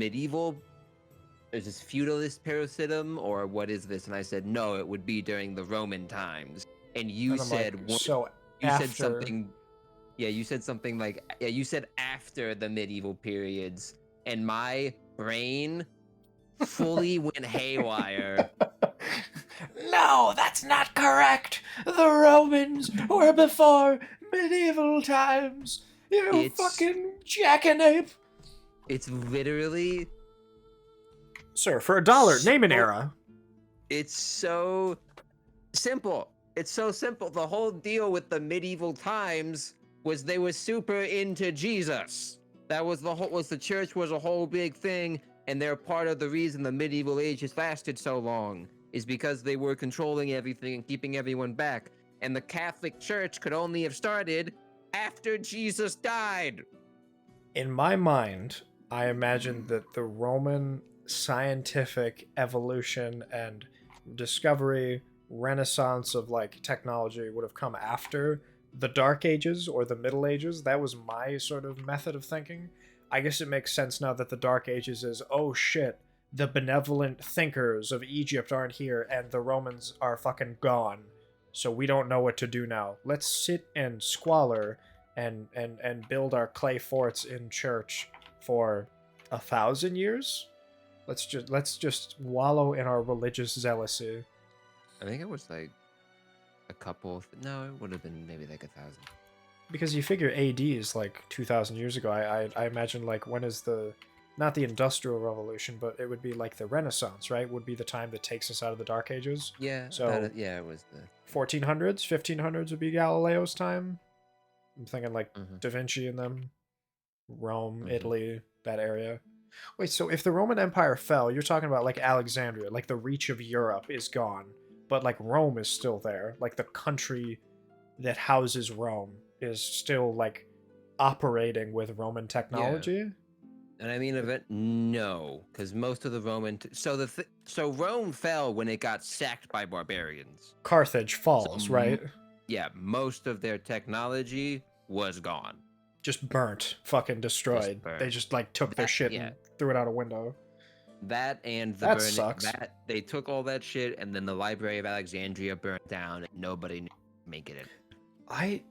feudalist parasitism or what is this? And I said, no, it would be during the Roman times. And you And I'm said, like, what- so you after... said something. Yeah, you said something like, yeah, you said after the medieval periods. And my brain fully went haywire. No, that's not correct. The Romans were before medieval times. You fucking jackanape. It's literally... Sir, for $1, name an era. It's so simple. It's so simple. The whole deal with the medieval times was they were super into Jesus. That was the church was a whole big thing, and they're part of the reason the medieval age has lasted so long is because they were controlling everything and keeping everyone back. And the Catholic Church could only have started after Jesus died. In my mind, I imagined that the Roman scientific evolution and discovery, renaissance of like technology would have come after the Dark Ages or the Middle Ages. That was my sort of method of thinking. I guess it makes sense now that the Dark Ages is, oh shit, the benevolent thinkers of Egypt aren't here and the Romans are fucking gone. So we don't know what to do now. Let's sit and squalor and build our clay forts in church for 1,000 years. Let's just wallow in our religious zealousy. I think it was like a couple. No, it would have been maybe like 1,000. Because you figure AD is like 2,000 years ago. I imagine like when is the, not the Industrial Revolution, but it would be like the Renaissance, right? Would be the time that takes us out of the Dark Ages. Yeah. So yeah, it was the 1400s, 1500s would be Galileo's time. I'm thinking like Da Vinci and them, Rome, Italy, that area. Wait, so if the Roman Empire fell, you're talking about like Alexandria, like the reach of Europe is gone, but like Rome is still there. Like the country that houses Rome is still like operating with Roman technology. Yeah. And I mean, no, because most of the Roman. So Rome fell when it got sacked by barbarians. Carthage falls, right? Yeah, most of their technology was gone. Just burnt, fucking destroyed. They just like took their shit and threw it out a window. That and the that burning. Sucks. They took all that shit, and then the Library of Alexandria burnt down, and nobody knew to make it.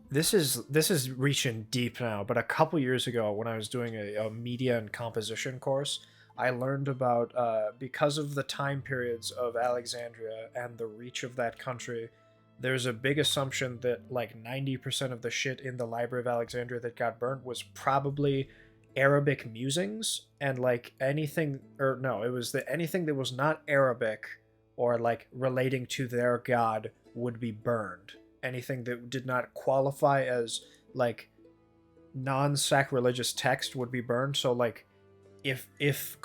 This is reaching deep now, but a couple years ago when I was doing a media and composition course, I learned about because of the time periods of Alexandria and the reach of that country, there's a big assumption that like 90% of the shit in the Library of Alexandria that got burnt was probably Arabic musings, and like anything anything that was not Arabic or like relating to their god would be burned. Anything that did not qualify as like non-sacrilegious text would be burned. So like if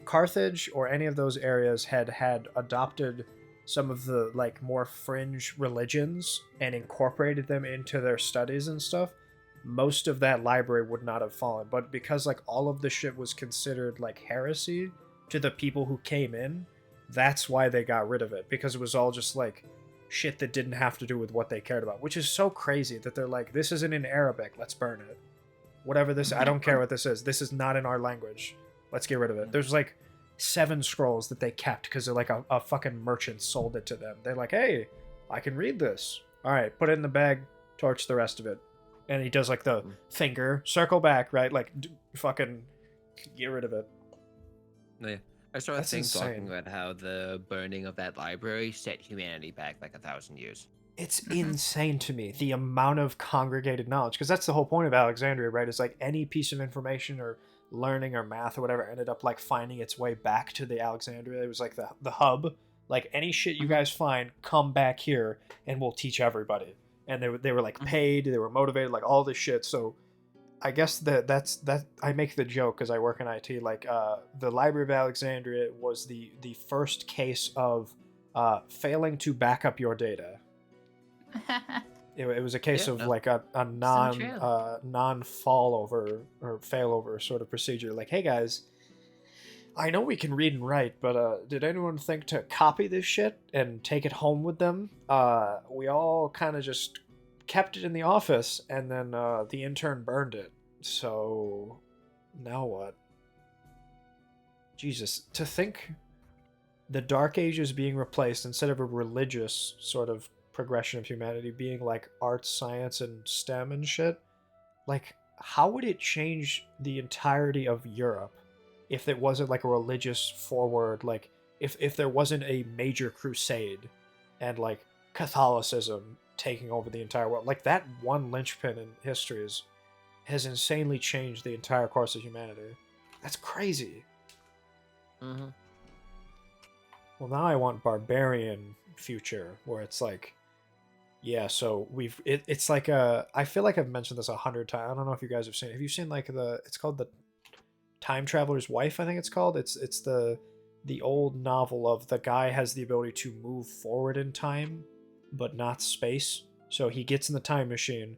Carthage or any of those areas had adopted some of the like more fringe religions and incorporated them into their studies and stuff, most of that library would not have fallen. But because like all of the shit was considered like heresy to the people who came in, that's why they got rid of it, because it was all just like shit that didn't have to do with what they cared about, which is so crazy that they're like, this isn't in Arabic, let's burn it. Whatever this, I don't care what this is not in our language, let's get rid of it. There's like 7 scrolls that they kept because they're like a fucking merchant sold it to them. They're like, hey, I can read this. All right, put it in the bag, torch the rest of it. And he does like the finger, circle back, right? Like, fucking get rid of it. Yeah. I saw a thing talking about how the burning of that library set humanity back like 1,000 years. It's insane to me, the amount of congregated knowledge, because that's the whole point of Alexandria, right? It's like any piece of information or learning or math or whatever ended up like finding its way back to the Alexandria. It was like the hub. Like any shit you guys find, come back here and we'll teach everybody. And they were like paid, they were motivated, like all this shit. So I guess that's I make the joke because I work in IT. Like the Library of Alexandria was the first case of failing to back up your data. It was a case of like a non fall over or fail over sort of procedure. Like, hey guys, I know we can read and write, but did anyone think to copy this shit and take it home with them? We all kind of just kept it in the office, and then the intern burned it. So now what? Jesus, to think the Dark Ages being replaced, instead of a religious sort of progression of humanity, being like arts, science, and STEM and shit, like how would it change the entirety of Europe if it wasn't like a religious forward, like if there wasn't a major crusade and like Catholicism taking over the entire world? Like that one linchpin in history has insanely changed the entire course of humanity. That's crazy. Mm-hmm. Well, now I want barbarian future where it's like, yeah, so it's like I feel like I've mentioned this 100 times. I don't know if you guys have seen it. Have you seen like it's called The Time Traveler's Wife, I think it's called. It's the old novel of the guy has the ability to move forward in time, but not space. So he gets in the time machine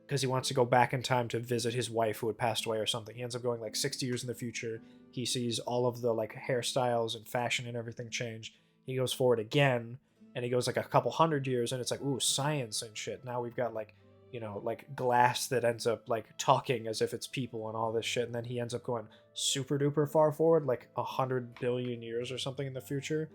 because he wants to go back in time to visit his wife who had passed away or something. He ends up going like 60 years in the future. He sees all of the like hairstyles and fashion and everything change. He goes forward again, and he goes like a couple hundred years, and it's like, ooh, science and shit. Now we've got like, you know, like glass that ends up like talking as if it's people and all this shit. And then he ends up going super duper far forward, like 100 billion years or something in the future.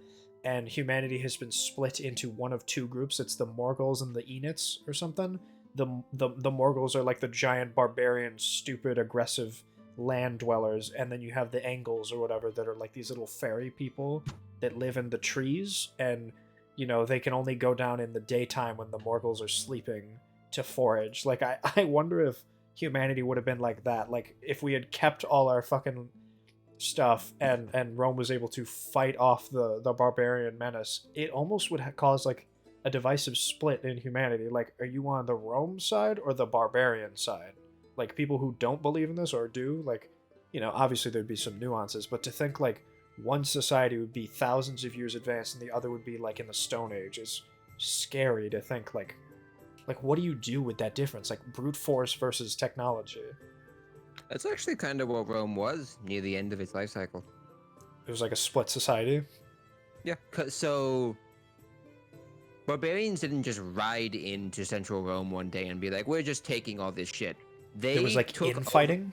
And humanity has been split into one of two groups. It's the Morgals and the Enets or something. The Morgals are like the giant barbarian, stupid, aggressive land dwellers, and then you have the Angles or whatever that are like these little fairy people that live in the trees, and you know, they can only go down in the daytime when the Morgals are sleeping to forage. Like I wonder if humanity would have been like that, like if we had kept all our fucking stuff and Rome was able to fight off the barbarian menace. It almost would cause like a divisive split in humanity. Like, are you on the Rome side or the barbarian side? Like, people who don't believe in this or do, like, you know, obviously there'd be some nuances, but to think like one society would be thousands of years advanced and the other would be like in the Stone Age is scary to think. Like what do you do with that difference? Like brute force versus technology. That's actually kind of what Rome was near the end of its life cycle. It was like a split society. Yeah, so barbarians didn't just ride into central Rome one day and be like, we're just taking all this shit. There was like infighting?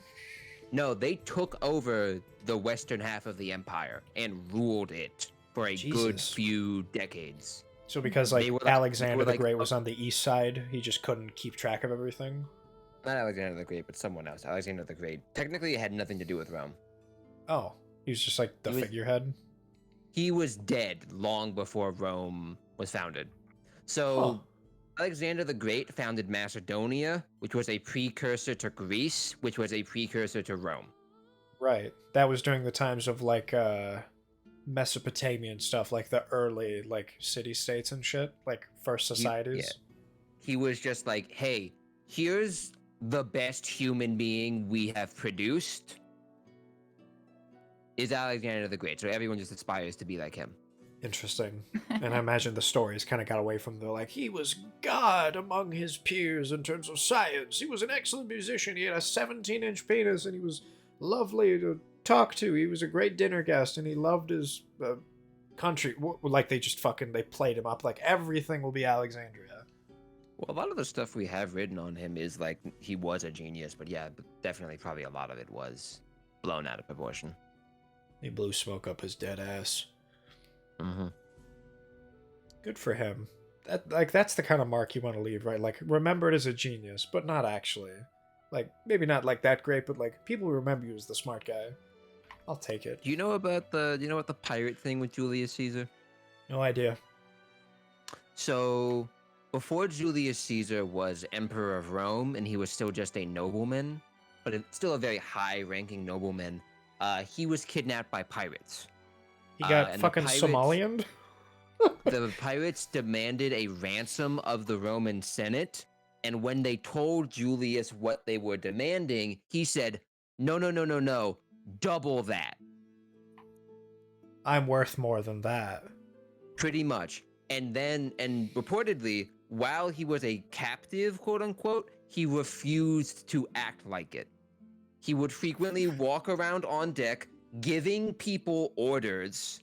No, they took over the western half of the empire and ruled it for a good few decades. So because like Alexander the Great was on the east side, he just couldn't keep track of everything? Not Alexander the Great, but someone else. Alexander the Great. Technically, it had nothing to do with Rome. Oh, he was just like the figurehead? He was dead long before Rome was founded. So Alexander the Great founded Macedonia, which was a precursor to Greece, which was a precursor to Rome. Right. That was during the times of like Mesopotamian stuff, like the early like city-states and shit, like first societies. He was just like, hey, here's the best human being we have produced is Alexander the Great. So everyone just aspires to be like him. Interesting. And I imagine the stories kind of got away from the like, he was God among his peers in terms of science. He was an excellent musician. He had a 17-inch penis and he was lovely to talk to. He was a great dinner guest and he loved his country. Like they just they played him up like everything will be Alexandria. Well, a lot of the stuff we have written on him is like he was a genius, but yeah, definitely probably a lot of it was blown out of proportion. He blew smoke up his dead ass. Mm-hmm. Good for him. That's the kind of mark you want to leave, right? Like, remembered as a genius, but not actually. Like, maybe not like that great, but like people remember you as the smart guy. I'll take it. Do you know about the pirate thing with Julius Caesar? No idea. So before Julius Caesar was emperor of Rome, and he was still just a nobleman, but still a very high-ranking nobleman, he was kidnapped by pirates. He got fucking Somalian? The pirates demanded a ransom of the Roman Senate, and when they told Julius what they were demanding, he said, no, double that. I'm worth more than that. Pretty much. And reportedly, while he was a captive, quote unquote, he refused to act like it. He would frequently walk around on deck, giving people orders,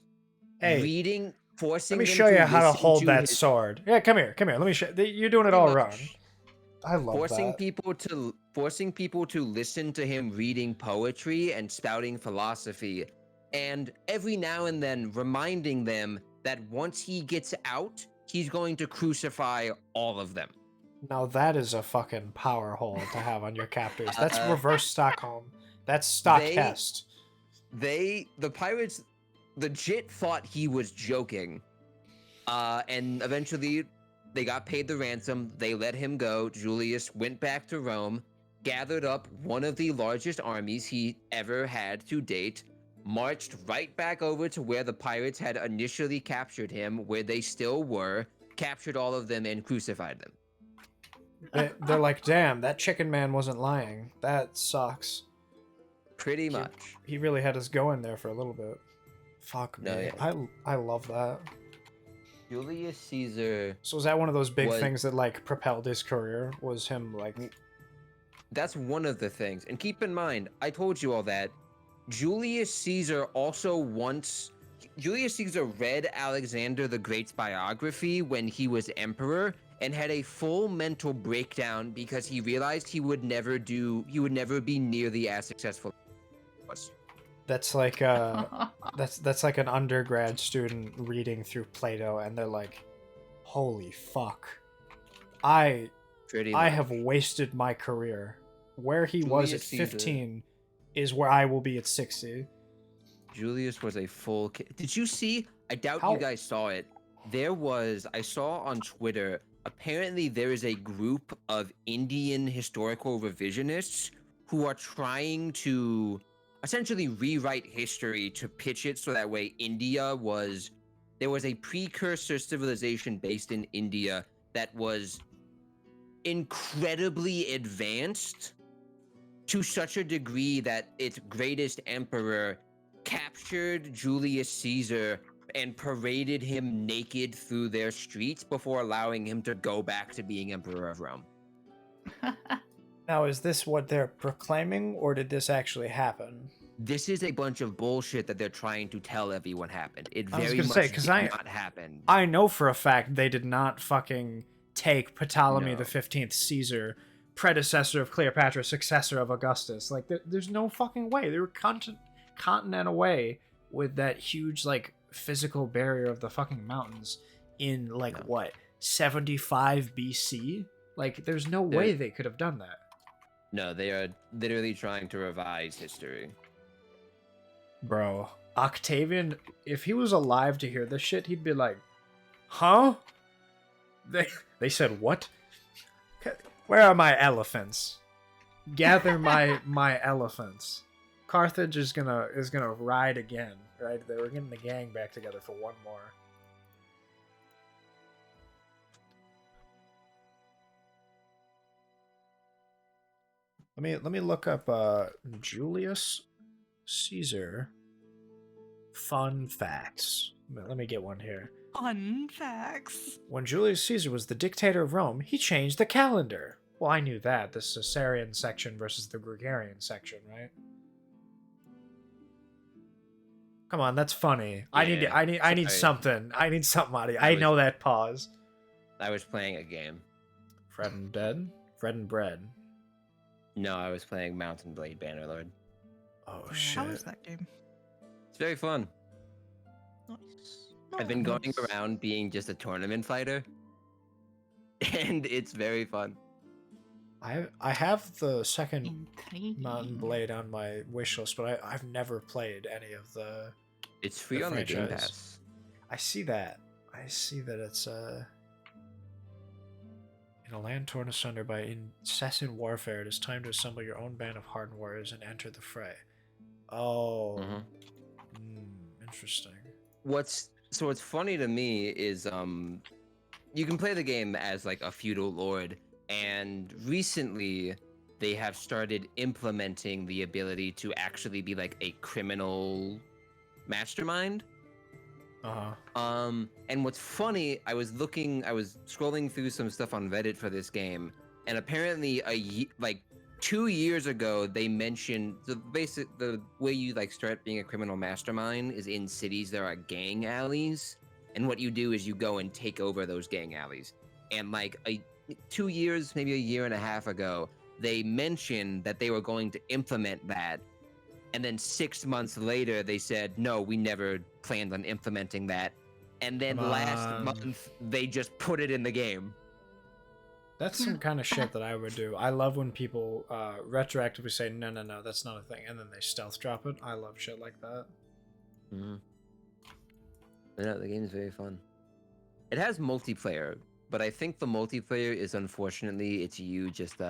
forcing. Let me show you how to hold that sword. Yeah, come here. Let me show. You're doing it all wrong. I love that. Forcing people to listen to him reading poetry and spouting philosophy, and every now and then reminding them that once he gets out, he's going to crucify all of them. Now that is a fucking power hole to have on your captors. That's reverse Stockholm. That's Stockhest. The pirates legit thought he was joking. And eventually they got paid the ransom. They let him go. Julius went back to Rome, gathered up one of the largest armies he ever had to date, marched right back over to where the pirates had initially captured him, where they still were, captured all of them and crucified them. They're like, damn, that chicken man wasn't lying. That sucks. Pretty much. He really had us going there for a little bit. Fuck me. No, yeah. I love that. Julius Caesar. So was that one of those big things that like propelled his career? Was him like? That's one of the things. And keep in mind, I told you all that. Julius Caesar also Julius Caesar read Alexander the Great's biography when he was emperor and had a full mental breakdown because he realized he would never be nearly as successful as he was. That's like that's like an undergrad student reading through Plato, and they're like, "Holy fuck, I have wasted my career. Where he was at 15 is where I will be at 60." Julius was a full kid. Did you see? I doubt you guys saw it. I saw on Twitter, apparently there is a group of Indian historical revisionists who are trying to essentially rewrite history to pitch it so that way there was a precursor civilization based in India that was incredibly advanced to such a degree that its greatest emperor captured Julius Caesar and paraded him naked through their streets before allowing him to go back to being emperor of Rome. Now, is this what they're proclaiming, or did this actually happen? This is a bunch of bullshit that they're trying to tell everyone happened. It I was very gonna much say, did 'cause not happen. I know for a fact they did not fucking take Ptolemy No. the 15th Caesar, predecessor of Cleopatra, successor of Augustus. Like, there's no fucking way. They were continent away with that huge, like, physical barrier of the fucking mountains in, like, what, 75 BC? Like, there's no way they could have done that. No, they are literally trying to revise history. Bro, Octavian, if he was alive to hear this shit, he'd be like, huh? They said what? Where are my elephants? Gather my elephants. Carthage is gonna ride again, right? They were getting the gang back together for one more. Let me look up Julius Caesar fun facts. Let me get one here. Fun facts. When Julius Caesar was the dictator of Rome, he changed the calendar. Well, I knew that. The Caesarian section versus the Gregorian section, right? Come on, that's funny. Yeah, I need something. I need something out of you. I know that pause. I was playing a game. Fred and Dead? Fred and Bread. No, I was playing Mountain Blade Bannerlord. Oh How shit. is that game? It's very fun. Nice. I've been going Nice. around being just a tournament fighter, and it's very fun. I have the second Intriguing. Mountain Blade on my wish list, but I've never played any of the. It's free The on the Game franchise. Pass. I see that. I see that it's in a land torn asunder by incessant warfare, it is time to assemble your own band of hardened warriors and enter the fray. Oh, interesting. What's funny to me is you can play the game as like a feudal lord, and recently they have started implementing the ability to actually be like a criminal mastermind. And what's funny, I was scrolling through some stuff on Reddit for this game, and apparently like 2 years ago they mentioned the way you like start being a criminal mastermind is in cities there are gang alleys, and what you do is you go and take over those gang alleys. And like 2 years, maybe a year and a half ago, they mentioned that they were going to implement that. And then 6 months later, they said, no, we never planned on implementing that. And then last month, they just put it in the game. That's some kind of shit that I would do. I love when people retroactively say, no, that's not a thing, and then they stealth drop it. I love shit like that. Mm-hmm. No, the game is very fun. It has multiplayer, but I think the multiplayer is, unfortunately, it's you just...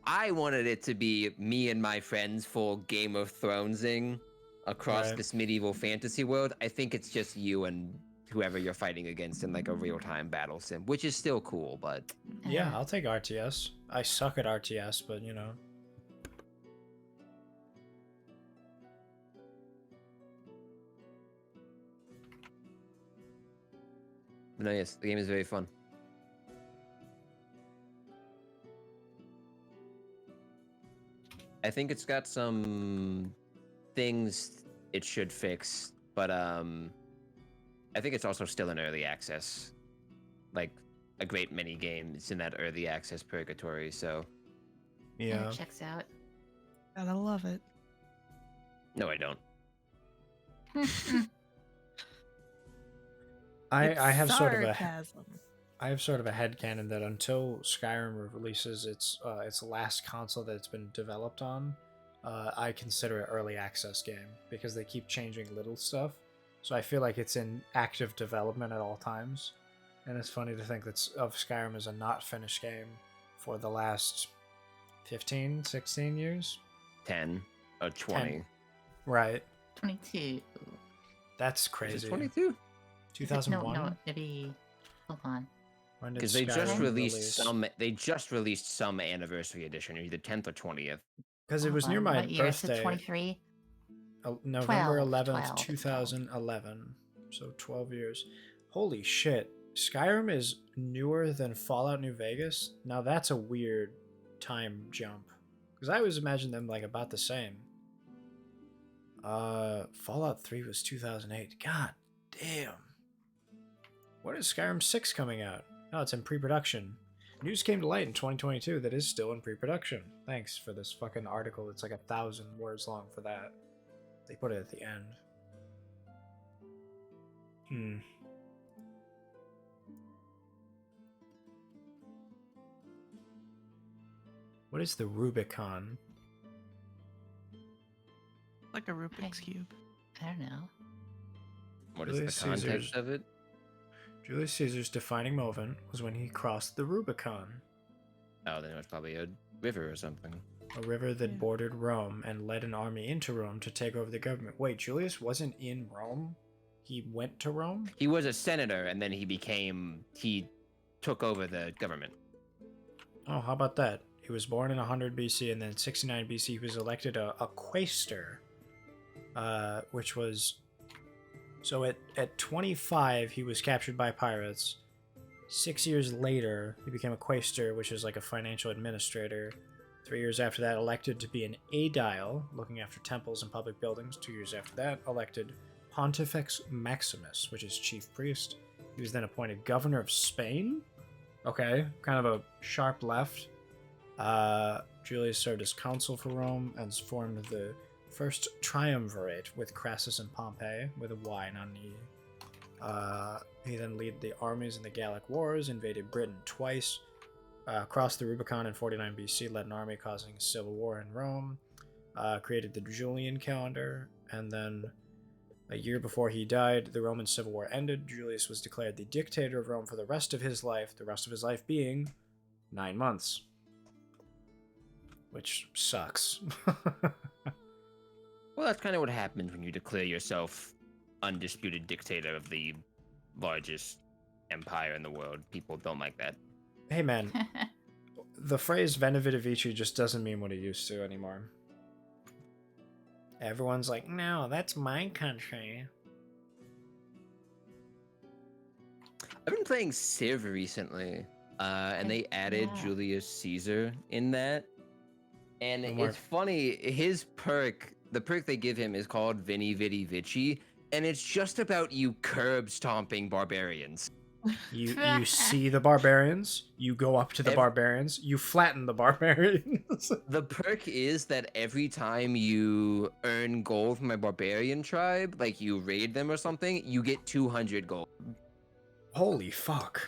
I wanted it to be me and my friends full Game of Thronesing across this medieval fantasy world. I think it's just you and whoever you're fighting against in like a real-time battle sim, which is still cool, but... Yeah, I'll take RTS. I suck at RTS, but you know. No, yes, the game is very fun. I think it's got some things it should fix but I think it's also still in early access. Like a great many games in that early access purgatory. So Yeah. It checks out. Gotta love it. no, I don't. I have sort of a sarcasm. I have sort of a headcanon that until Skyrim releases its last console that it's been developed on, I consider it early access game because they keep changing little stuff. So I feel like it's in active development at all times. And it's funny to think that Skyrim is a not finished game for the last 15, 16 years. 10 or 20. 10. Right. 22. That's Is crazy. it 22? 2001? No, maybe. Hold on. When did Because they just Skyrim released release? They just released some anniversary edition, either 10th or 20th. Because it Hold was near on, my what year? Is it birthday. 23? November 12, 11th, 12. 2011. So 12 years. Holy shit. Skyrim is newer than Fallout New Vegas? Now that's a weird time jump. Because I always imagined them like about the same. Fallout 3 was 2008. God damn. When is Skyrim 6 coming out? Oh, it's in pre-production. News came to light in 2022 that is still in pre-production. Thanks for this fucking article. It's like 1,000 words long for that. They put it at the end. What is the Rubicon? Like a Rubik's Cube. I don't know. What is Julius the context Caesar's- of it? Julius Caesar's defining moment was when he crossed the Rubicon, Oh, then it was probably a river or something. a river that Yeah. bordered Rome, and led an army into Rome to take over the government. Wait, Julius wasn't in Rome? He went to Rome? He was a senator, and then he took over the government. Oh, how about that? He was born in 100 BC, and then in 69 BC he was elected a quaestor, which was... So at 25, he was captured by pirates. 6 years later, he became a quaestor, which is like a financial administrator. 3 years after that, elected to be an aedile, looking after temples and public buildings. 2 years after that, elected Pontifex Maximus, which is chief priest. He was then appointed governor of Spain. Okay, kind of a sharp left. Julius served as consul for Rome and formed the first triumvirate with Crassus and Pompey, with a Y, not an E. He then led the armies in the Gallic Wars, invaded Britain twice, crossed the Rubicon in 49 BC, led an army causing a civil war in Rome, created the Julian calendar, and then a year before he died, the Roman Civil War ended. Julius was declared the dictator of Rome for the rest of his life being 9 months. Which sucks. Well, that's kind of what happens when you declare yourself undisputed dictator of the largest empire in the world. People don't like that. Hey man, the phrase Veni Vidi Vici just doesn't mean what it used to anymore. Everyone's like, no, that's my country. I've been playing Civ recently, and they added Yeah. Julius Caesar in that. And Omar. it's funny, the perk they give him is called Veni Vidi Vici, and it's just about you curb stomping barbarians. You see the barbarians, you go up to the barbarians, you flatten the barbarians. The perk is that every time you earn gold from a barbarian tribe, like you raid them or something, you get 200 gold. Holy fuck.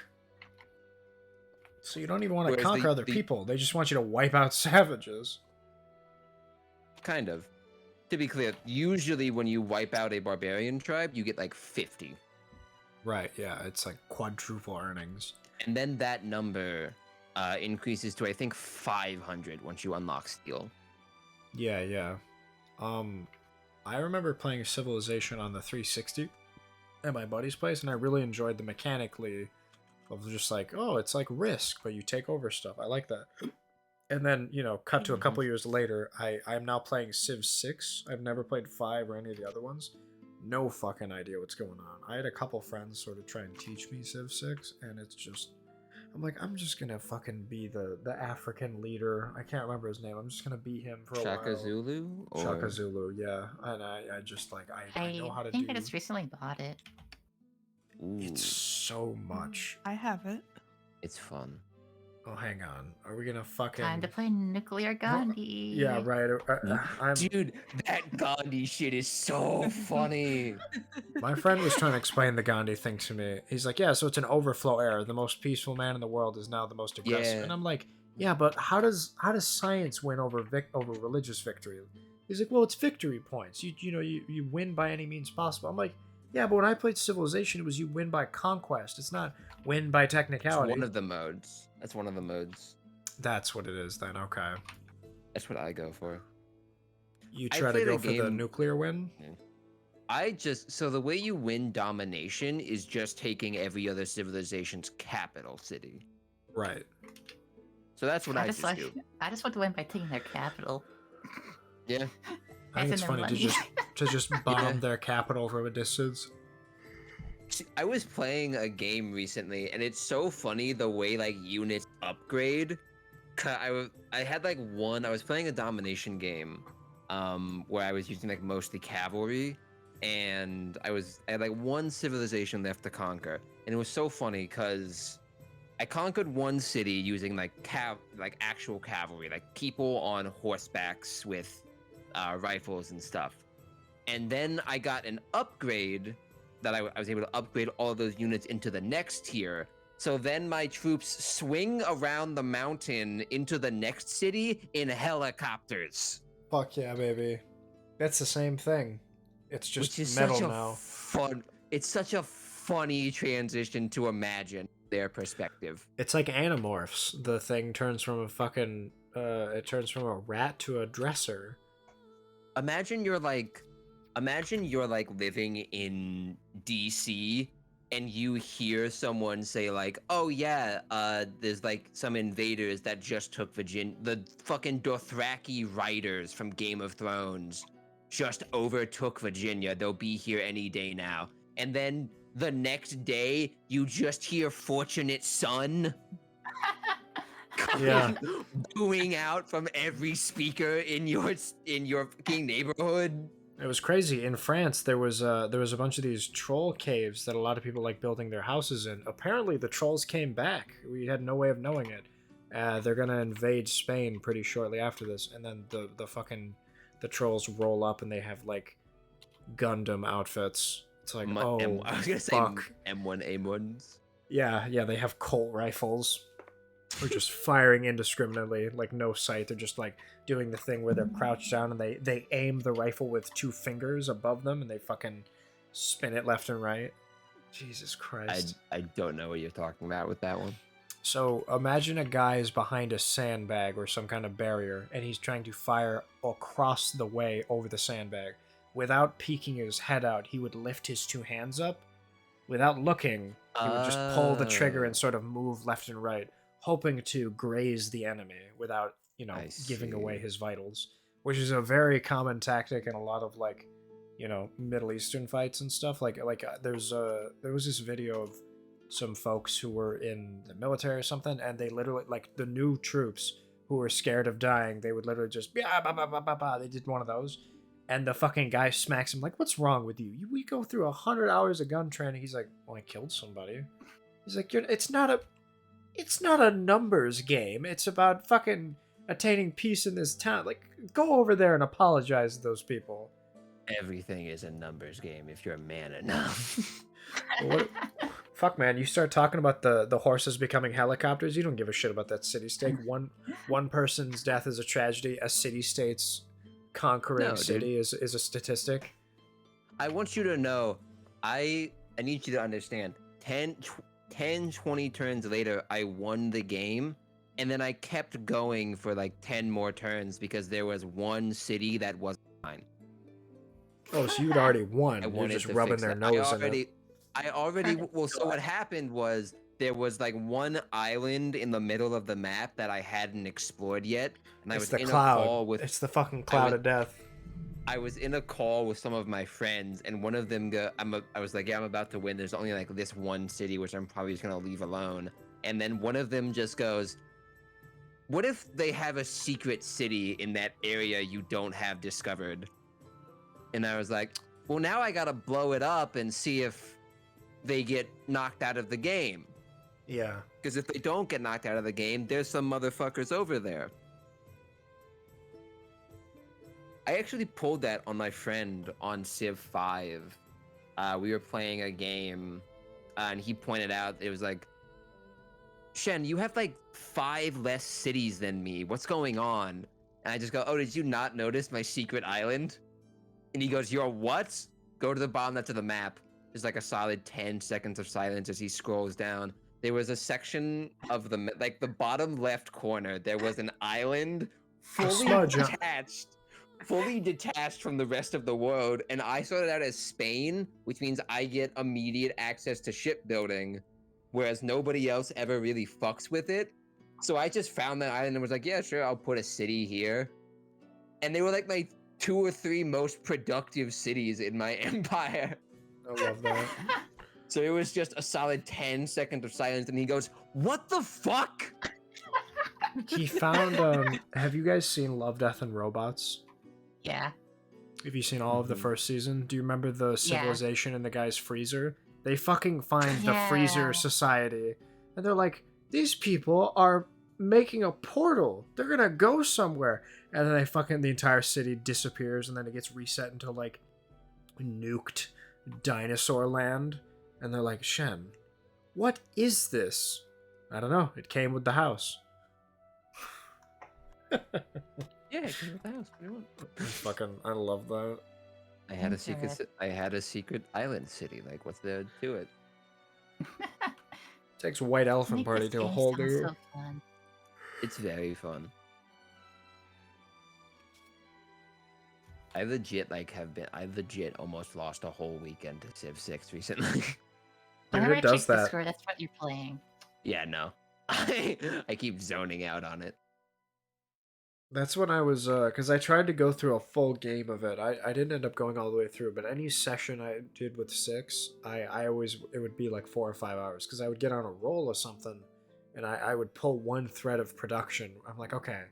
So you don't even want to Whereas conquer other people, they just want you to wipe out savages. Kind of. To be clear, usually when you wipe out a barbarian tribe, you get like 50. Right, yeah, it's like quadruple earnings. And then that number increases to, I think, 500 once you unlock steel. Yeah. I remember playing Civilization on the 360 at my buddy's place, and I really enjoyed the mechanically of just like, oh, it's like Risk, but you take over stuff. I like that. And then, cut to a couple years later, I'm now playing Civ 6. I've never played 5 or any of the other ones. No fucking idea what's going on. I had a couple friends sort of try and teach me Civ 6, and it's just I'm like, I'm just gonna fucking be the African leader. I can't remember his name. I'm just gonna be him for a Shaka while. Zulu? Shaka Or... Zulu, yeah. And I just like I know I how to think do. I just recently bought it. Ooh, It's so much. I have it. it's fun. Oh, hang on. Are we gonna fucking? Time to play Nuclear Gandhi. Yeah, right. I'm. Dude, that Gandhi shit is so funny. My friend was trying to explain the Gandhi thing to me. He's like, yeah, so it's an overflow error. The most peaceful man in the world is now the most aggressive. Yeah. And I'm like, yeah, but how does science win over over religious victory? He's like, well, it's victory points. You win by any means possible. I'm like, yeah, but when I played Civilization, it was you win by conquest. It's not win by It's technicality. one of the modes. That's one of the modes. That's what it is then. Okay. That's what I go for. You I try to played a go for the game- nuclear win? So the way you win domination is just taking every other civilization's capital city. Right. So that's what I just do. I just want to win by taking their capital. Yeah. I think it's Passing funny their to money. just bomb Yeah. their capital from a distance. See, I was playing a game recently, and it's so funny the way like units upgrade. I was playing a domination game, where I was using like mostly cavalry, and I had like one civilization left to conquer, and it was so funny because I conquered one city using like actual cavalry, like people on horsebacks with rifles and stuff, and then I got an upgrade that I was able to upgrade all of those units into the next tier. So then my troops swing around the mountain into the next city in helicopters. Fuck yeah, baby. That's the same thing. It's just Which is metal such a now. it's such a funny transition to imagine their perspective. It's like Animorphs. The thing turns from a fucking it turns from a rat to a dresser. Imagine you're like living in DC and you hear someone say like, oh yeah, there's like some invaders that just took Virginia. The fucking Dothraki riders from Game of Thrones just overtook Virginia. They'll be here any day now. And then the next day, you just hear Fortunate Son Yeah. booing out from every speaker in your fucking neighborhood. It was crazy. In France, there was a bunch of these troll caves that a lot of people like building their houses in. Apparently, the trolls came back. We had no way of knowing it. They're gonna invade Spain pretty shortly after this, and then the trolls roll up and they have like Gundam outfits. It's like, I was gonna say fuck. M1A1s. Yeah, they have Colt rifles. They're just firing indiscriminately, like no sight. They're just like doing the thing where they're crouched down and they aim the rifle with 2 fingers above them and they fucking spin it left and right. Jesus Christ. I don't know what you're talking about with that one. So imagine a guy is behind a sandbag or some kind of barrier and he's trying to fire across the way over the sandbag. Without peeking his head out, he would lift his 2 hands up. Without looking, he would just pull the trigger and sort of move left and right, hoping to graze the enemy without, giving away his vitals, which is a very common tactic in a lot of like, Middle Eastern fights and stuff. There was this video of some folks who were in the military or something, and they literally, like, the new troops who were scared of dying, they would literally just they did one of those, and the fucking guy smacks him like, what's wrong with you? We go through 100 hours of gun training. He's like, well, I killed somebody. He's like, it's not a numbers game. It's about fucking attaining peace in this town. Like, go over there and apologize to those people. Everything is a numbers game if you're man enough. Fuck, man, you start talking about the horses becoming helicopters, you don't give a shit about that city-state. One person's death is a tragedy. A city-state's conquering city is a statistic. I want you to know, I need you to understand, 20 turns later, I won the game, and then I kept going for like 10 more turns because there was one city that wasn't mine. Oh, so you'd already won. You're wanted just to rubbing fix their that. nose in it. So what happened was there was like one island in the middle of the map that I hadn't explored yet, and It's I the was in cloud. a call with It's the fucking cloud of death. I was in a call with some of my friends, and one of them I was like, yeah, I'm about to win. There's only like this one city, which I'm probably just gonna leave alone. and then one of them just goes, "What if they have a secret city in that area you don't have discovered?" And I was like, "Well, now I gotta blow it up and see if they get knocked out of the game. Yeah. Because if they don't get knocked out of the game, there's some motherfuckers over there." I actually pulled that on my friend on Civ 5. We were playing a game, and he pointed out, it was like, "Shen, you have like 5 less cities than me. What's going on?" And I just go, "Oh, did you not notice my secret island?" And he goes, "You're what?" Go to the bottom left of the map. There's like a solid 10 seconds of silence as he scrolls down. There was a section of the, like the bottom left corner, there was an island fully detached from the rest of the world, and I sorted out as Spain, which means I get immediate access to shipbuilding, whereas nobody else ever really fucks with it. So I just found that island and was like, "Yeah, sure, I'll put a city here." And they were like my 2 or 3 most productive cities in my empire. I love that. So it was just a solid 10 seconds of silence, and he goes, "What the fuck?" He found, have you guys seen Love, Death, and Robots? Yeah. Have you seen all of the first season? Do you remember the civilization in the guy's freezer? They fucking find the freezer society, and they're like, "These people are making a portal. They're gonna go somewhere." And then the entire city disappears, and then it gets reset into like nuked dinosaur land. And they're like, "Shen, what is this?" "I don't know. It came with the house." Yeah, it came with the house. I love that. I had a secret island city. Like, what's there to it? Takes White Elephant Make Party this to a game whole sound new. so fun. It's very fun. I legit almost lost a whole weekend to Civ 6 recently. Whenever I does check the that. score, that's what you're playing. Yeah, no. I keep zoning out on it. That's when I was, because I tried to go through a full game of it. I didn't end up going all the way through, but any session I did with 6, I always, it would be like 4 or 5 hours, because I would get on a roll or something, and I would pull one thread of production. I'm like, okay,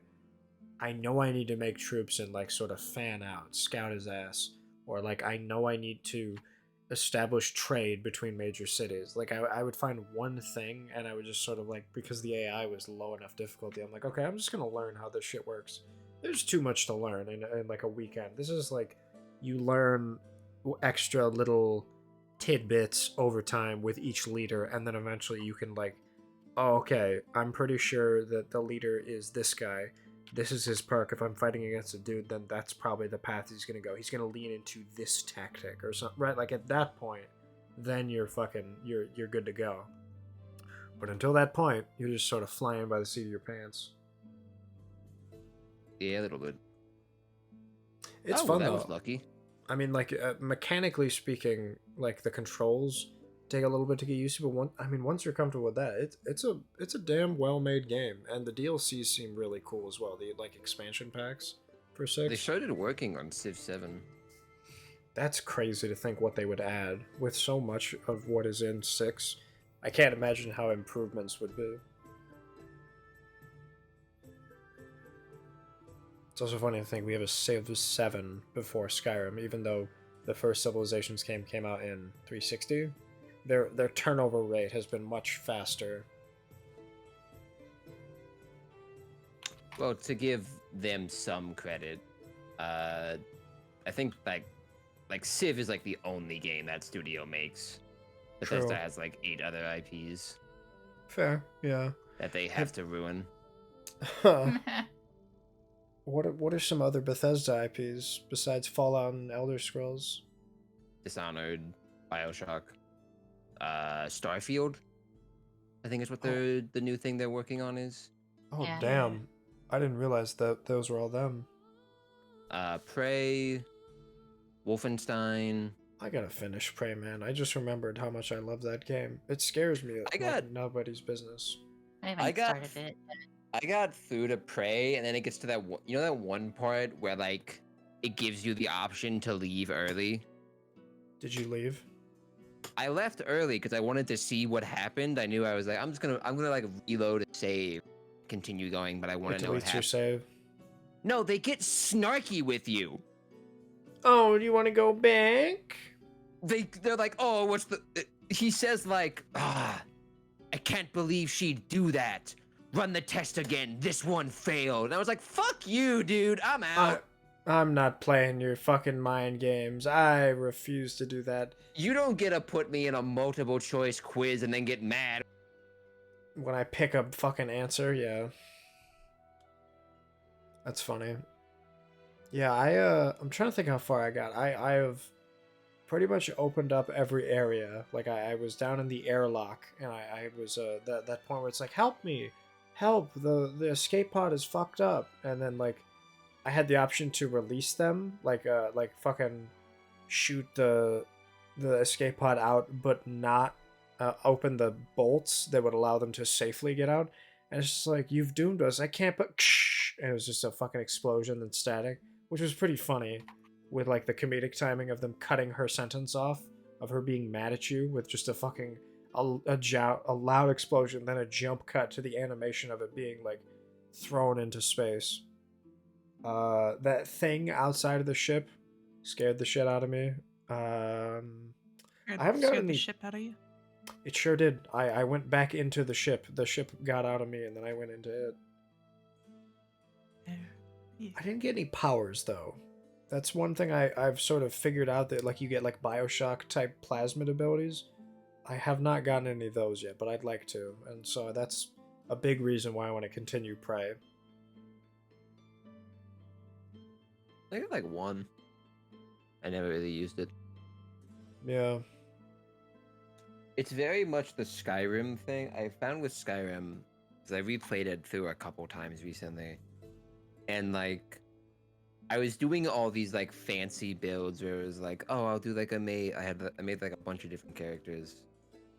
I know I need to make troops and like sort of fan out, scout his ass, or like I know I need to establish trade between major cities. Like I would find one thing, and I would just sort of like, because the AI was low enough difficulty, I'm like, okay, I'm just gonna learn how this shit works. There's too much to learn in like a weekend. This is like, you learn extra little tidbits over time with each leader, and then eventually you can like, oh, okay, I'm pretty sure that the leader is this guy. This is his perk. If I'm fighting against a dude, then that's probably the path he's gonna go. He's gonna lean into this tactic or something, right? Like at that point, then you're good to go. But until that point, you're just sort of flying by the seat of your pants. Yeah, a little bit. It's fun that though. was lucky. I mean, like mechanically speaking, like the controls take a little bit to get used to, but once you're comfortable with that, it's a damn well made game, and the DLCs seem really cool as well. The like expansion packs for 6. They started working on Civ 7. That's crazy to think what they would add with so much of what is in 6. I can't imagine how improvements would be. It's also funny to think we have a Civ 7 before Skyrim, even though the first Civilizations came out in 360. Their turnover rate has been much faster. Well, to give them some credit, I think like Civ is like the only game that studio makes. Bethesda True. has like 8 other IPs Fair, yeah. that they have to ruin. What are some other Bethesda IPs besides Fallout and Elder Scrolls? Dishonored, BioShock, Starfield, I think is what the new thing they're working on is. Oh, Yeah. damn. I didn't realize that those were all them. Prey, Wolfenstein. I gotta finish Prey, man. I just remembered how much I love that game. It scares me like nobody's business. I haven't started it. I got through to Prey, and then it gets to that that one part where like it gives you the option to leave early. Did you leave? I left early because I wanted to see what happened. I knew I was like, I'm gonna like reload and save, continue going, but I want It to know what deletes your happened. save. No, they get snarky with you. Oh, do you want to go back? They're like, oh, what's the? He says like, I can't believe she'd do that. Run the test again. This one failed. And I was like, fuck you, dude. I'm out. I'm not playing your fucking mind games. I refuse to do that. You don't get to put me in a multiple choice quiz and then get mad. When I pick a fucking answer, yeah. That's funny. Yeah, I'm trying to think how far I got. I have pretty much opened up every area. Like I was down in the airlock and I was that point where it's like, help me. Help, the escape pod is fucked up. And then like I had the option to release them, like fucking shoot the escape pod out, but not open the bolts that would allow them to safely get out. And it's just like, you've doomed us. I can't put. And it was just a fucking explosion and static, which was pretty funny, with like the comedic timing of them cutting her sentence off, of her being mad at you with just a fucking a loud explosion, then a jump cut to the animation of it being like thrown into space. That thing outside of the ship scared the shit out of me. I haven't gotten the any. ship out of you. It sure did. I went back into the ship. The ship got out of me, and then I went into it. Yeah. I didn't get any powers though. That's one thing I've sort of figured out, that like you get like Bioshock type plasmid abilities. I have not gotten any of those yet, but I'd like to, and so that's a big reason why I want to continue Prey. I got like one. I never really used it. Yeah. It's very much the Skyrim thing. I found with Skyrim, because I replayed it through a couple times recently, and like I was doing all these like fancy builds where it was like, oh, I'll do like I made like a bunch of different characters.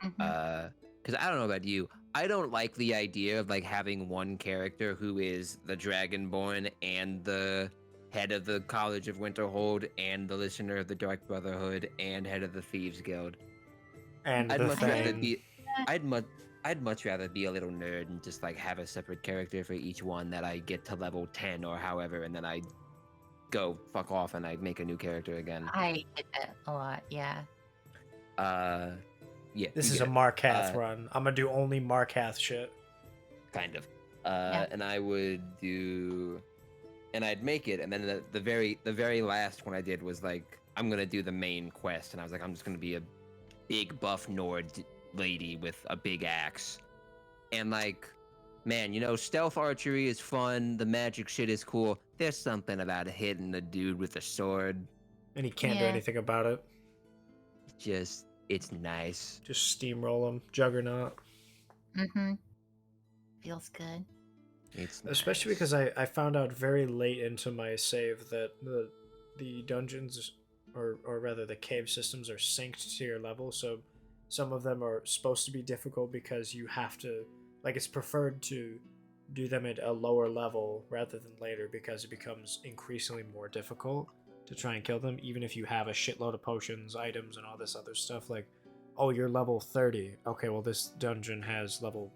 Because I don't know about you, I don't like the idea of like having one character who is the Dragonborn and the head of the College of Winterhold and the listener of the Dark Brotherhood and head of the Thieves Guild. And I'd the much thing. rather be I'd much rather be a little nerd and just like have a separate character for each one that I get to level 10 or however, and then I go fuck off and I make a new character again. I did that a lot, yeah. Yeah. This you is a get it. Markath run. I'm gonna do only Markath shit. Kind of. Yeah. And I would do, and I'd make it, and then the very last one I did was like, I'm gonna do the main quest, and I was like, I'm just gonna be a big buff Nord lady with a big axe, and like, man, you know, stealth archery is fun, the magic shit is cool. There's something about hitting the dude with a sword. And he can't do Yeah. anything about it. It's nice. Just steamroll him. Juggernaut. Mm-hmm. Feels good. It's Especially nice. because I found out very late into my save that the dungeons, or rather the cave systems, are synced to your level. So some of them are supposed to be difficult because you have to, like, it's preferred to do them at a lower level rather than later, because it becomes increasingly more difficult to try and kill them, even if you have a shitload of potions, items, and all this other stuff. Like, oh, you're level 30. Okay, well, this dungeon has level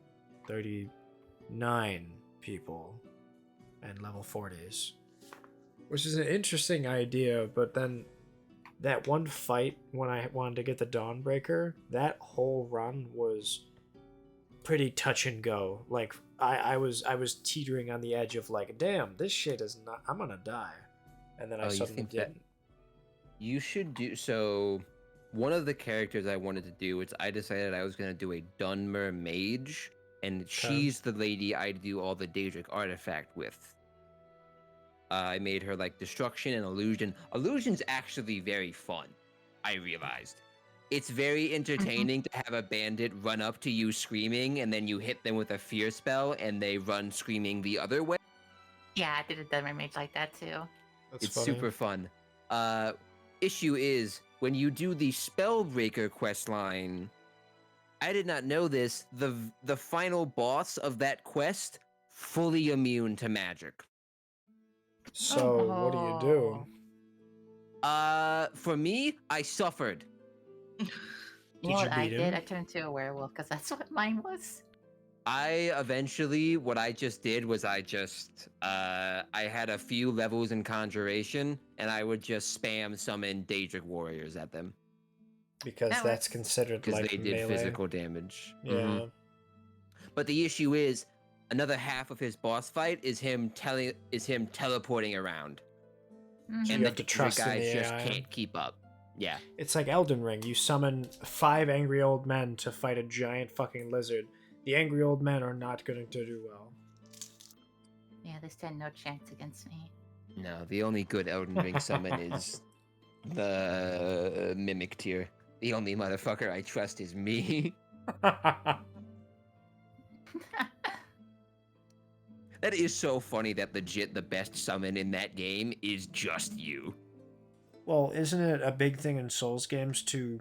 39 people and level 40s. Which is an interesting idea, but then that one fight when I wanted to get the Dawnbreaker, that whole run was pretty touch and go. Like, I was teetering on the edge of like, damn, this shit is not, I'm gonna die. And then I suddenly didn't. You should do so. One of the characters I wanted to do is I decided I was gonna do a Dunmer mage, and she's the lady I do all the Daedric artifact with. I made her like destruction and illusion. Illusion's actually very fun. I realized it's very entertaining to have a bandit run up to you screaming, and then you hit them with a fear spell, and they run screaming the other way. Yeah, I did a Dunmer mage like that too. That's It's funny. super fun. Issue is when you do the Spellbreaker quest line. I did not know this. The final boss of that quest fully immune to magic. So what do you do? Oh. For me, I suffered. You know what I beat did? him? I turned into a werewolf because that's what mine was. What I just did was I had a few levels in Conjuration, and I would just spam summon Daedric warriors at them Because That that's works. considered because like they did melee. physical damage. Yeah. Mhm. But the issue is, another half of his boss fight is him teleporting around, Mhm. So and you the have to Daedric trust in guys the just AI. can't keep up. Yeah. It's like Elden Ring. You summon 5 angry old men to fight a giant fucking lizard. The angry old men are not going to do well. Yeah, they stand no chance against me. No, the only good Elden Ring summon is the Mimic tier. The only motherfucker I trust is me. That is so funny that legit the best summon in that game is just you. Well, isn't it a big thing in Souls games to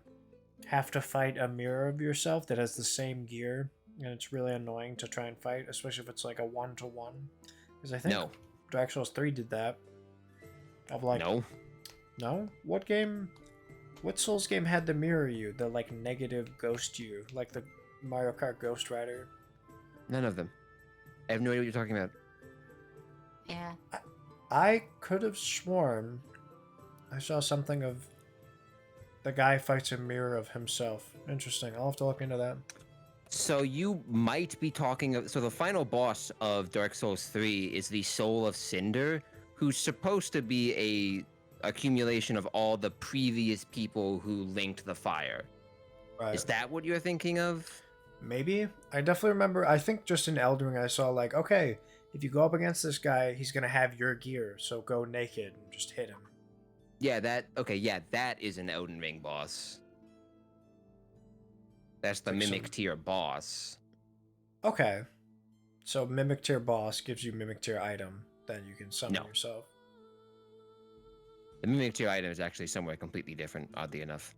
have to fight a mirror of yourself that has the same gear? And it's really annoying to try and fight, especially if it's like a 1-to-1. Because I think No. Dark Souls 3 did that. Of like, No. no? What game? What Souls game had the mirror you? The like negative ghost you? Like the Mario Kart Ghost Rider? None of them. I have no idea what you're talking about. Yeah. I could have sworn I saw something of the guy fights a mirror of himself. Interesting. I'll have to look into that. So you might be talking of... So the final boss of Dark Souls 3 is the Soul of Cinder, who's supposed to be a accumulation of all the previous people who linked the fire. Right. Is that what you're thinking of? Maybe. I definitely remember, I think just in Elden Ring I saw like, okay, if you go up against this guy, he's going to have your gear, so go naked and just hit him. Yeah, that is an Elden Ring boss. That's the Like Mimic some- tier boss. Okay. So Mimic Tier boss gives you Mimic Tier item, then you can summon No. yourself. The Mimic tier item is actually somewhere completely different, oddly enough.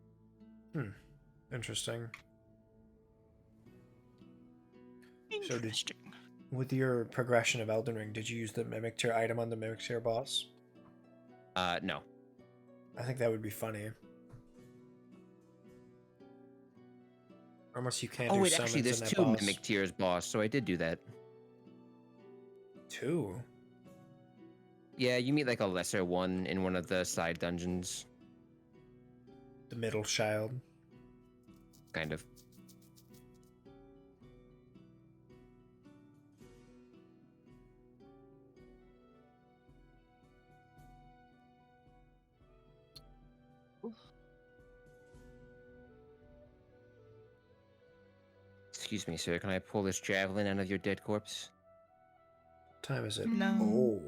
Interesting. So did- Interesting. With your progression of Elden Ring, did you use the Mimic Tier item on the Mimic Tier boss? No. I think that would be funny. Unless you can't do Oh, wait, summons actually, there's in that 2 boss. Mimic tiers boss, so I did do that. 2? Yeah, you meet like a lesser one in one of the side dungeons. The middle child. Kind of. Excuse me, sir. Can I pull this javelin out of your dead corpse? What time is it? No. Oh.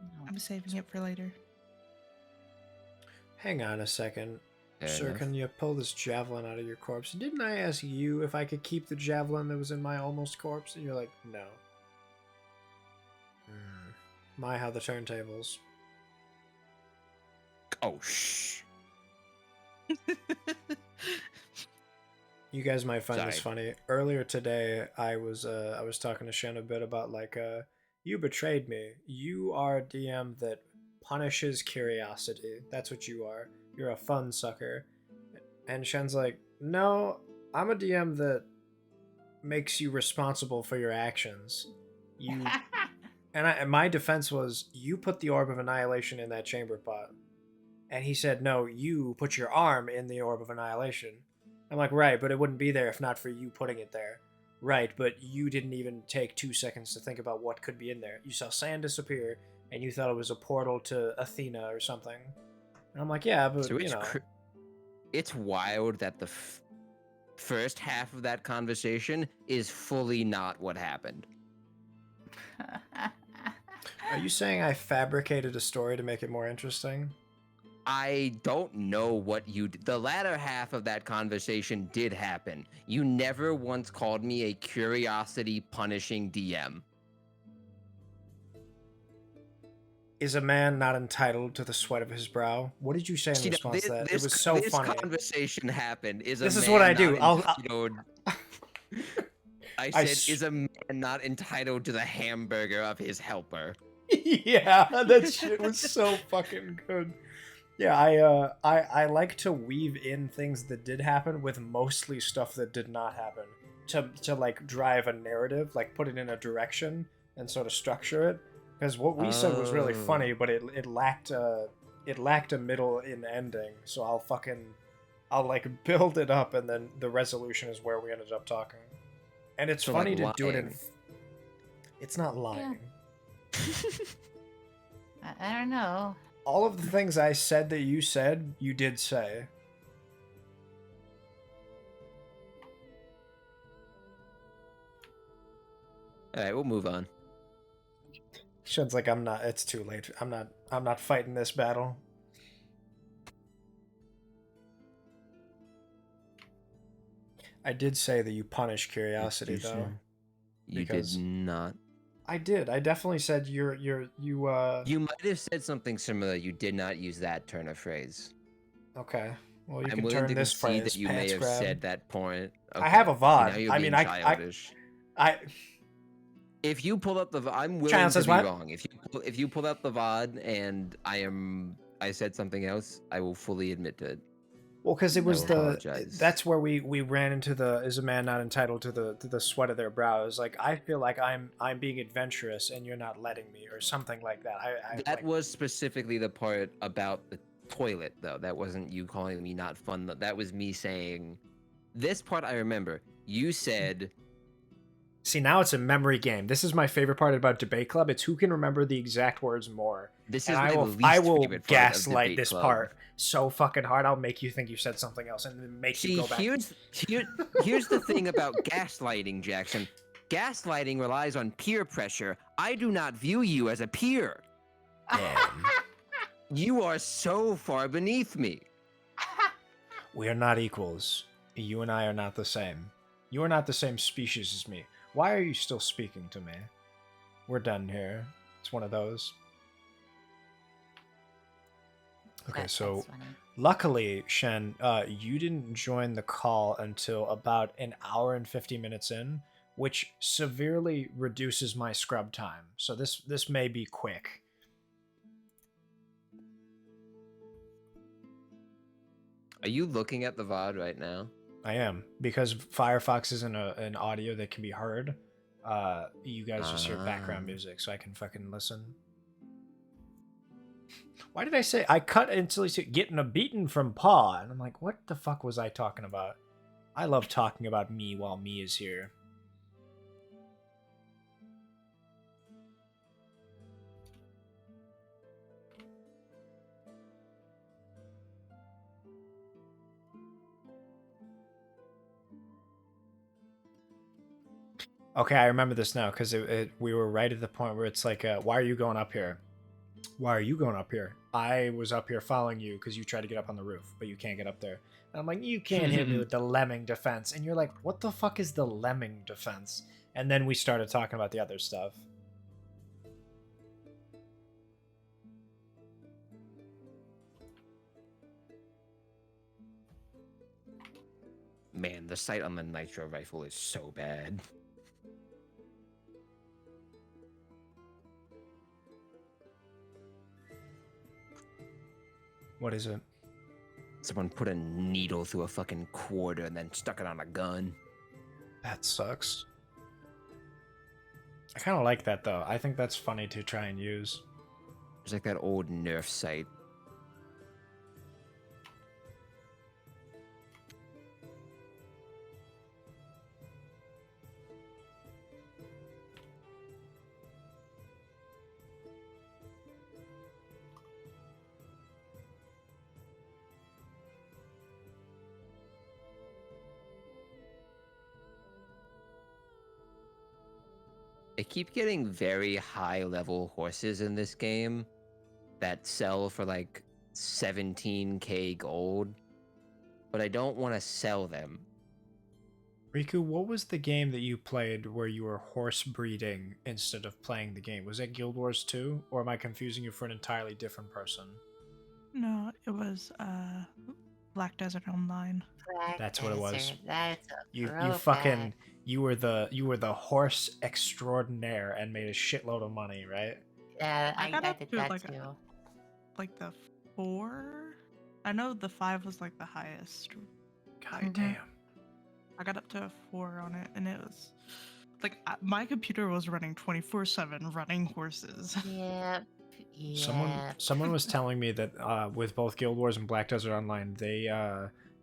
No. I'm saving it for later. Hang on a second. Fair Sir, enough. can you pull this javelin out of your corpse? Didn't I ask you if I could keep the javelin that was in my almost corpse? And you're like, no. My, how the turntables. Oh, shh. You guys might find this Sorry. funny. Earlier today, I was talking to Shen a bit about like, you betrayed me. You are a DM that punishes curiosity. That's what you are. You're a fun sucker. And Shen's like, no, I'm a DM that makes you responsible for your actions. You and my defense was, you put the Orb of Annihilation in that chamber pot. And he said, no, you put your arm in the Orb of Annihilation. I'm like, right, but it wouldn't be there if not for you putting it there. Right, but you didn't even take 2 seconds to think about what could be in there. You saw sand disappear, and you thought it was a portal to Athena or something. And I'm like, yeah, but, So you know. it's wild that the first half of that conversation is fully not what happened. Are you saying I fabricated a story to make it more interesting? I don't know what you did. The latter half of that conversation did happen. You never once called me a curiosity punishing DM. Is a man not entitled to the sweat of his brow? What did you say in response to that? It was so this funny. conversation happened. This is what I do. I said, is a man not entitled to the hamburger of his helper? Yeah, that shit was so fucking good. Yeah, I like to weave in things that did happen with mostly stuff that did not happen to like drive a narrative, like put it in a direction and sort of structure it. Because what we said was really funny, but it lacked a middle in ending. So I'll like build it up, and then the resolution is where we ended up talking. And it's So, funny like, to do it in. lying. It's not lying. I don't know. All of the things I said that you said, you did say. All right, we'll move on. Shen's like, I'm not. It's too late. I'm not fighting this battle. I did say that you punish curiosity, Did you though. say? You Because- did not. I did. I definitely said you. You might have said something similar. You did not use that turn of phrase. Okay. Well, you I'm can willing turn to this concede phrase that you pants may have grab. said that point. I have a See, VOD. now you're I being mean, childish. I. If you pull up the, I'm willing Chance to says be what? wrong. If you pull up the VOD and I said something else, I will fully admit to it. Well, because it was I the. apologize. That's where we ran into the. Is a man not entitled to the sweat of their brows? Like, I feel like I'm being adventurous and you're not letting me, or something like that. That was specifically the part about the toilet, though. That wasn't you calling me not fun. That was me saying, this part I remember. You said, See, now it's a memory game. This is my favorite part about Debate Club. It's who can remember the exact words more. this And is I my will least favorite part of gaslight Debate this Club. part so fucking hard. I'll make you think you said something else and then make you See, go back. here's the thing about gaslighting, Jackson. Gaslighting relies on peer pressure. I do not view you as a peer. Damn. You are so far beneath me. We are not equals. You and I are not the same. You are not the same species as me. Why are you still speaking to me? We're done here. It's one of those. Okay, so That's funny. luckily, Shen, you didn't join the call until about an hour and 50 minutes in, which severely reduces my scrub time. So this may be quick. Are you looking at the VOD right now? I am, because Firefox isn't an audio that can be heard. You guys just hear background music, so I can fucking listen. Why did I say I cut until he said getting a beating from Paw? And I'm like, what the fuck was I talking about? I love talking about me while me is here. Okay, I remember this now because we were right at the point where it's like, why are you going up here? Why are you going up here? I was up here following you because you tried to get up on the roof, but you can't get up there. And I'm like, you can't hit me with the lemming defense. And you're like, what the fuck is the lemming defense? And then we started talking about the other stuff. Man, the sight on the nitro rifle is so bad. What is it? Someone put a needle through a fucking quarter and then stuck it on a gun. That sucks. I kind of like that, though. I think that's funny to try and use. It's like that old Nerf sight. I keep getting very high level horses in this game that sell for like 17k gold, but I don't want to sell them. Rikku, what was the game that you played where you were horse breeding instead of playing the game? Was that Guild Wars 2? Or am I confusing you for an entirely different person? No, it was Black Desert Online. Black That's what it was. Desert, That's a You throwback. fucking you were the horse extraordinaire and made a shitload of money, right? Yeah, I got I up did to that like too. like the 4 I know the 5 was like the highest. God damn. I got up to a 4 on it, and it was like my computer was running 24/7, running horses. Yep. Someone was telling me that with both Guild Wars and Black Desert Online, they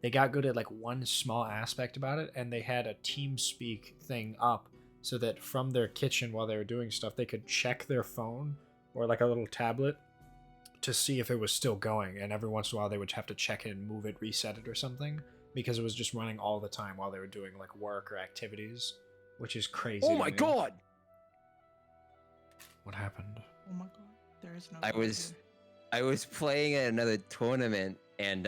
got good at like one small aspect about it, and they had a TeamSpeak thing up so that from their kitchen while they were doing stuff, they could check their phone or like a little tablet to see if it was still going, and every once in a while they would have to check it and move it, reset it or something, because it was just running all the time while they were doing like work or activities, which is crazy. Oh my god! What happened? Oh my god, there is no. I was playing at another tournament, and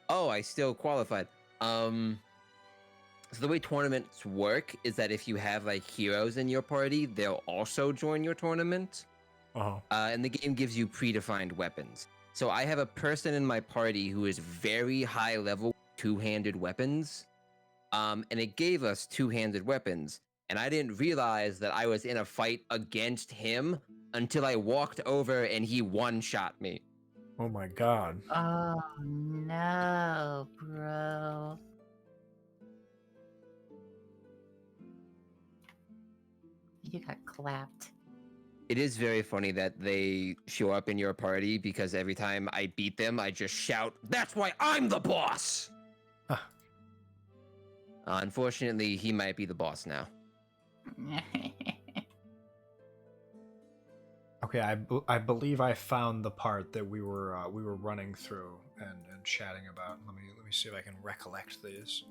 oh, I still qualified. So the way tournaments work is that if you have like heroes in your party, they'll also join your tournament. And the game gives you predefined weapons. So I have a person in my party who is very high level two-handed weapons. And it gave us two-handed weapons. And I didn't realize that I was in a fight against him until I walked over and he one-shot me. Oh my god. Oh no, bro. You got clapped. It is very funny that they show up in your party because every time I beat them, I just shout, "That's why I'm the boss!" Huh. Unfortunately, he might be the boss now. Okay, I believe I found the part that we were running through and chatting about. Let me see if I can recollect these.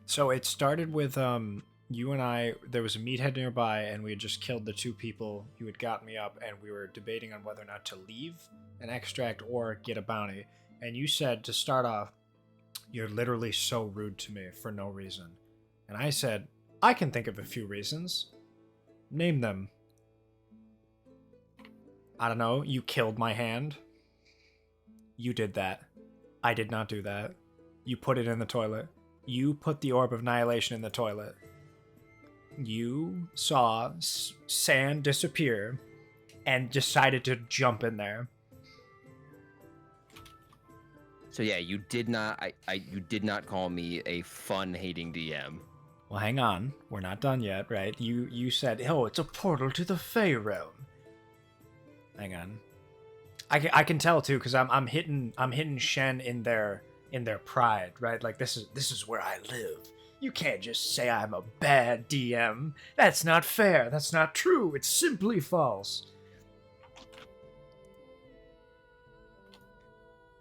So it started with you and I. There was a meathead nearby, and we had just killed the 2 people. You had got me up, and we were debating on whether or not to leave an extract or get a bounty. And you said to start off, "You're literally so rude to me for no reason." And I said, "I can think of a few reasons. Name them." I don't know. You killed my hand. You did that. I did not do that. You put it in the toilet. You put the Orb of Annihilation in the toilet. You saw sand disappear and decided to jump in there. So yeah, you did not. You did not call me a fun-hating DM. Well, hang on. We're not done yet, right? You said, "Oh, it's a portal to the Fey realm." Hang on. I can tell too, because I'm hitting Shen in their pride, right? Like this is where I live. You can't just say I'm a bad DM. That's not fair. That's not true. It's simply false.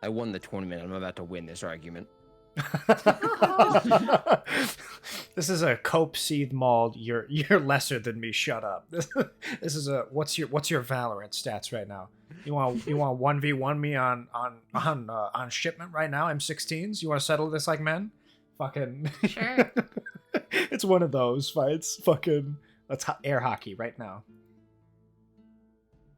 I won the tournament. I'm about to win this argument. This is a cope seethe mauled. You're lesser than me. Shut up. This is a what's your Valorant stats right now? You want 1v1 me on shipment right now? M16s. You want to settle this like men? Fucking Sure. It's one of those fights. Fucking let's air hockey right now.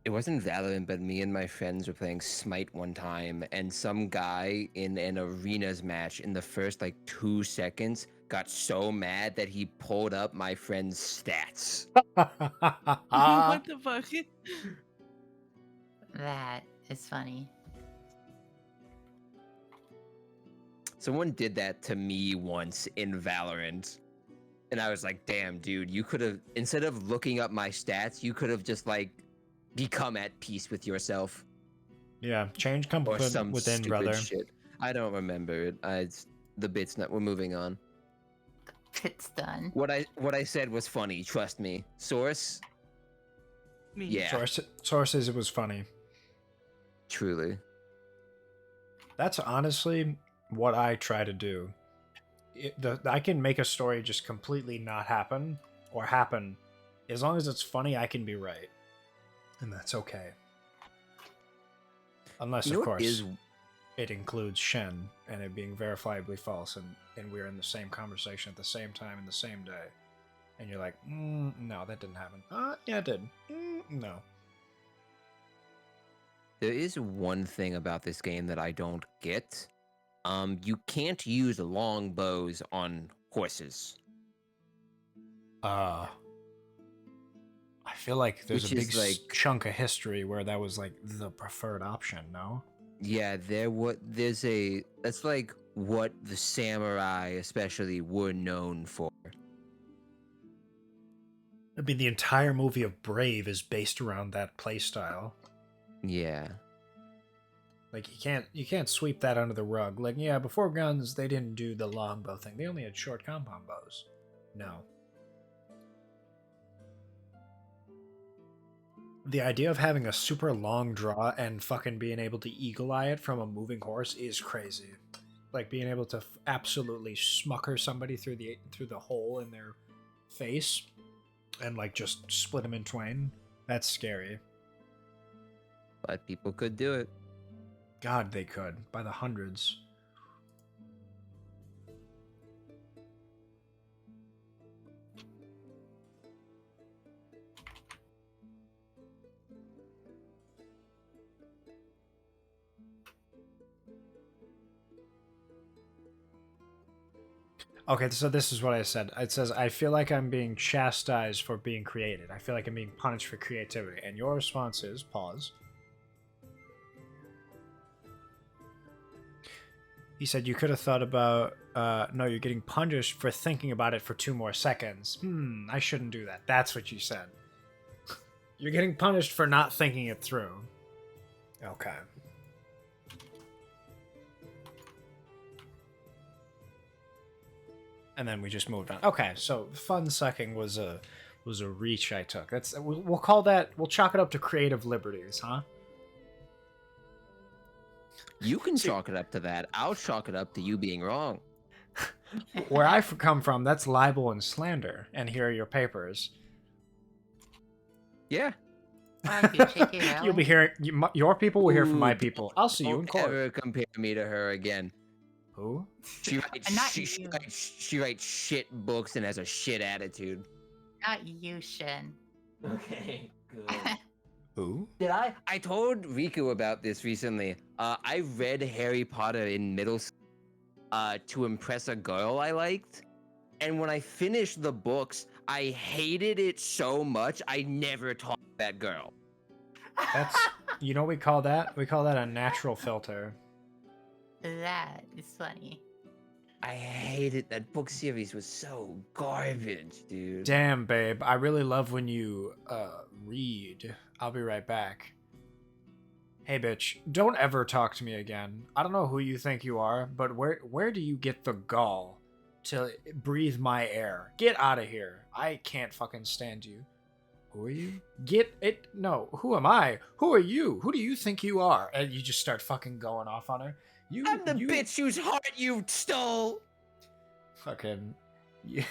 It wasn't Valorant, but me and my friends were playing Smite one time, and some guy in an arenas match in the first like 2 seconds got so mad that he pulled up my friend's stats. What the fuck? That is funny. Someone did that to me once in Valorant, and I was like, "Damn, dude, you could have, instead of looking up my stats, you could have just like become at peace with yourself." Yeah, change comes Or some within, stupid brother. shit. I don't remember it. It's the bit's not. We're moving on. It's done. What I said was funny. Trust me. Source. Me. Yeah. Sources, it was funny. Truly. That's honestly what I try to do. I can make a story just completely not happen or happen. As long as it's funny, I can be right. And that's okay. Unless, of course, it includes Shen and it being verifiably false, and we're in the same conversation at the same time in the same day. And you're like, no, that didn't happen. Yeah, it did. No. There is one thing about this game that I don't get. You can't use long bows on horses. I I feel like there's Which a big is, like- chunk of history where that was like the preferred option, no? Yeah, that's like what the samurai especially were known for. I mean, the entire movie of Brave is based around that playstyle. Yeah. Like you can't sweep that under the rug. Like, yeah, before guns they didn't do the longbow thing. They only had short compound bows. No. The idea of having a super long draw and fucking being able to eagle eye it from a moving horse is crazy. Like being able to absolutely smucker somebody through the hole in their face and like just split them in twain. That's scary. But people could do it. God, they could by the hundreds. Okay, so this is what I said. It says, I feel like I'm being chastised for being creative. I feel like I'm being punished for creativity. And your response is, pause. He said, you could have thought about, no, you're getting punished for thinking about it for 2 more seconds. I shouldn't do that. That's what you said. You're getting punished for not thinking it through. Okay. And then we just moved on. Okay, so fun sucking was a reach I took. That's we'll call that, we'll chalk it up to creative liberties, huh? You can chalk it up to that. I'll chalk it up to you being wrong. Where I come from, that's libel and slander. And here are your papers. Yeah. You'll be hearing, your people will hear from my people. I'll see you in Don't court. ever compare me to her again. Who? She writes shit books and has a shit attitude. Not you, Shin. Okay, good. Who? Did I? I told Riku about this recently. I read Harry Potter in middle school to impress a girl I liked. And when I finished the books, I hated it so much I never talked to that girl. That's, you know what we call that? We call that a natural filter. That is funny. I hated that book series was so garbage, dude. Damn, babe. I really love when you read. I'll be right back. Hey, bitch. Don't ever talk to me again. I don't know who you think you are, but where do you get the gall to breathe my air? Get out of here. I can't fucking stand you. Who are you? Get it. No, who am I? Who are you? Who do you think you are? And you just start fucking going off on her. I'm the bitch whose heart you stole. Fucking. Yeah.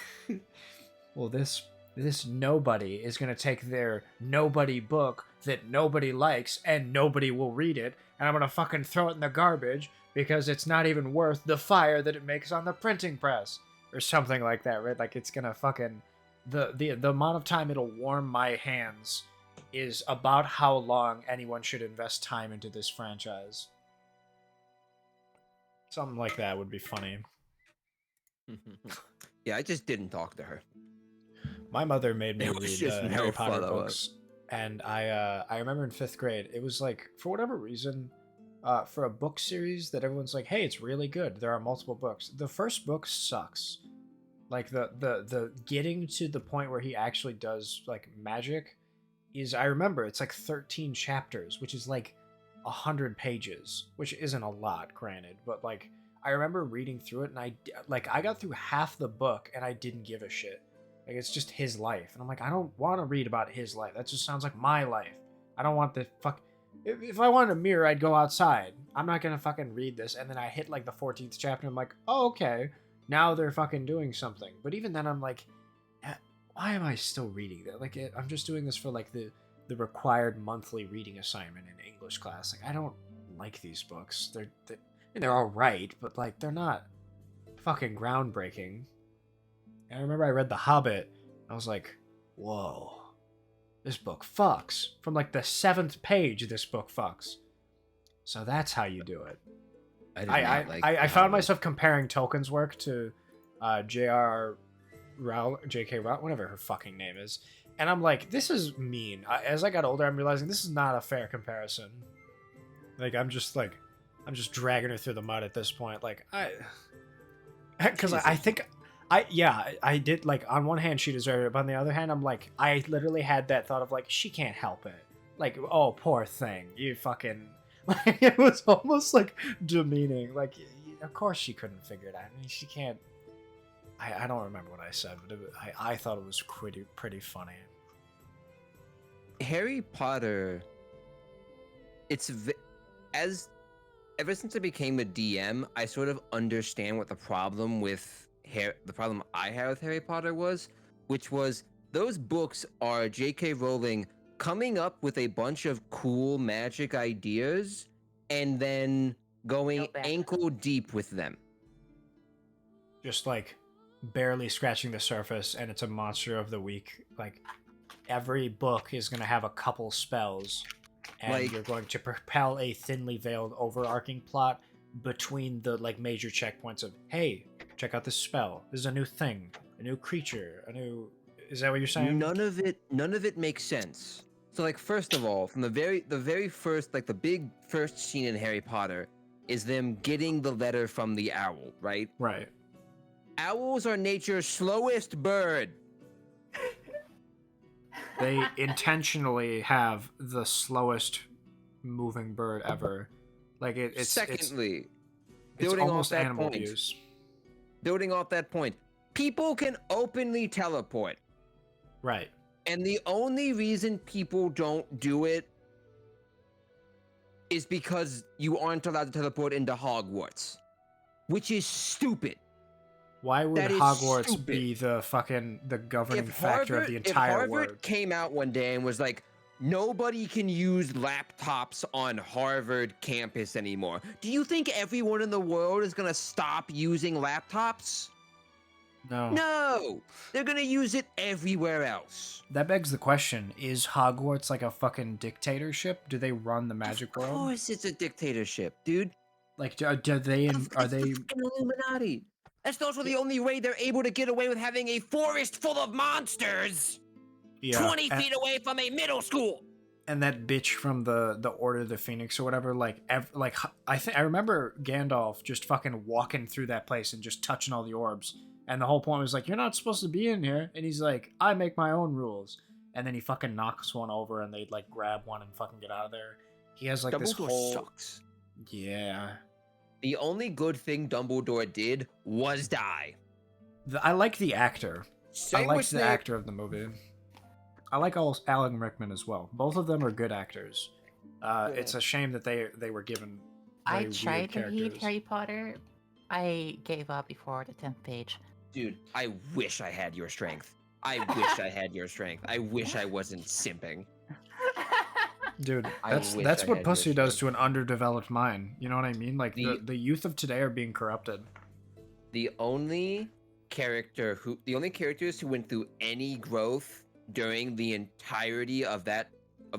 Well, this nobody is gonna take their nobody book that nobody likes and nobody will read it, and I'm gonna fucking throw it in the garbage because it's not even worth the fire that it makes on the printing press or something like that, right? Like it's gonna fucking the amount of time it'll warm my hands is about how long anyone should invest time into this franchise. Something like that would be funny. Yeah, I just didn't talk to her. My mother made me It was read just no Harry Potter follow-up. books, and I remember in 5th grade, it was like, for whatever reason, for a book series that everyone's like, hey, it's really good. There are multiple books. The first book sucks. Like the getting to the point where he actually does like magic is, I remember it's like 13 chapters, which is like 100 pages, which isn't a lot, granted, but like I remember reading through it and I got through half the book and I didn't give a shit. Like it's just his life, and I'm like, I don't want to read about his life. That just sounds like my life. I don't want the fuck. If I wanted a mirror, I'd go outside. I'm not gonna fucking read this. And then I hit like the 14th chapter. And I'm like, oh okay, now they're fucking doing something. But even then, I'm like, why am I still reading that? Like I'm just doing this for like the required monthly reading assignment in English class. Like I don't like these books. They're all right, but like they're not fucking groundbreaking. And I remember I read The Hobbit. I was like, whoa, this book fucks. From like the 7th page, this book fucks. So that's how you do it. I found myself comparing Tolkien's work to J.R. J.K. Rowling, whatever her fucking name is, and I'm like, this is mean. As I got older, I'm realizing this is not a fair comparison. Like, I'm just dragging her through the mud at this point. Like, because I think, I did, like, on one hand, she deserved it, but on the other hand, I'm like, I literally had that thought of, like, she can't help it. Like, oh, poor thing. You fucking, like, it was almost, like, demeaning. Like, of course she couldn't figure it out. I mean, she can't, I don't remember what I said, but I thought it was pretty funny. Harry Potter, ever since I became a DM, I sort of understand what the problem I had with Harry Potter was, which was those books are J.K. Rowling coming up with a bunch of cool magic ideas and then going ankle deep with them. Just like barely scratching the surface, and it's a monster of the week. Like, every book is going to have a couple spells, and like, you're going to propel a thinly veiled overarching plot between the like major checkpoints of, hey, check out this spell, this is a new thing, a new creature, is that what you're saying? None of it makes sense. So, like, first of all, from the very first, like, the big first scene in Harry Potter is them getting the letter from the owl, right? Right. Owls are nature's slowest bird. They intentionally have the slowest moving bird ever. Like, it's building almost off that animal point. abuse. Building off that point, people can openly teleport. Right. And the only reason people don't do it is because you aren't allowed to teleport into Hogwarts, which is stupid. Why would Hogwarts be the governing factor of the entire world? If Harvard came out one day and was like, nobody can use laptops on Harvard campus anymore, do you think everyone in the world is gonna stop using laptops? No. No! They're gonna use it everywhere else. That begs the question, is Hogwarts like a fucking dictatorship? Do they run the magic world? Of course it's a dictatorship, dude. Like, are they Illuminati. That's also the only way they're able to get away with having a forest full of monsters 20 feet away from a middle school. And that bitch from the Order of the Phoenix or whatever, I remember Gandalf just fucking walking through that place and just touching all the orbs. And the whole point was like, you're not supposed to be in here. And he's like, I make my own rules. And then he fucking knocks one over and they like grab one and fucking get out of there. He has like this whole... sucks. Yeah. The only good thing Dumbledore did was die. I like the actor. Same I liked the actor of the movie. I like Alan Rickman as well. Both of them are good actors. It's a shame that they were given I tried to read Harry Potter. I gave up before the 10th page. Dude, I wish I had your strength. I wish I had your strength. I wish I wasn't simping. Dude, that's what pussy does to an underdeveloped mind. You know what I mean? Like, the youth of today are being corrupted. The only characters who went through any growth during the entirety of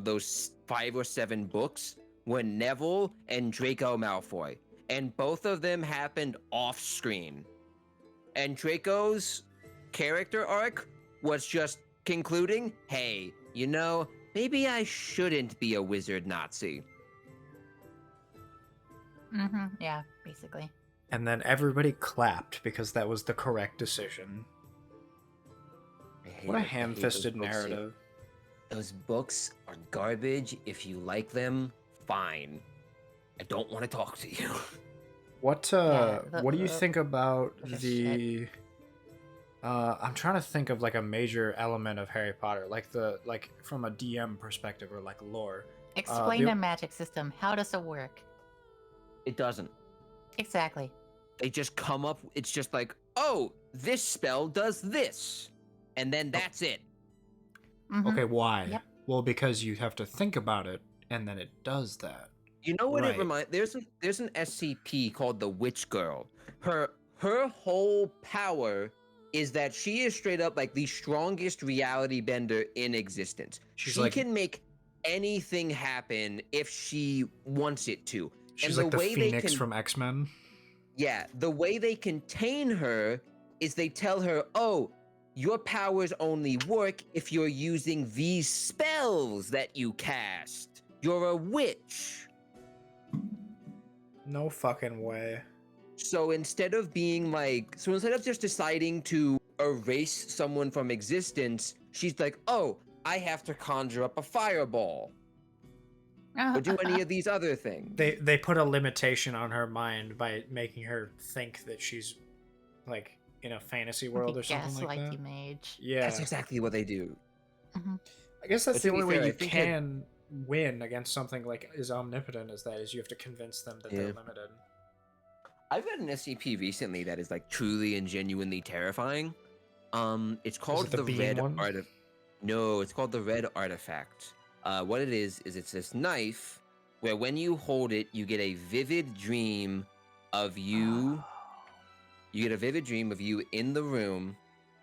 those 5 or 7 books were Neville and Draco Malfoy. And both of them happened off screen. And Draco's character arc was just concluding, hey, you know, maybe I shouldn't be a wizard Nazi. Yeah, basically. And then everybody clapped because that was the correct decision. What a ham-fisted narrative. Those books are garbage. If you like them, fine. I don't want to talk to you. What do you think about the... I'm trying to think of like a major element of Harry Potter, like from a DM perspective or like lore. Explain the magic system. How does it work? It doesn't. Exactly. They just come up. It's just like, oh, this spell does this, and then that's it. Okay, why? Yep. Well, because you have to think about it, and then it does that. You know what it reminds? There's an SCP called the Witch Girl. Her whole power is that she is straight up like the strongest reality bender in existence. She can make anything happen if she wants it to. She's like the Phoenix from X-Men. Yeah, the way they contain her is they tell her, oh, your powers only work if you're using these spells that you cast. You're a witch. No fucking way. So instead of just deciding to erase someone from existence, she's like, oh, I have to conjure up a fireball. Or do any of these other things. They put a limitation on her mind by making her think that she's like in a fantasy world or something like that. Mage. Yeah, That's exactly what they do. I guess that's the only way you think can win against something like as omnipotent as that, is you have to convince them that they're limited. I've had an SCP recently that is like truly and genuinely terrifying. It's called the Red one? Artifact. No, it's called the Red Artifact. What it is it's this knife where when you hold it, you get a vivid dream of you. You get a vivid dream of you in the room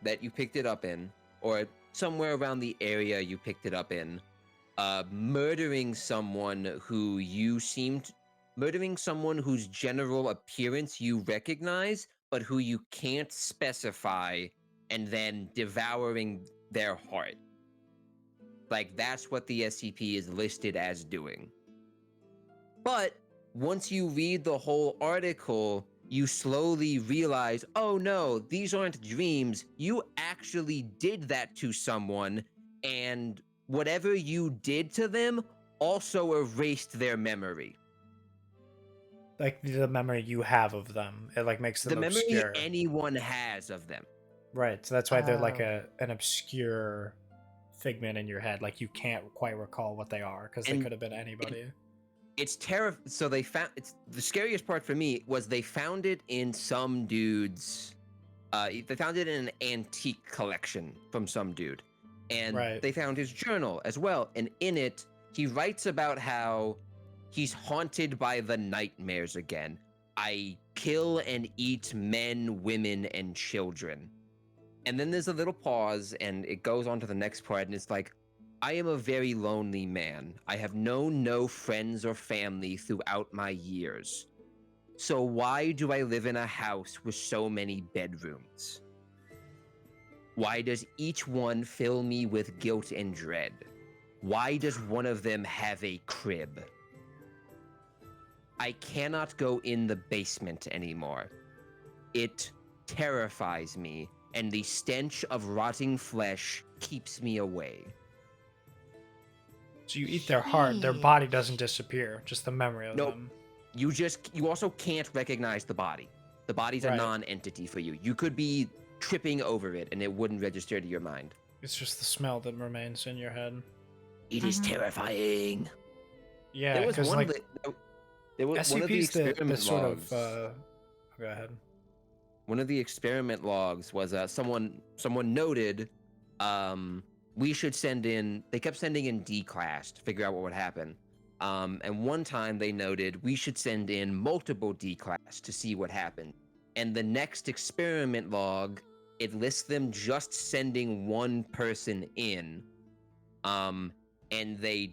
that you picked it up in, or somewhere around the area you picked it up in, murdering someone murdering someone whose general appearance you recognize, but who you can't specify, and then devouring their heart. Like, that's what the SCP is listed as doing. But once you read the whole article, you slowly realize, oh no, these aren't dreams. You actually did that to someone, and whatever you did to them also erased their memory. Like the memory you have of them, it like makes them the obscure. memory anyone has of them. Right, so that's why they're like an obscure figment in your head. Like you can't quite recall what they are because they could have been anybody. It's terrifying. So they found the scariest part for me was they found it in some dude's. They found it in an antique collection from some dude, and they found his journal as well. And in it, he writes about how he's haunted by the nightmares again. I kill and eat men, women, and children. And then there's a little pause, and it goes on to the next part, and it's like, I am a very lonely man. I have known no friends or family throughout my years. So why do I live in a house with so many bedrooms? Why does each one fill me with guilt and dread? Why does one of them have a crib? I cannot go in the basement anymore. It terrifies me, and the stench of rotting flesh keeps me away. So you eat their heart, their body doesn't disappear, just the memory of them. You also can't recognize the body. The body's a non-entity for you. You could be tripping over it and it wouldn't register to your mind. It's just the smell that remains in your head. It is terrifying. Yeah, because like there was SCP's one of the experiment sort logs. Go ahead. One of the experiment logs was someone noted we should send in. They kept sending in D class to figure out what would happen. And one time they noted we should send in multiple D class to see what happened. And the next experiment log, it lists them just sending one person in. And the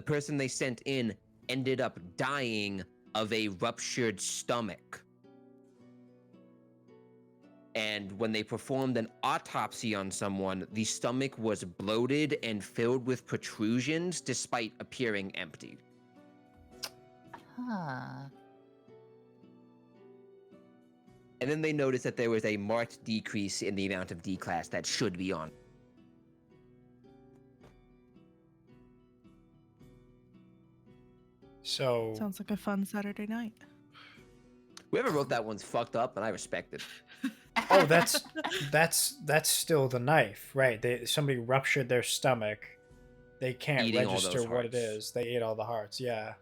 person they sent in ended up dying of a ruptured stomach. And when they performed an autopsy on someone, the stomach was bloated and filled with protrusions despite appearing empty. Huh. And then they noticed that there was a marked decrease in the amount of D class that should be on. So Sounds like a fun Saturday night. Whoever wrote that one's fucked up, and I respect it. oh, that's still the knife, right? Somebody ruptured their stomach. They can't Eating register what it hearts. is. They ate all the hearts. Yeah.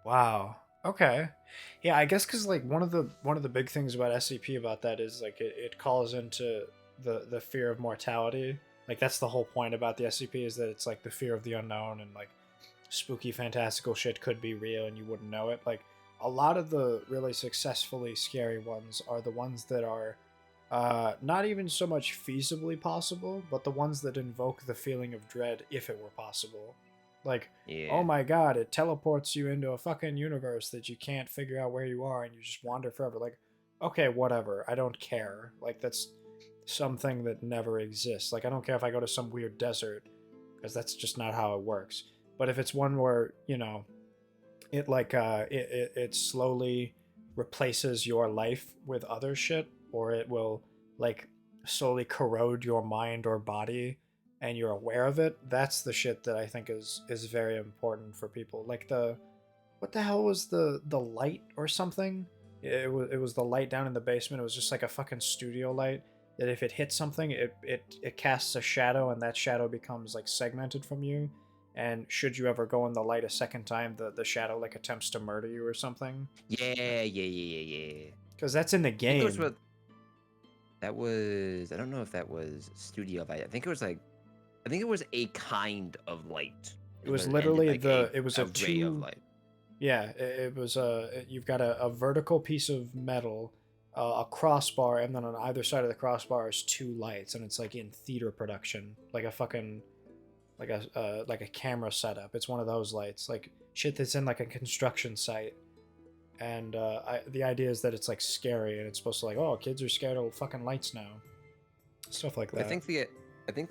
Wow. Okay. Yeah, I guess because like one of the big things about SCP about that is like it calls into the fear of mortality. Like that's the whole point about the SCP is that it's like the fear of the unknown and like spooky fantastical shit could be real and you wouldn't know it. Like a lot of the really successfully scary ones are the ones that are not even so much feasibly possible, but the ones that invoke the feeling of dread if it were possible. Like, oh my god, it teleports you into a fucking universe that you can't figure out where you are and you just wander forever. Like, okay, whatever. I don't care. Like that's something that never exists. Like I don't care if I go to some weird desert because that's just not how it works. But if it's one where, you know, it like it slowly replaces your life with other shit, or it will like slowly corrode your mind or body and you're aware of it, that's the shit that I think is very important for people. Like the what the hell was the light or something? It was the light down in the basement. It was just like a fucking studio light that if it hits something, it casts a shadow, and that shadow becomes like segmented from you. And should you ever go in the light a second time, the shadow like attempts to murder you or something. Yeah. Because that's in the I think it was game. what that was. I don't know if that was studio light. I think it was a kind of light. It was It ended literally like it was a a ray of two. light. Yeah, it was you've got a vertical piece of metal, a crossbar, and then on either side of the crossbar is two lights, and it's like in theater production, like a fucking like a camera setup. It's one of those lights, like shit that's in like a construction site. And the idea is that it's like scary, and it's supposed to like, oh, kids are scared of fucking lights now, stuff like that. I think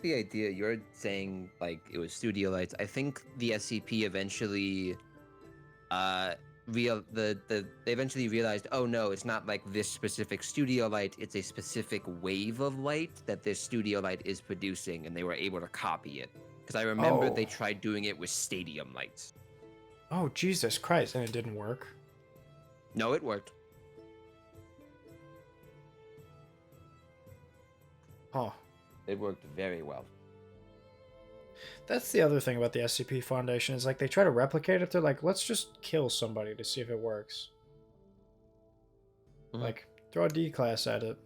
the idea you're saying, like it was studio lights. I think the SCP eventually they eventually realized, oh no, it's not like this specific studio light, it's a specific wave of light that this studio light is producing, and they were able to copy it. Because I remember they tried doing it with stadium lights. Oh, Jesus Christ, and it didn't work. No, it worked. Huh. It worked very well. That's the other thing about the SCP Foundation is like they try to replicate it. They're like, let's just kill somebody to see if it works. Mhm. Like, throw a D class at it.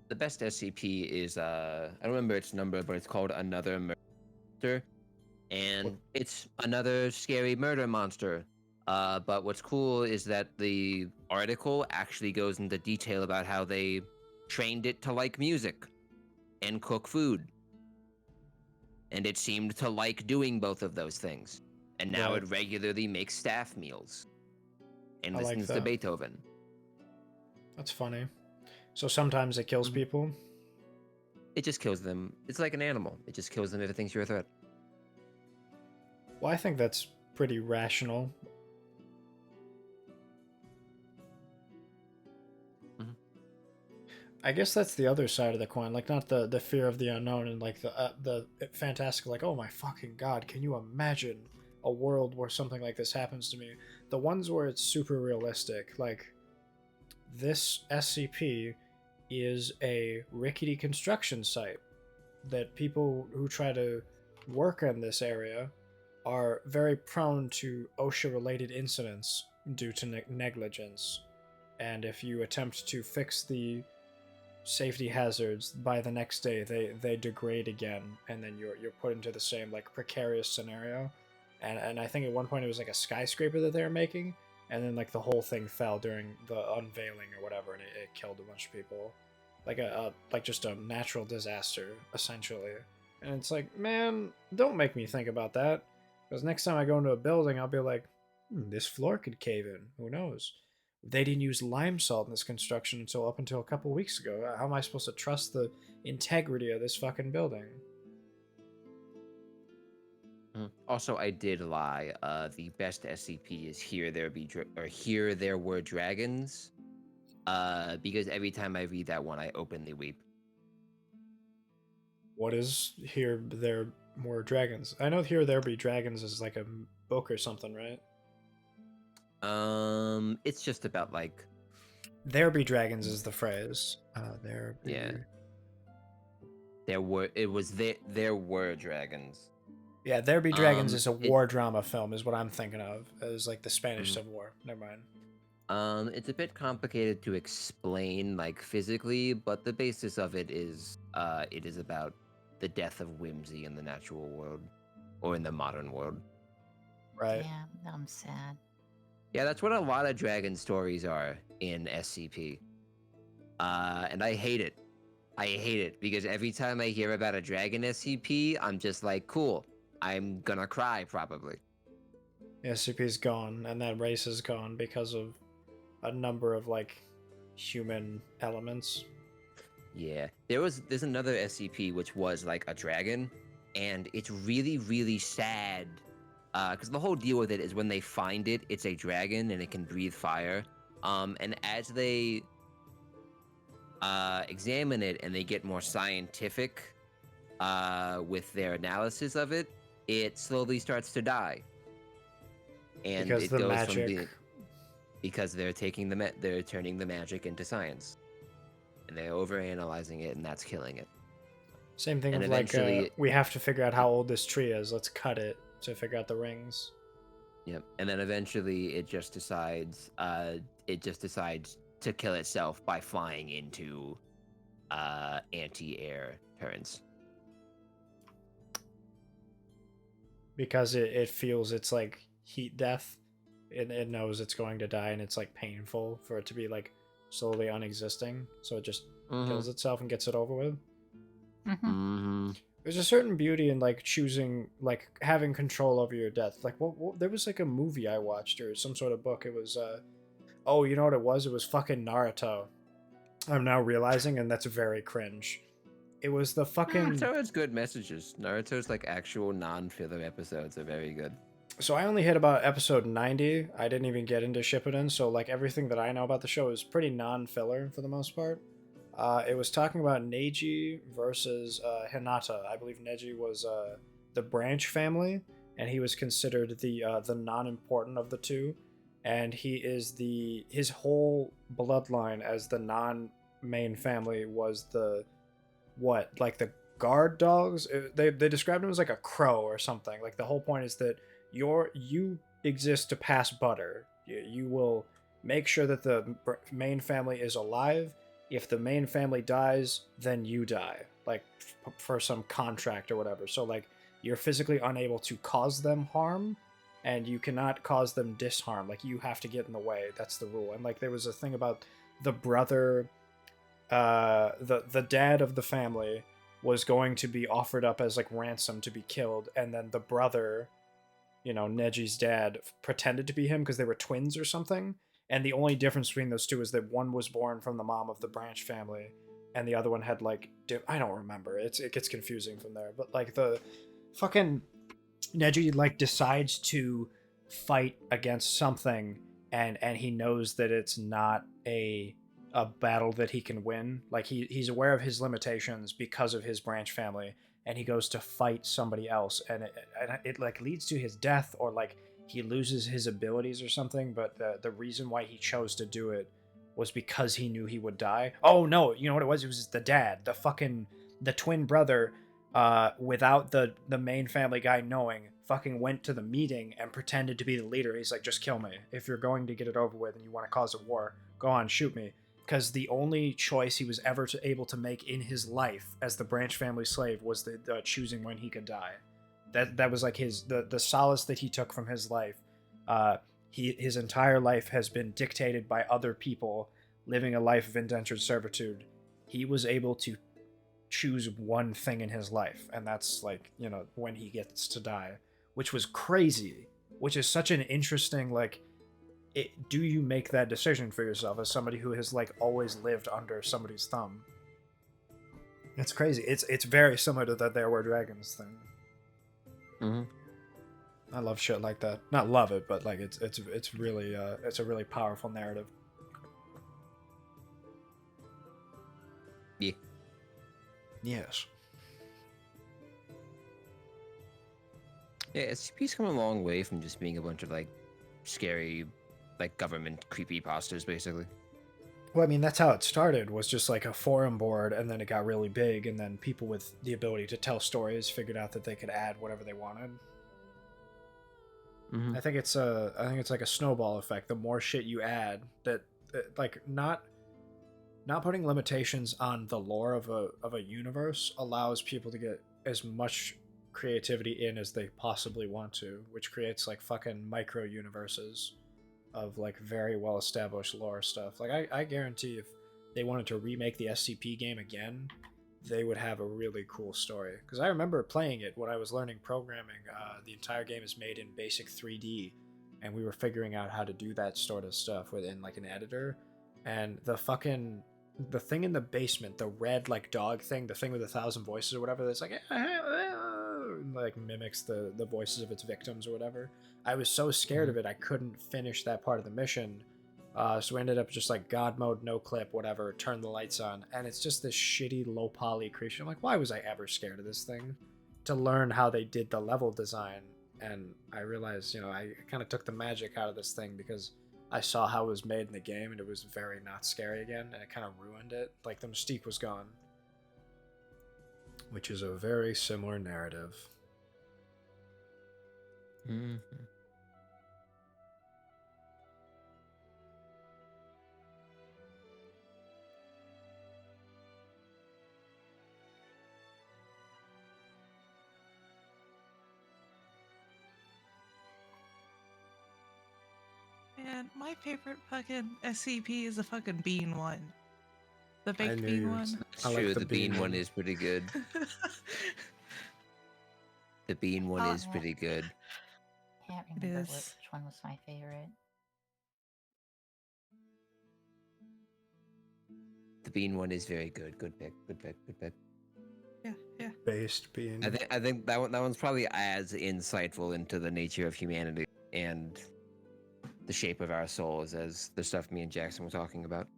The best SCP is I don't remember its number, but it's called Another Murder, and it's another scary murder monster. But what's cool is that the article actually goes into detail about how they trained it to like music and cook food. And it seemed to like doing both of those things. And now Right. it regularly makes staff meals and I like listens to that. Beethoven. That's funny. So sometimes it kills Mhm. people. It just kills them. It's like an animal. It just kills them if it thinks you're a threat. Well, I think that's pretty rational. Mhm. I guess that's the other side of the coin. Like, not the fear of the unknown and like the fantastical. Like, oh my fucking god, can you imagine a world where something like this happens to me? The ones where it's super realistic, like this SCP is a rickety construction site that people who try to work in this area are very prone to OSHA related incidents due to negligence. And if you attempt to fix the safety hazards, by the next day they degrade again, and then you're put into the same like precarious scenario. And I think at one point it was like a skyscraper that they were making, and then like the whole thing fell during the unveiling or whatever, and it killed a bunch of people, like like just a natural disaster essentially. And it's like, man, don't make me think about that, because next time I go into a building I'll be like, this floor could cave in, who knows. They didn't use lime salt in this construction until up until a couple weeks ago. How am I supposed to trust the integrity of this fucking building? Also, I did lie. The best SCP is Here There Were Dragons. Because every time I read that one, I openly weep. What is Here There More Dragons? I know Here There Be Dragons is like a book or something, right? It's just about like There Be Dragons is the phrase. There be... Yeah. There were dragons. Yeah, There Be Dragons is a it- war drama film, is what I'm thinking of. It was like the Spanish Mhm. Civil War. Never mind. It's a bit complicated to explain like physically, but the basis of it is about the death of whimsy in the natural world, or in the modern world. Right. Yeah, I'm sad. Yeah, that's what a lot of dragon stories are in SCP. And I hate it. I hate it because every time I hear about a dragon SCP, I'm just like, cool. I'm gonna cry probably. The SCP's gone, and that race is gone because of a number of like human elements. Yeah, there's another SCP which was like a dragon, and it's really really sad, because the whole deal with it is when they find it, it's a dragon and it can breathe fire. And as they examine it and they get more scientific with their analysis of it, it slowly starts to die. And Because it the goes magic. because they're taking they're turning the magic into science, and they're overanalyzing it, and that's killing it. Same thing And of like, eventually- we have to figure out how old this tree is. Let's cut it to figure out the rings. Yep. And then eventually it just decides to kill itself by flying into anti-air currents. Because it feels it's like heat death. It knows it's going to die, and it's like painful for it to be like slowly unexisting. So it just kills itself and gets it over with. There's a certain beauty in like choosing, like having control over your death. Like what there was like a movie I watched or some sort of book. It was oh, you know what it was? It was fucking Naruto. I'm now realizing, and that's very cringe. It was the fucking. Naruto has good messages. Naruto's like actual non-filler episodes are very good. So I only hit about episode 90. I didn't even get into Shippuden, so like everything that I know about the show is pretty non-filler for the most part. It was talking about Neji versus Hinata. I believe Neji was the branch family, and he was considered the non-important of the two. And he is his whole bloodline as the non-main family was the like guard dogs. They described him as like a crow or something. Like the whole point is that you exist to pass butter. You will make sure that the main family is alive. If the main family dies, then you die, like for some contract or whatever. So like you're physically unable to cause them harm, and you cannot cause them disharm. Like you have to get in the way. That's the rule. And like there was a thing about the brother, the dad of the family was going to be offered up as like ransom to be killed, and then the brother, you know, Neji's dad, pretended to be him because they were twins or something. And the only difference between those two is that one was born from the mom of the branch family, and the other one had like I don't remember. It gets confusing from there. But like the fucking Neji like decides to fight against something, and he knows that it's not a battle that he can win. Like he's aware of his limitations because of his branch family, and he goes to fight somebody else, and it like leads to his death, or like he loses his abilities or something. But the reason why he chose to do it was because he knew he would die. Oh no, you know what it was? It was the dad, the twin brother, without the main family guy knowing, fucking went to the meeting and pretended to be the leader. He's like, just kill me. If you're going to get it over with and you want to cause a war, go on, shoot me. Because the only choice he was ever able to make in his life as the branch family slave was the choosing when he could die. That was like the solace that he took from his life. His entire life has been dictated by other people, living a life of indentured servitude. He was able to choose one thing in his life, and that's like, you know, when he gets to die, which was crazy, which is such an interesting, like, do you make that decision for yourself as somebody who has like always lived under somebody's thumb? It's crazy. It's very similar to the There Were Dragons thing. I love shit like that. Not love it, but like it's really it's a really powerful narrative. Yeah. Yes. Yeah, SCP's come a long way from just being a bunch of like scary, like government creepypastas, basically. Well, I mean, that's how it started, was just like a forum board, and then it got really big, and then people with the ability to tell stories figured out that they could add whatever they wanted. I think it's like a snowball effect. The more shit you add, that like not putting limitations on the lore of a universe allows people to get as much creativity in as they possibly want to, which creates like fucking micro universes of like very well established lore stuff. Like I guarantee if they wanted to remake the SCP game again, they would have a really cool story. Because I remember playing it when I was learning programming. The entire game is made in basic 3D, and we were figuring out how to do that sort of stuff within like an editor. and the thing in the basement, the red like dog thing, the thing with 1,000 voices or whatever, that's like mimics the voices of its victims or whatever. I was so scared of it I couldn't finish that part of the mission. So we ended up just like God mode, no clip, whatever, turn the lights on, and it's just this shitty low poly creature. I'm like, why was I ever scared of this thing? To learn how they did the level design, and I realized, I kind of took the magic out of this thing because I saw how it was made in the game, and it was very not scary again, and it kind of ruined it. Like, the mystique was gone. Which is a very similar narrative. Mm-hmm. Man, my favorite fucking SCP is the fucking bean one. The baked knew bean you- one. It's I like true, the the bean bean one one. is pretty good. The bean one Oh, is yeah. pretty good. Can't It remember is. which one was my favorite. The bean one is very good. Good pick. Good pick. Good pick. Yeah, yeah. Based being. I think that one's probably as insightful into the nature of humanity and the shape of our souls as the stuff me and Jackson were talking about.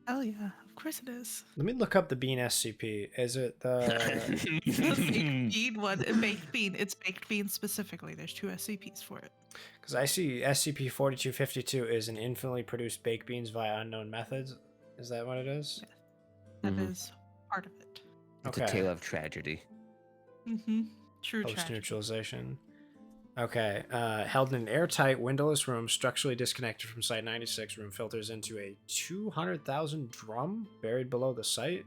Hell yeah, of course it is. Let me look up the bean SCP. Is it the... The baked bean one, baked bean. It's baked bean specifically. There's 2 SCPs for it. Because I see SCP-4252 is an infinitely produced baked beans via unknown methods. Is that what it is? That Mhm. is part of it. It's a tale of tragedy. Mm-hmm. True tragedy. Post-neutralization. Okay. Held in an airtight, windowless room, structurally disconnected from Site 96. Room filters into a 200,000 drum buried below the site.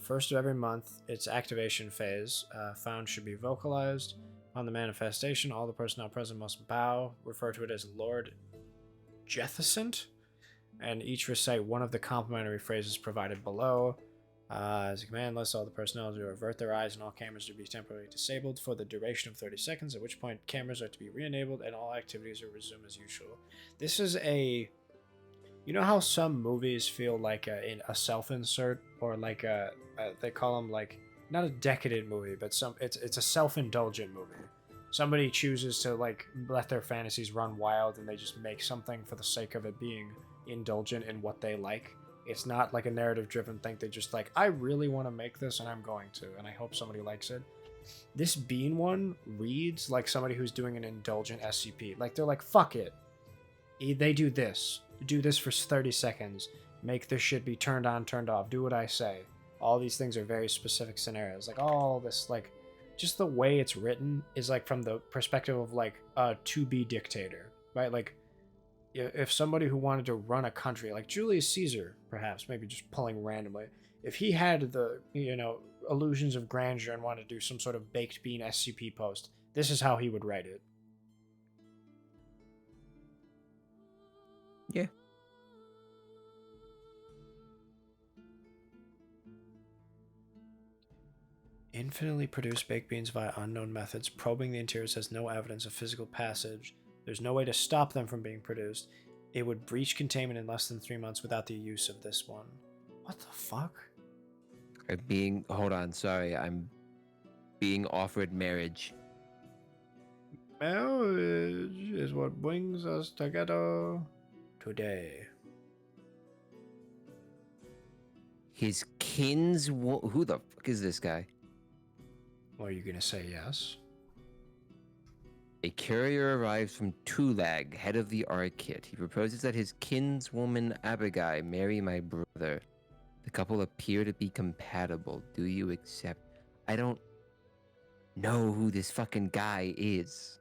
First of every month, its activation phase. Found should be vocalized. On the manifestation, all the personnel present must bow. Refer to it as Lord Jethicent, and each recite one of the complimentary phrases provided below. As a command list, all the personnel to avert their eyes and all cameras to be temporarily disabled for the duration of 30 seconds, at which point cameras are to be re-enabled and all activities are resumed as usual. This is a... You know how some movies feel like a self-insert, or like they call them like, not a decadent movie, but it's a self-indulgent movie. Somebody chooses to like let their fantasies run wild and they just make something for the sake of it being indulgent in what they like. It's not like a narrative-driven thing. They just like, I really want to make this and I'm going to, and I hope somebody likes it. This bean one reads like somebody who's doing an indulgent SCP. Like, they're like, fuck it. They do this. Do this for 30 seconds. Make this shit be turned on, turned off. Do what I say. All these things are very specific scenarios. Like, all this, like, just the way it's written is like from the perspective of like a to-be dictator, right? Like, if somebody who wanted to run a country, like Julius Caesar, perhaps, maybe just pulling randomly, if he had the, illusions of grandeur and wanted to do some sort of baked bean SCP post, this is how he would write it. Yeah. Infinitely produced baked beans via unknown methods. Probing the interiors has no evidence of physical passage. There's no way to stop them from being produced. It would breach containment in less than 3 months without the use of this one. What the fuck? Hold on, sorry, I'm being offered marriage. Marriage is what brings us together today. His who the fuck is this guy? Well, are you gonna say yes? A courier arrives from Tulag, head of the Arkit. He proposes that his kinswoman Abigail marry my brother. The couple appear to be compatible. Do you accept? I don't know who this fucking guy is.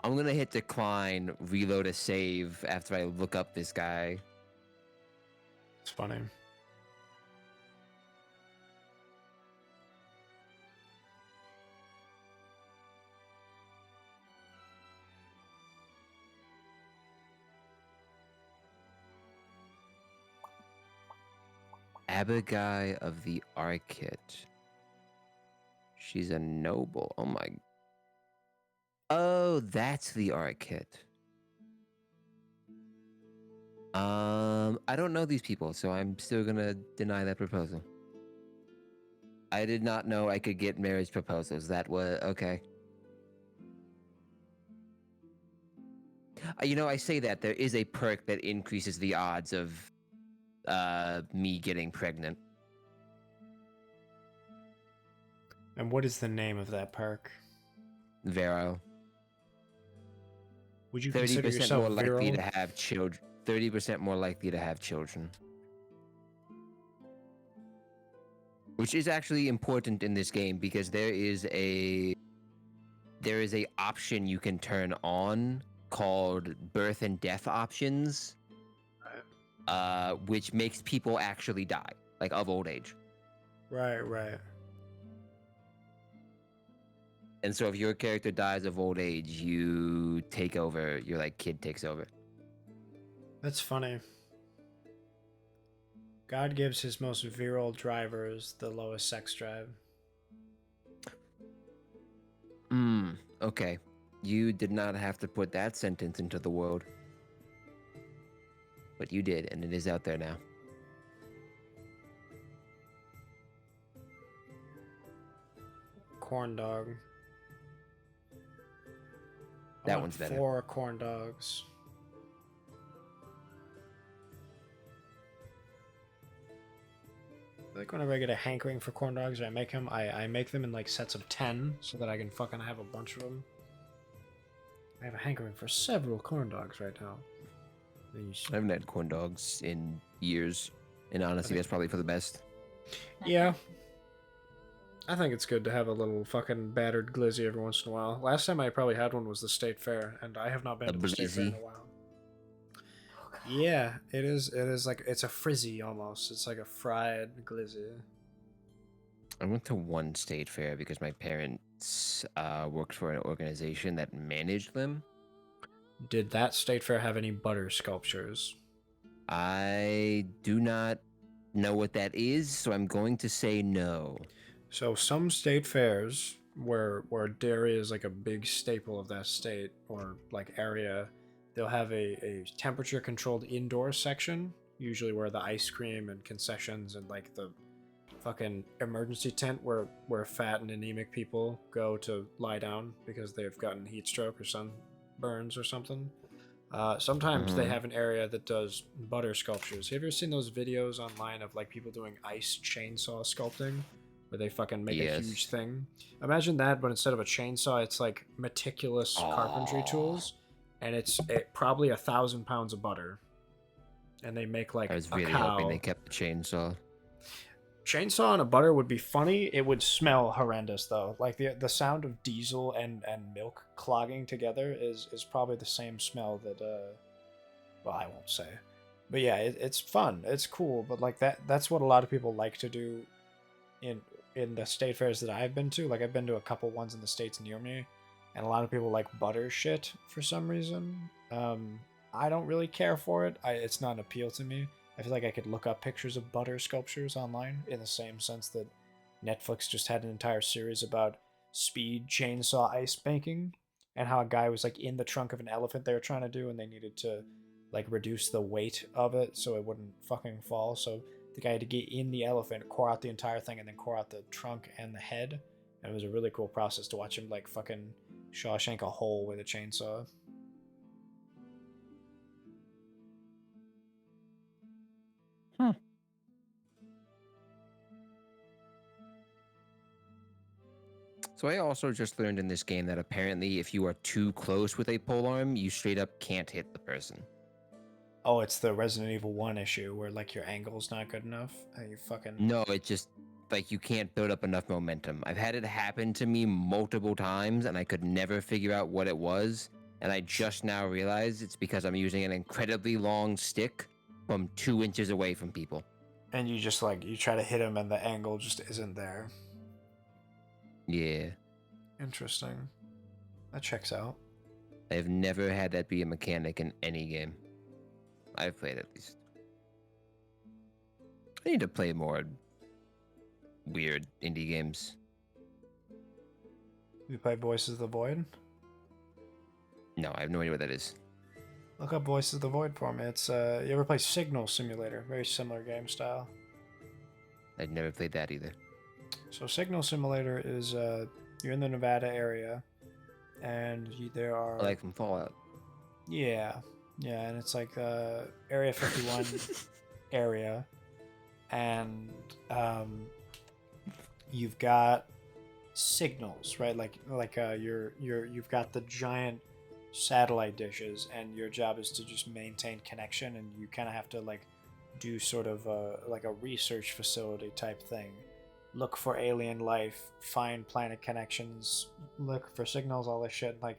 I'm gonna hit decline, reload a save after I look up this guy. It's funny. Abigail of the Arkit. She's a noble. Oh my. Oh, that's the Arkit. I don't know these people, so I'm still gonna deny that proposal. I did not know I could get marriage proposals. That was okay. I say that there is a perk that increases the odds of me getting pregnant. And what is the name of that perk? Vero. Would you 30% consider yourself more likely virile? to have children. 30% more likely to have children. Which is actually important in this game because there is a option you can turn on called birth and death options, which makes people actually die, like of old age. Right, right. And so if your character dies of old age, you take over, your like kid takes over. That's funny. God gives his most virile drivers the lowest sex drive. Okay. You did not have to put that sentence into the world. But you did, and it is out there now. Corn dog. I That want one's better. 4 corn dogs. Like whenever I get a hankering for corn dogs, I make them. I make them in like sets of 10 so that I can fucking have a bunch of them. I have a hankering for several corn dogs right now. I haven't had corn dogs in years, and honestly, that's probably for the best. Yeah. I think it's good to have a little fucking battered glizzy every once in a while. Last time I probably had one was the state fair, and I have not been to the state fair in a while. Yeah, it is. It is like it's a frizzy almost. It's like a fried glizzy. I went to one state fair because my parents worked for an organization that managed them. Did that state fair have any butter sculptures? I do not know what that is, so I'm going to say no. So some state fairs where dairy is like a big staple of that state or like area, they'll have a temperature controlled indoor section, usually where the ice cream and concessions and like the fucking emergency tent where fat and anemic people go to lie down because they've gotten heat stroke or sunburns or something. Sometimes they have an area that does butter sculptures. Have you ever seen those videos online of like people doing ice chainsaw sculpting? Where they fucking make a huge thing. Imagine that, but instead of a chainsaw, it's like meticulous carpentry tools, and it's probably 1,000 pounds of butter. And they make like I was a really cow. hoping they kept the chainsaw. Chainsaw and a butter would be funny. It would smell horrendous though. Like the sound of diesel and milk clogging together is probably the same smell that well, I won't say. But yeah, it's fun. It's cool, but like that's what a lot of people like to do in the state fairs that I've been to. Like I've been to a couple ones in the states near me, and a lot of people like butter shit for some reason. I don't really care for it. It's not an appeal to me. I feel like I could look up pictures of butter sculptures online in the same sense that Netflix just had an entire series about speed chainsaw ice making and how a guy was like in the trunk of an elephant they were trying to do, and they needed to like reduce the weight of it so it wouldn't fucking fall. So the guy had to get in the elephant, core out the entire thing, and then core out the trunk and the head. And it was a really cool process to watch him like fucking Shawshank a hole with a chainsaw. So I also just learned in this game that apparently if you are too close with a polearm, you straight up can't hit the person. Oh, it's the Resident Evil 1 issue where like your angle's not good enough and you fucking... No, it just like you can't build up enough momentum. I've had it happen to me multiple times and I could never figure out what it was. And I just now realized it's because I'm using an incredibly long stick from 2 inches away from people. And you just like, you try to hit him and the angle just isn't there. Yeah. Interesting. That checks out. I've never had that be a mechanic in any game. I've played at least. I need to play more weird indie games. You play Voices of the Void? No, I have no idea what that is. Look up Voice of the Void for me. It's you ever play Signal Simulator? Very similar game style. I'd never played that either. So Signal Simulator is you're in the Nevada area, and there are Like from Fallout. yeah, and it's like Area 51 area, and you've got signals, right? Like you've got the giant satellite dishes, and your job is to just maintain connection, and you kind of have to like do sort of like a research facility type thing. Look for alien life, find planet connections, look for signals, all this shit. Like,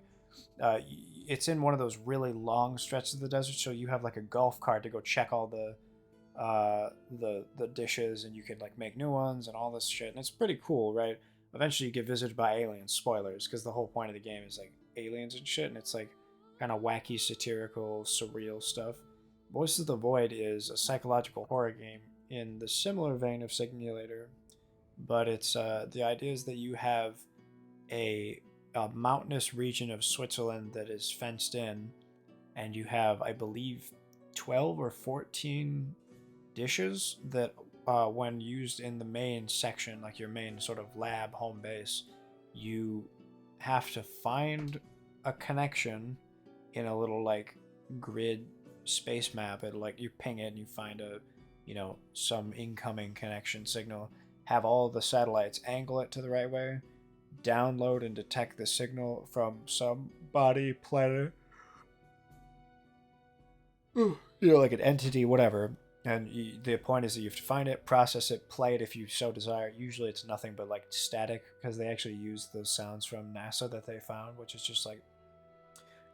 it's in one of those really long stretches of the desert, so you have like a golf cart to go check all the dishes, and you can like make new ones and all this shit, and it's pretty cool, right? Eventually, you get visited by aliens. Spoilers, because the whole point of the game is like aliens and shit, and it's like kind of wacky, satirical, surreal stuff. Voices of the Void is a psychological horror game in the similar vein of Simulator, but it's the idea is that you have a mountainous region of Switzerland that is fenced in, and you have, I believe, 12 or 14 dishes that, when used in the main section, like your main sort of lab home base, you have to find a connection in a little like grid space map. It like you ping it and you find a, some incoming connection signal, have all the satellites angle it to the right way, download and detect the signal from some body, planet, like an entity, whatever. And the point is that you have to find it, process it, play it if you so desire. Usually it's nothing but like static, because they actually use those sounds from NASA that they found, which is just like,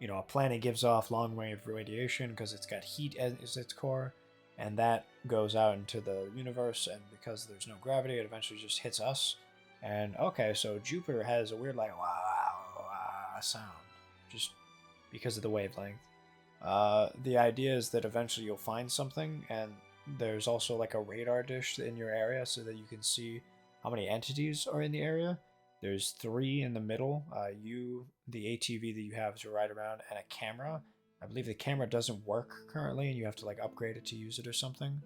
a planet gives off long wave radiation because it's got heat as its core, and that goes out into the universe, and because there's no gravity, it eventually just hits us. And okay, so Jupiter has a weird like wow sound, just because of the wavelength. The idea is that eventually you'll find something, and there's also like a radar dish in your area so that you can see how many entities are in the area. There's 3 in the middle. The ATV that you have to ride around, and a camera. I believe the camera doesn't work currently, and you have to like upgrade it to use it or something.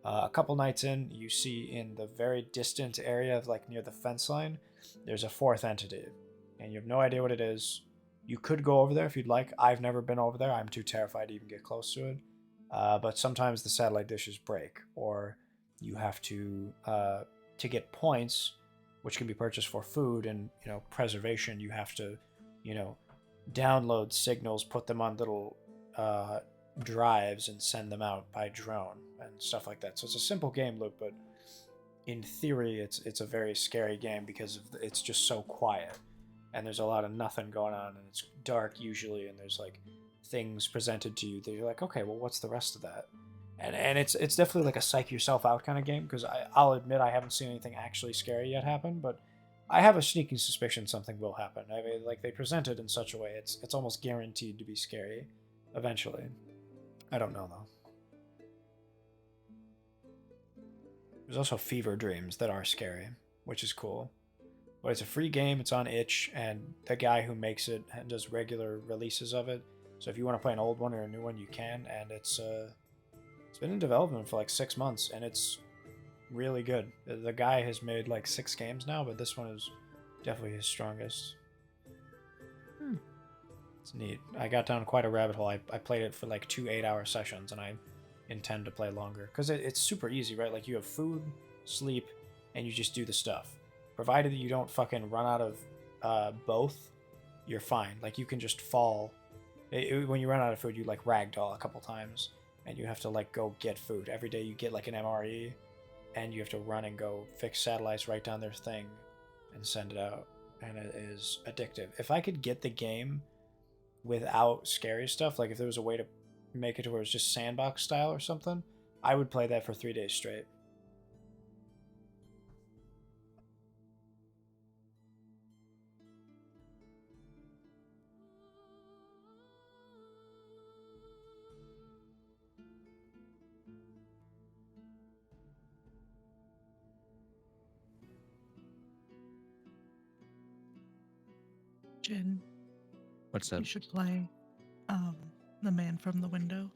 A couple nights in, you see in the very distant area of like near the fence line, there's a 4th entity, and you have no idea what it is. You could go over there if you'd like. I've never been over there. I'm too terrified to even get close to it. But sometimes the satellite dishes break, or you have to get points, which can be purchased for food and preservation. You have to download signals, put them on little drives, and send them out by drone and stuff like that. So it's a simple game loop, but in theory, it's a very scary game because it's just so quiet, and there's a lot of nothing going on, and it's dark usually, and there's like things presented to you that you're like, okay, well, what's the rest of that? And it's definitely like a psych yourself out kind of game, because I'll admit I haven't seen anything actually scary yet happen, but I have a sneaking suspicion something will happen. I mean, like, they present it in such a way, it's almost guaranteed to be scary eventually. I don't know though. There's also Fever Dreams that are scary, which is cool. But it's a free game, it's on itch, and the guy who makes it does regular releases of it. So if you want to play an old one or a new one, you can, and it's been in development for like 6 months, and it's really good. The guy has made like 6 games now, but this one is definitely his strongest. It's neat. I got down quite a rabbit hole. I played it for like 2 8-hour sessions, and I intend to play longer, because it's super easy, right? Like, you have food, sleep, and you just do the stuff. Provided that you don't fucking run out of both, you're fine. Like, you can just fall. When you run out of food, you like ragdoll a couple times, and you have to like go get food. Every day you get like an MRE, and you have to run and go fix satellites, write down their thing, and send it out. And it is addictive. If I could get the game without scary stuff, like if there was a way to make it to where it's just sandbox style or something, I would play that for 3 days straight. Jin, What's up? you should play The Man from the Window.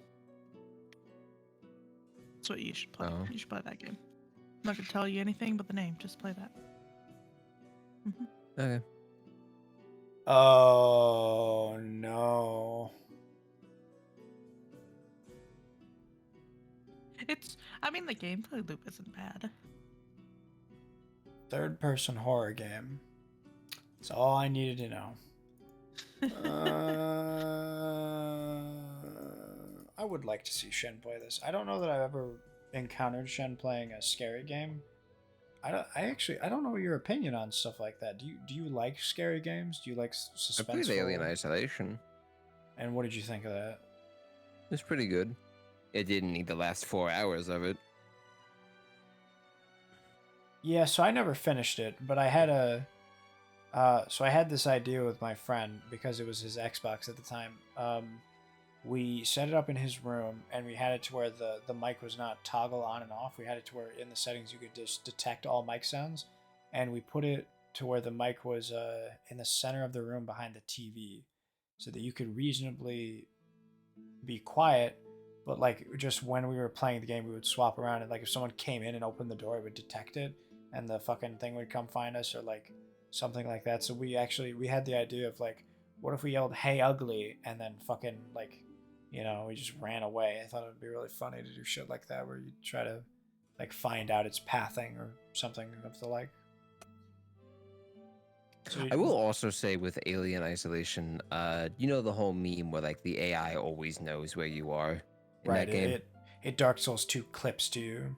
That's what you should play. Oh. You should play that game. I'm not gonna tell you anything but the name. Just play that. Okay. Oh no. I mean, the gameplay loop isn't bad. Third-person horror game. That's all I needed to know. I would like to see Shen play this. I don't know that I've ever encountered Shen playing a scary game. I don't know your opinion on stuff like that. Do you like scary games? Do you like I played suspenseful? Alien Isolation. And what did you think of that? It's pretty good. It didn't need the last 4 hours of it. Yeah, so I never finished it, but I had so I had this idea with my friend because it was his Xbox at the time. We set it up in his room, and we had it to where the mic was not toggle on and off. We had it to where in the settings you could just detect all mic sounds, and we put it to where the mic was in the center of the room behind the TV, so that you could reasonably be quiet. But like just when we were playing the game, we would swap around, and like if someone came in and opened the door, it would detect it, and the fucking thing would come find us, or like something like that. So we had the idea of like, what if we yelled "Hey ugly" and then fucking like, we just ran away. I thought it would be really funny to do shit like that, where you try to like find out its pathing or something of the like. So I will also say with Alien Isolation, the whole meme where like the AI always knows where you are in that game. It Dark Souls 2 clips to you.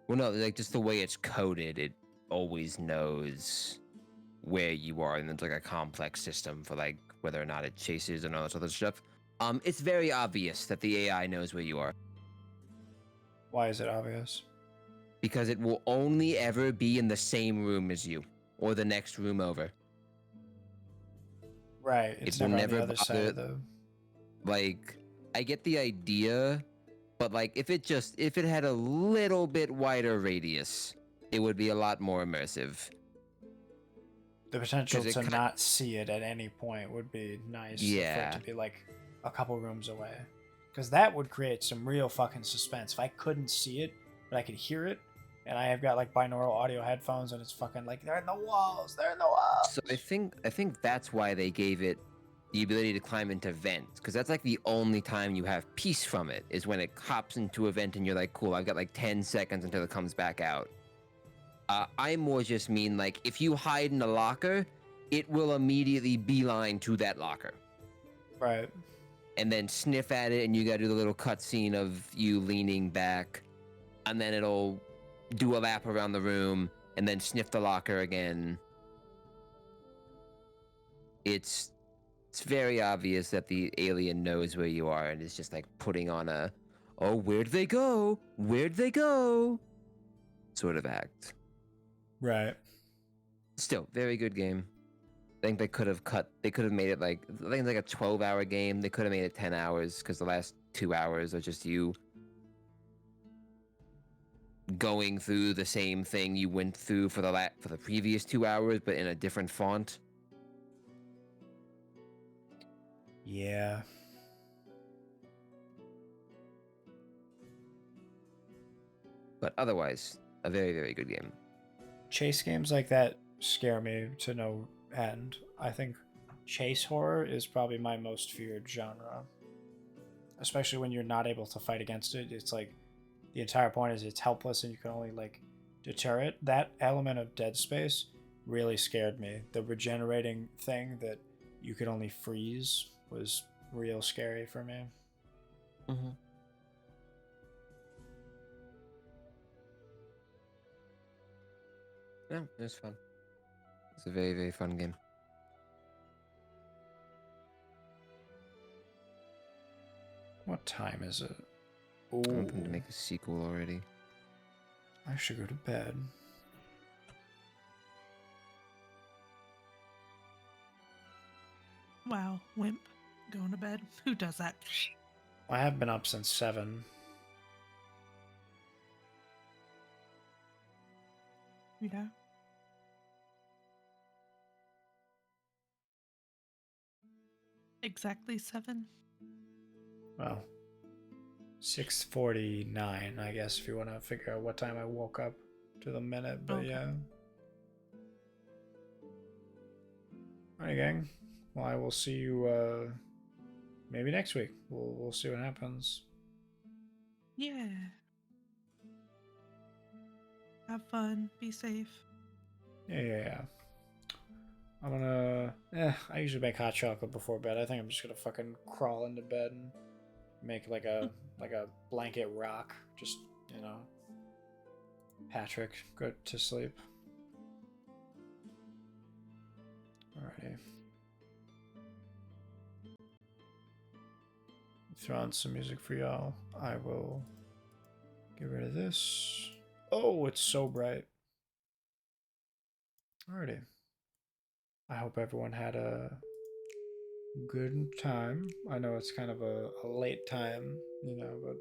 Well, no, like just the way it's coded, it always knows where you are, and it's like a complex system for like whether or not it chases and all this other stuff. It's very obvious that the AI knows where you are. Why is it obvious? Because it will only ever be in the same room as you, or the next room over. Right. It's never on the other side of the... Like, I get the idea, but like if it had a little bit wider radius, it would be a lot more immersive. The potential to not see it at any point would be nice. Yeah. For it to be like a couple rooms away. Because that would create some real fucking suspense. If I couldn't see it, but I could hear it, and I have got like binaural audio headphones, and it's fucking like, they're in the walls. So I think that's why they gave it the ability to climb into vents, because that's like the only time you have peace from it, is when it hops into a vent and you're like, cool, I've got like 10 seconds until it comes back out. I more just mean like if you hide in a locker, it will immediately beeline to that locker. Right. And then sniff at it, and you gotta do the little cutscene of you leaning back, and then it'll do a lap around the room, and then sniff the locker again. It's very obvious that the alien knows where you are, and it's just like putting on a, oh, where'd they go? Where'd they go? Sort of act. Right. Still, very good game. I think they could have made it like, I think it's like a 12-hour game. They could have made it 10 hours, because the last 2 hours are just you going through the same thing you went through for the previous 2 hours, but in a different font. Yeah. But otherwise, a very, very good game. Chase games like that scare me to no end. I think chase horror is probably my most feared genre. Especially when you're not able to fight against it. It's like the entire point is it's helpless and you can only like deter it. That element of Dead Space really scared me. The regenerating thing that you could only freeze was real scary for me. Mm-hmm. Yeah, it was fun. It's a very, very fun game. What time is it? I'm Ooh, hoping to make a sequel already. I should go to bed. Wow, wimp. Going to bed? Who does that? I have been up since 7. Yeah. Exactly 7? Well, 6:49, I guess, if you want to figure out what time I woke up to the minute, but Okay. yeah. Alright, gang. Well, I will see you, maybe next week. We'll see what happens. Yeah. Have fun. Be safe. Yeah. I'm gonna... I usually make hot chocolate before bed. I think I'm just gonna fucking crawl into bed and make like a blanket rock. Just, you know... Patrick, go to sleep. Alrighty. Throw on some music for y'all. I will get rid of this. Oh, it's so bright. Alrighty. I hope everyone had a good time. I know it's kind of a late time, you know, but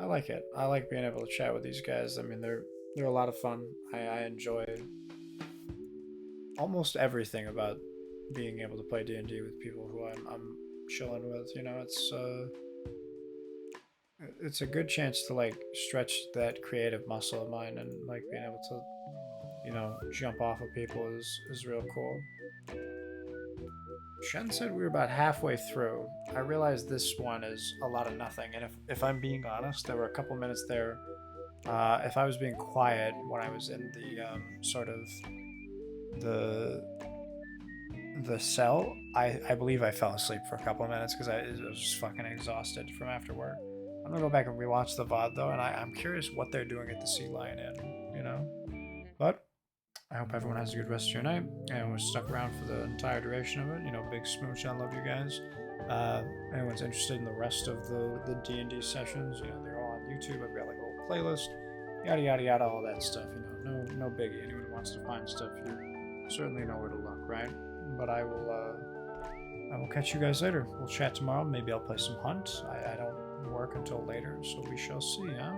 I like it. I like being able to chat with these guys. I mean, they're a lot of fun. I enjoy almost everything about being able to play D&D with people who I'm chilling with. You know, it's a good chance to like stretch that creative muscle of mine, and like being able to, you know, jump off of people is real cool. Shen said we were about halfway through. I realized this one is a lot of nothing, and if I'm being honest, there were a couple minutes there. If I was being quiet when I was in the sort of the cell, I believe I fell asleep for a couple of minutes because I was just fucking exhausted from after work. I'm gonna go back and rewatch the VOD though, and I'm curious what they're doing at the Sea Lion Inn, you know? But I hope everyone has a good rest of your night and was stuck around for the entire duration of it. You know, big smooch, I love you guys. Anyone's interested in the rest of the D&D sessions, you know, they're all on YouTube. I've got like a whole playlist, yada yada yada, all that stuff. You know, no biggie. Anyone who wants to find stuff, you certainly know where to look, right? But I will catch you guys later. We'll chat tomorrow. Maybe I'll play some Hunt. I don't work until later, so we shall see, huh?